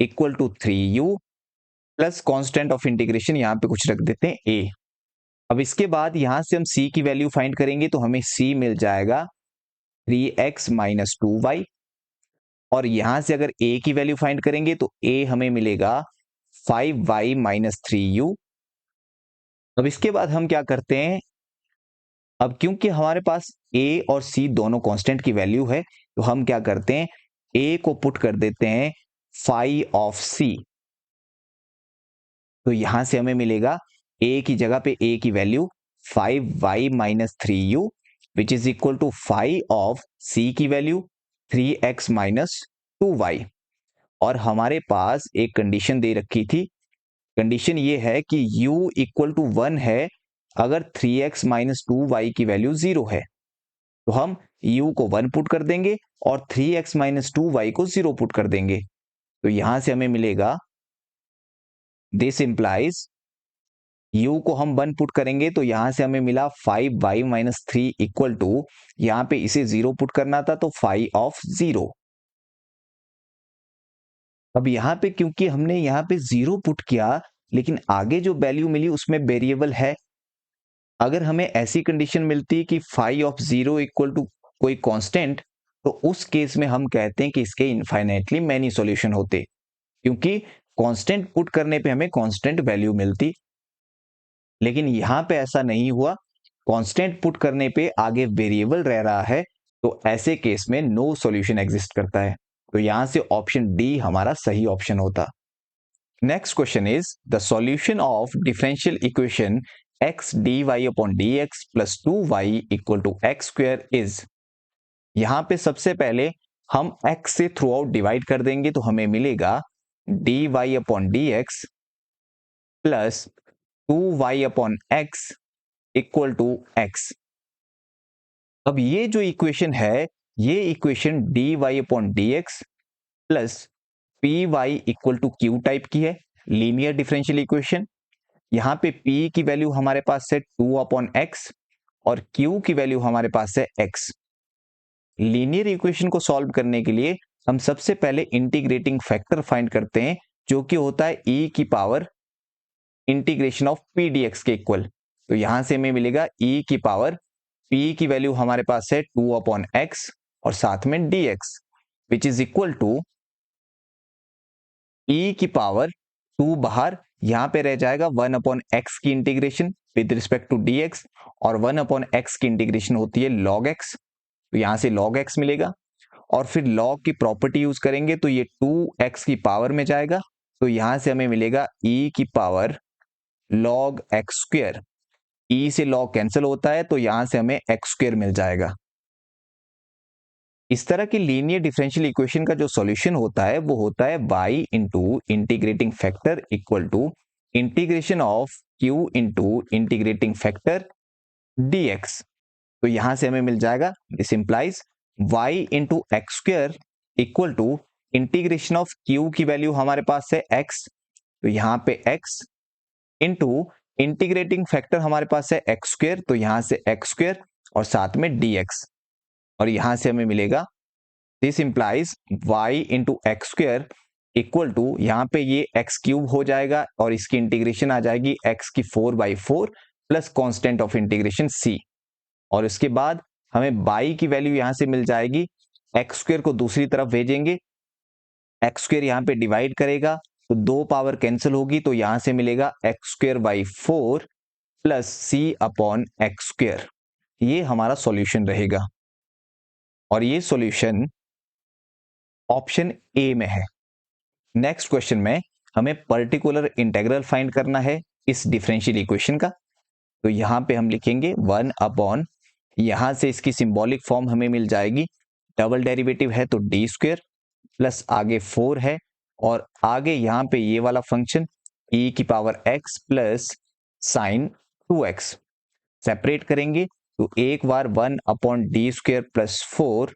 equal to 3u plus constant of integration यहां पे कुछ रख देते हैं a। अब इसके बाद यहां से हम c की वैल्यू फाइंड करेंगे तो हमें c मिल जाएगा 3x - 2y, और यहां से अगर a की वैल्यू फाइंड करेंगे तो a हमें मिलेगा 5y - 3u। अब इसके बाद हम क्या करते हैं, अब क्योंकि हमारे पास a और c दोनों कांस्टेंट की वैल्यू है तो हम क्या करते हैं, a को पुट कर देते हैं phi ऑफ c। तो यहां से हमें मिलेगा a की जगह पे a की value 5y minus 3u which is equal to 5 ऑफ c की वैल्यू 3x माइनस 2y। और हमारे पास एक कंडीशन दे रखी थी, कंडीशन ये है कि u इक्वल टू 1 है अगर 3x माइनस 2y की वैल्यू 0 है। तो हम u को 1 पुट कर देंगे और 3x माइनस 2y को 0 पुट कर देंगे। तो यहां से हमें मिलेगा, दिस इंप्लाइज u को हम 1 पुट करेंगे तो यहां से हमें मिला 5y माइनस 3 इक्वल टू, यहां पे इसे 0 पुट करना था तो 5 ऑफ 0। अब यहाँ पे क्योंकि हमने यहाँ पे 0 पुट किया, लेकिन आगे जो वैल्यू मिली उसमें वेरिएबल है। अगर हमें ऐसी कंडीशन मिलती कि 5 ऑफ 0 इक्वल टू कोई कांस्टेंट, तो उस केस में हम कहते हैं कि इसके इनफाइनाइटली मैनी सॉल्यूशन होते, क्योंकि कांस्टेंट पुट करने पे हमें कांस्टेंट वैल्यू मिलती। लेकिन यहां पे ऐसा नहीं हुआ, कांस्टेंट पुट करने पे आगे वेरिएबल रह रहा है, तो ऐसे केस में नो सॉल्यूशन एग्जिस्ट करता है। तो यहां से ऑप्शन डी हमारा सही ऑप्शन होता। Next question is the solution of differential equation x dy upon dx plus 2y equal to x square is. यहां पे सबसे पहले हम x से थ्रू आउट डिवाइड कर देंगे तो हमें मिलेगा dy upon dx plus 2y upon x equal to x। अब ये जो इक्वेशन है, ये equation dy upon dx plus p y equal to q type की है, लीनियर डिफरेंशियल इक्वेशन। यहां पे p की वैल्यू हमारे पास है 2 अपॉन एक्स और q की वैल्यू हमारे पास है x। लीनियर इक्वेशन को सॉल्व करने के लिए हम सबसे पहले इंटीग्रेटिंग फैक्टर फाइंड करते हैं, जो कि होता है e की power integration of p dx के इक्वल। तो यहां से हमें मिलेगा e की पावर p की वैल्यू हमारे पास है 2 अपॉन एक्स और साथ में dx which is equal to e की पावर 2 बाहर, यहां पे रह जाएगा 1 अपॉन एक्स की integration with respect to dx, और 1 अपॉन एक्स की इंटीग्रेशन होती है log x। तो यहां से log x मिलेगा और फिर log की प्रॉपर्टी यूज करेंगे तो ये 2x की पावर में जाएगा। तो यहां से हमें मिलेगा e की power log x square. e से log कैंसिल होता है तो यहां से हमें x स्क्वायर मिल जाएगा। इस तरह की लीनियर डिफरेंशियल इक्वेशन का जो सॉल्यूशन होता है वो होता है y into integrating factor equal to integration of q into integrating factor dx। तो यहां से हमें मिल जाएगा, this implies y into x square equal to integration of q की वैल्यू हमारे पास है x, तो यहां पे x इंटू इंटीग्रेटिंग फैक्टर हमारे पास है एक्स स्क्वायर, तो यहां से एक्स स्क्वायर और साथ में dx। और यहां से हमें मिलेगा, this implies y into x square equal to, यहां पे ये एक्स क्यूब हो जाएगा और इसकी इंटीग्रेशन आ जाएगी x की 4/4 plus constant of integration c। और उसके बाद हमें y की वैल्यू यहां से मिल जाएगी, एक्स स्क्वायर को दूसरी तरफ भेजेंगे, एक्स स्क्वायर यहां पे डिवाइड करेगा तो 2 पावर कैंसिल होगी, तो यहां से मिलेगा x square by 4 plus c upon x square. ये हमारा सॉल्यूशन रहेगा और ये सॉल्यूशन ऑप्शन ए में है। नेक्स्ट क्वेश्चन में हमें पर्टिकुलर इंटेग्रल फाइंड करना है इस डिफरेंशियल इक्वेशन का। तो यहां पे हम लिखेंगे 1 अपॉन, यहां से इसकी सिंबॉलिक फॉर्म हमें मिल जाएगी, डबल डेरिवेटिव है तो डी स्क्वायर प्लस आगे 4 है और आगे यहां पे ये वाला फंक्शन e की power x plus sign 2x। Separate करेंगे तो एक बार 1 upon D square plus 4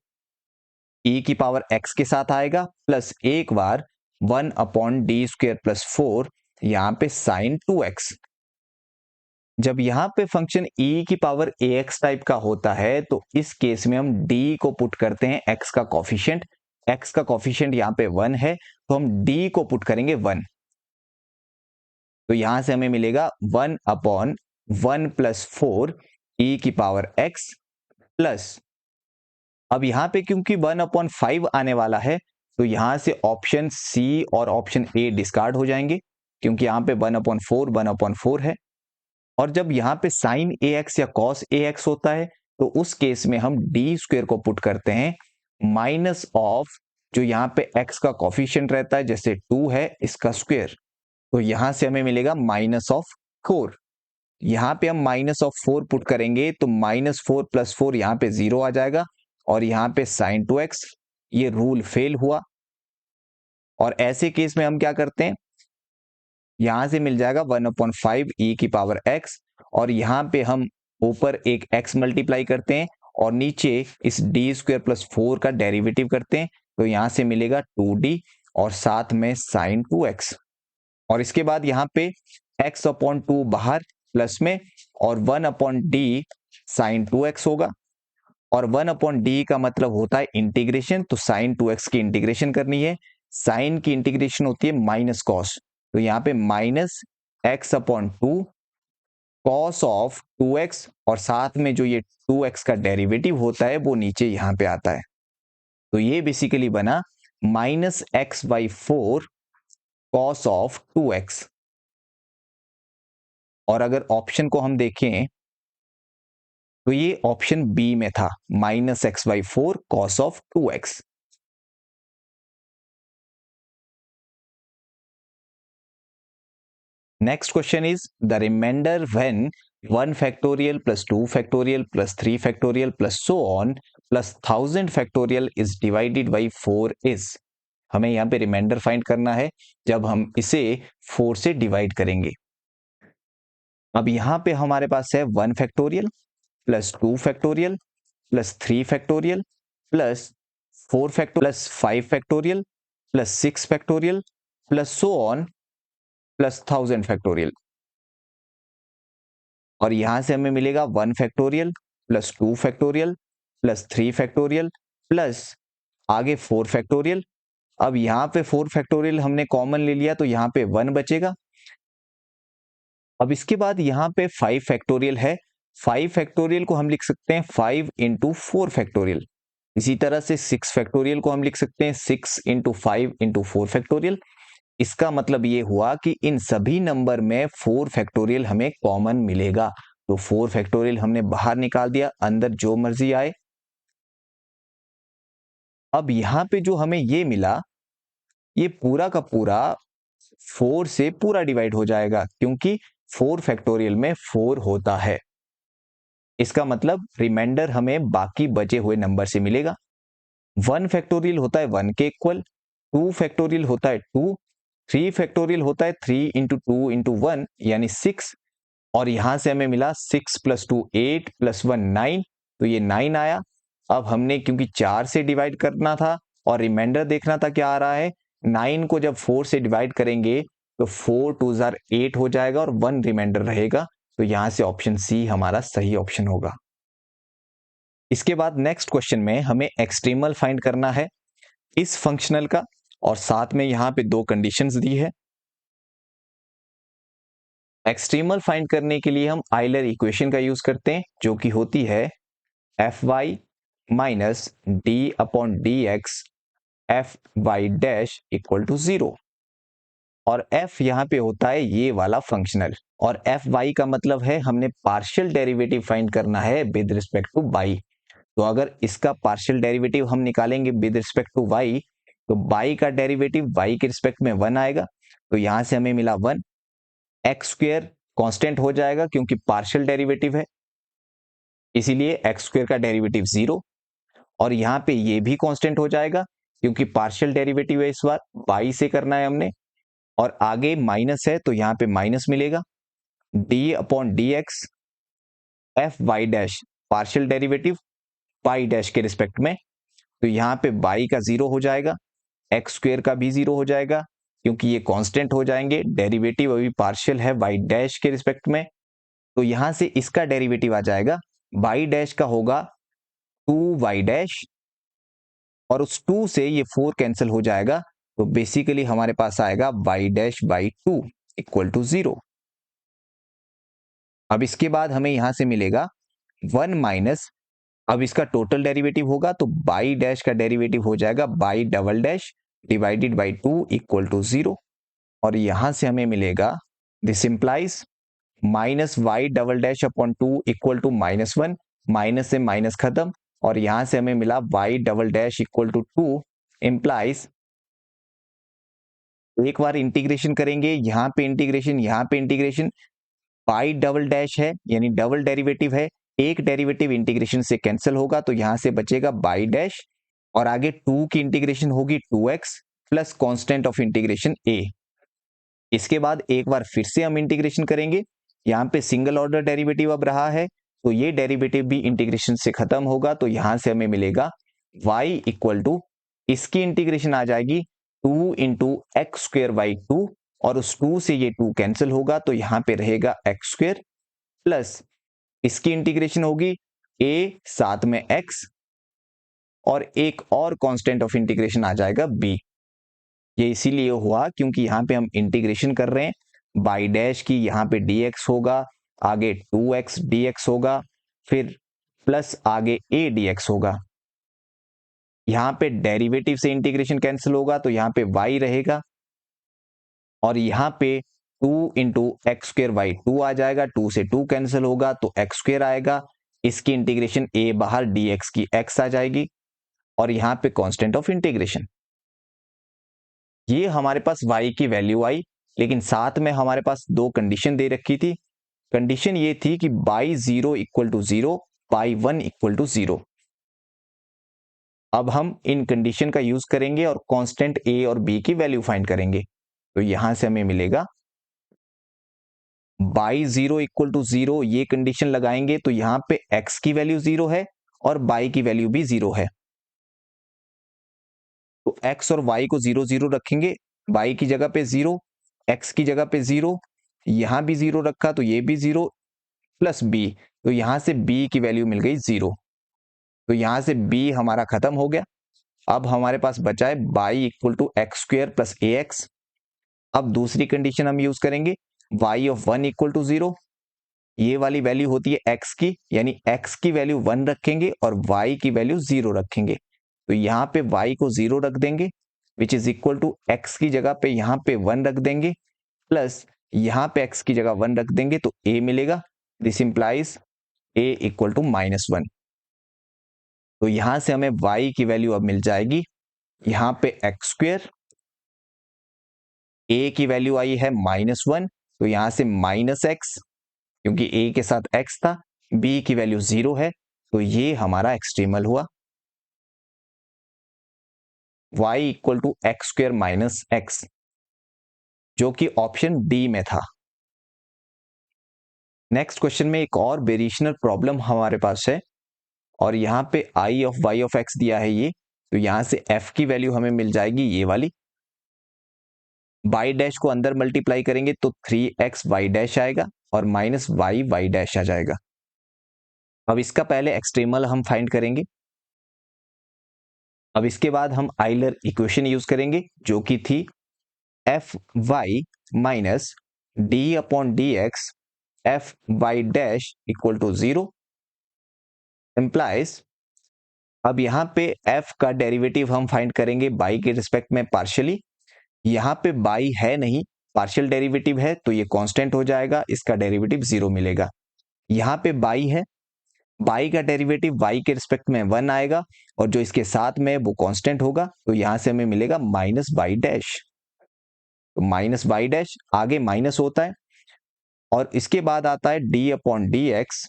e की पावर x के साथ आएगा, प्लस एक बार 1 अपॉन डी स्क्वायर प्लस 4 यहां पे साइन 2x। जब यहां पे फंक्शन e की पावर ax टाइप का होता है तो इस केस में हम d को पुट करते हैं x का कॉफिशिएंट। x का कॉफिशिएंट यहां पे 1 है तो हम d को पुट करेंगे 1। तो यहां से हमें मिलेगा 1 अपॉन 1 प्लस 4 e की पावर x प्लस, अब यहां पे क्योंकि 1 अपॉन 5 आने वाला है तो यहां से ऑप्शन सी और ऑप्शन ए डिस्कार्ड हो जाएंगे, क्योंकि यहां पे 1/4 है। और जब यहां पे साइन ए एक्स या कॉस ए एक्स होता है तो उस केस में हम डी स्क्वायर को पुट करते हैं माइनस ऑफ जो यहां पे एक्स का कॉफिशिएंट रहता है, जैसे 2 है इसका स्क्वायर, तो यहां से हमें मिलेगा माइनस ऑफ 4। यहाँ पे हम -4 पुट करेंगे तो -4 + 4 यहाँ पे 0 आ जाएगा और यहाँ पे sin 2x, ये रूल फेल हुआ। और ऐसे केस में हम क्या करते हैं, यहां से मिल जाएगा 1/5 e⁻x और यहाँ पे हम ऊपर एक x मल्टीप्लाई करते हैं और नीचे इस d² + 4 का डेरिवेटिव करते हैं, तो यहां से मिलेगा 2d और साथ में sin 2x। और इसके बाद यहाँ पे x/2 बाहर प्लस में और 1/d sin 2x होगा और 1/d का मतलब होता है इंटीग्रेशन, तो sin 2x की इंटीग्रेशन करनी है। साइन की इंटीग्रेशन होती है माइनस कॉस, तो यहाँ पे -x/2 कॉस ऑफ 2x और साथ में जो ये 2x का डेरिवेटिव होता है वो नीचे यहाँ पे आता है। तो ये बेसिकली बना -x/4 कॉस ऑफ 2x। और अगर ऑप्शन को हम देखें तो ये ऑप्शन बी में था, -x/4 cos of 2x। Next question is the remainder when 1 factorial plus 2 factorial plus 3 factorial plus so on plus 1000 factorial is divided by 4 is। हमें यहाँ पे रिमाइंडर फाइंड करना है जब हम इसे 4 से डिवाइड करेंगे। अब यहाँ पे हमारे पास है 1 factorial plus 2 factorial plus 3 factorial plus 4 factorial plus 5 factorial plus 6 factorial plus so on plus 1000 factorial. और यहां से हमें मिलेगा 1 factorial plus 2 factorial plus 3 factorial plus आगे 4 फैक्टोरियल। अब यहाँ पे 4 फैक्टोरियल हमने कॉमन ले लिया तो यहाँ पे 1 बचेगा। अब इसके बाद यहाँ पे 5 फैक्टोरियल है, 5 फैक्टोरियल को हम लिख सकते हैं 5 × 4 फैक्टोरियल। इसी तरह से 6 फैक्टोरियल को हम लिख सकते हैं 6 × 5 × 4 फैक्टोरियल। इसका मतलब ये हुआ कि इन सभी नंबर में 4 फैक्टोरियल हमें कॉमन मिलेगा, तो 4 फैक्टोरियल हमने बाहर निकाल दिया, अंदर जो मर्जी आए। अब यहां पे जो हमें ये मिला, ये पूरा का पूरा 4 से पूरा डिवाइड हो जाएगा क्योंकि 4 फैक्टोरियल में 4 होता है। इसका मतलब रिमाइंडर हमें बाकी बचे हुए नंबर से मिलेगा। 1 फैक्टोरियल होता है 1 के इक्वल, 2 फैक्टोरियल होता है 2, 3 फैक्टोरियल होता है 3 × 2 × 1 यानी 6 और यहां से हमें मिला 6 + 2 8 + 1 9, तो ये 9 आया। अब हमने क्योंकि 4 से डिवाइड करना था और रिमाइंडर देखना था क्या आ रहा है, 9 को जब 4 से डिवाइड करेंगे तो 4 × 2 = 8 हो जाएगा और 1 रिमाइंडर रहेगा, तो यहां से ऑप्शन सी हमारा सही ऑप्शन होगा। इसके बाद नेक्स्ट क्वेश्चन में हमें एक्सट्रीमल फाइंड करना है इस फंक्शनल का और साथ में यहां पे 2 कंडीशंस दी है। एक्सट्रीमल फाइंड करने के लिए हम आइलर इक्वेशन का यूज करते हैं जो कि होती है fy माइनस d/dx fy' = 0 और f यहाँ पे होता है ये वाला फंक्शनल और fy का मतलब है हमने पार्शियल डेरिवेटिव फाइंड करना है विद रिस्पेक्ट टू y। तो अगर इसका पार्शियल डेरिवेटिव हम निकालेंगे विद रिस्पेक्ट टू y तो y का डेरिवेटिव y के रिस्पेक्ट में 1 आएगा, तो यहां से हमें मिला 1। x² कांस्टेंट हो जाएगा क्योंकि पार्शियल डेरिवेटिव है, इसीलिए x² का डेरिवेटिव 0 और यहाँ पे ये भी कांस्टेंट हो जाएगा क्योंकि पार्शियल डेरिवेटिव है, इस बार y से करना है हमने और आगे माइनस है तो यहाँ पे माइनस मिलेगा। d/dx fy' partial derivative y' के रिस्पेक्ट में, तो यहाँ पे y का 0 हो जाएगा, x² का भी 0 हो जाएगा क्योंकि ये कांस्टेंट हो जाएंगे, डेरिवेटिव अभी पार्शियल है y' के रिस्पेक्ट में, तो यहां से इसका डेरिवेटिव आ जाएगा y' का होगा 2y' और उस 2 से ये 4 कैंसिल हो जाएगा, तो बेसिकली हमारे पास आएगा y'/2 = 0। अब इसके बाद हमें यहां से मिलेगा 1 माइनस, अब इसका टोटल डेरिवेटिव होगा तो y' का डेरिवेटिव हो जाएगा y" डिवाइडेड बाई 2 = 0 और यहां से हमें मिलेगा दिस इंप्लाइज -y"/2 = -1, माइनस से माइनस खत्म और यहां से हमें मिला y" = 2 इंप्लाइज, एक बार इंटीग्रेशन करेंगे, यहां पे इंटीग्रेशन, यहां पे इंटीग्रेशन, बाई डबल डैश है यानी डबल डेरिवेटिव है, एक डेरिवेटिव इंटीग्रेशन से कैंसिल होगा तो यहां से बचेगा बाई डैश और आगे 2 की इंटीग्रेशन होगी 2x plus constant of integration a। इसके बाद एक बार फिर से हम इंटीग्रेशन करेंगे, यहाँ पे सिंगल ऑर्डर डेरिवेटिव अब रहा है तो ये डेरिवेटिव भी इंटीग्रेशन से खत्म होगा तो यहां से हमें मिलेगा y इक्वल टू, इसकी इंटीग्रेशन आ जाएगी 2 इंटू एक्स स्क्वेयर बाई 2 और उस 2 से ये 2 कैंसिल होगा तो यहां पे रहेगा एक्स स्क्वेयर प्लस इसकी इंटीग्रेशन होगी a साथ में x और एक और कांस्टेंट ऑफ इंटीग्रेशन आ जाएगा b। ये इसीलिए हुआ क्योंकि यहाँ पे हम इंटीग्रेशन कर रहे हैं बाई डैश की, यहाँ पे dx होगा, आगे 2x dx होगा, फिर प्लस आगे a dx होगा। यहाँ पे डेरिवेटिव से इंटीग्रेशन कैंसिल होगा तो यहाँ पे y रहेगा और यहाँ पे 2 इंटू एक्स स्क्वेयर बाई 2 आ जाएगा, 2 से 2 कैंसिल होगा तो एक्स स्क्वेयर आएगा, इसकी इंटीग्रेशन a बाहर dx की x आ जाएगी और यहाँ पे कांस्टेंट ऑफ इंटीग्रेशन। ये हमारे पास y की वैल्यू आई, लेकिन साथ में हमारे पास दो कंडीशन दे रखी थी। कंडीशन ये थी कि y 0 equal to 0, y 1 equal to 0। अब हम इन कंडीशन का यूज करेंगे और कांस्टेंट a और b की वैल्यू फाइंड करेंगे। तो यहां से हमें मिलेगा बाई 0 इक्वल टू 0, ये कंडीशन लगाएंगे तो यहां पे x की वैल्यू 0 है और y की वैल्यू भी 0 है। तो x और y को 0 0 रखेंगे, y की जगह पे 0, x की जगह पे 0, यहां भी 0 रखा तो ये भी 0 प्लस b, तो यहां से b की वैल्यू मिल गई 0। तो यहां से b हमारा खत्म हो गया। अब हमारे पास बचा है y equal to x square plus a x. अब दूसरी कंडीशन हम यूज करेंगे y ऑफ 1 इक्वल टू 0, ये वाली वैल्यू होती है x की, यानी x की वैल्यू 1 रखेंगे और y की वैल्यू 0 रखेंगे। तो यहाँ पे y को 0 रख देंगे which is equal to x की जगह पे यहाँ पे 1 रख देंगे प्लस यहाँ पे x की जगह 1 रख देंगे तो a मिलेगा। This implies a equal to -1। तो यहां से हमें y की वैल्यू अब मिल जाएगी, यहाँ पे एक्स स्क्वेयर, a की वैल्यू आई है -1 तो यहां से -x, क्योंकि a के साथ x था, b की वैल्यू 0 है तो ये हमारा एक्सट्रीमल हुआ y equal to x square minus x, जो कि ऑप्शन डी में था। नेक्स्ट क्वेश्चन में एक और वेरिएशनल प्रॉब्लम हमारे पास है और यहाँ पे i of y of x दिया है ये, तो यहां से f की वैल्यू हमें मिल जाएगी ये वाली। y डैश को अंदर मल्टीप्लाई करेंगे तो 3x y डैश आएगा और माइनस y डैश आ जाएगा। अब इसका पहले एक्सट्रीमल हम फाइंड करेंगे। अब इसके बाद हम आइलर इक्वेशन यूज करेंगे जो कि थी f y minus d upon d x f y dash equal to 0 implies. अब यहां पे f का डेरिवेटिव हम फाइंड करेंगे बाई के रिस्पेक्ट में पार्शियली। यहां पे बाई है नहीं, पार्शियल डेरिवेटिव है तो ये कांस्टेंट हो जाएगा, इसका डेरिवेटिव 0 मिलेगा। यहां पे बाई है, बाई का डेरिवेटिव y के रिस्पेक्ट में 1 आएगा और जो इसके साथ में वो कांस्टेंट होगा तो यहां से हमें मिलेगा माइनस बाई डैश। तो माइनस बाई डैश आगे माइनस होता है और इसके बाद आता है डी अपॉन डी एक्स,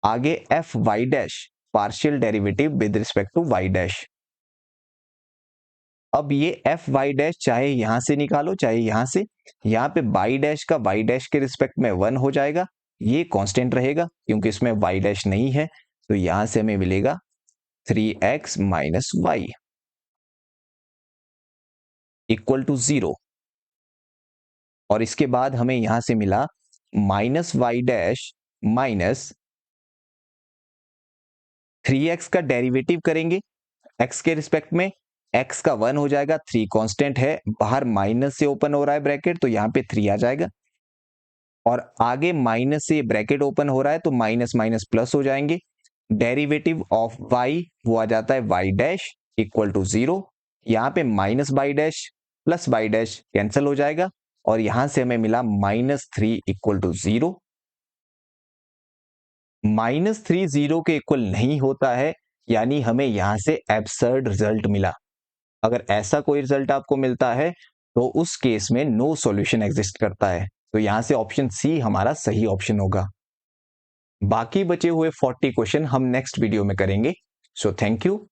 आगे f y dash partial derivative with respect to y dash. अब ये एफ वाई डैश चाहे यहां से निकालो चाहे यहां से, यहां पे बाई डैश का वाई डैश के रिस्पेक्ट में 1 हो जाएगा, ये कांस्टेंट रहेगा क्योंकि इसमें वाई डैश नहीं है तो यहां से हमें मिलेगा 3x minus Y equal to 0 और इसके बाद हमें यहां से मिला minus Y dash minus 3x का डेरिवेटिव करेंगे x के रिस्पेक्ट में, x का 1 हो जाएगा, 3 कांस्टेंट है, बाहर माइनस से ओपन हो रहा है ब्रैकेट तो यहाँ पे 3 आ जाएगा और आगे माइनस से ब्रैकेट ओपन हो रहा है तो माइनस माइनस प्लस हो जाएंगे। डेरिवेटिव ऑफ y वो आ जाता है y डैश इक्वल टू 0, यहाँ पे minus y dash plus by dash cancel हो जाएगा और यहां से हमें मिला -3 इक्वल टू 0। -3 0 के इक्वल नहीं होता है, यानी हमें यहां से एब्सर्ड रिजल्ट मिला। अगर ऐसा कोई रिजल्ट आपको मिलता है तो उस केस में नो सॉल्यूशन एग्जिस्ट करता है। तो यहां से ऑप्शन सी हमारा सही ऑप्शन होगा। बाकी बचे हुए 40 क्वेश्चन हम नेक्स्ट वीडियो में करेंगे। So thank you.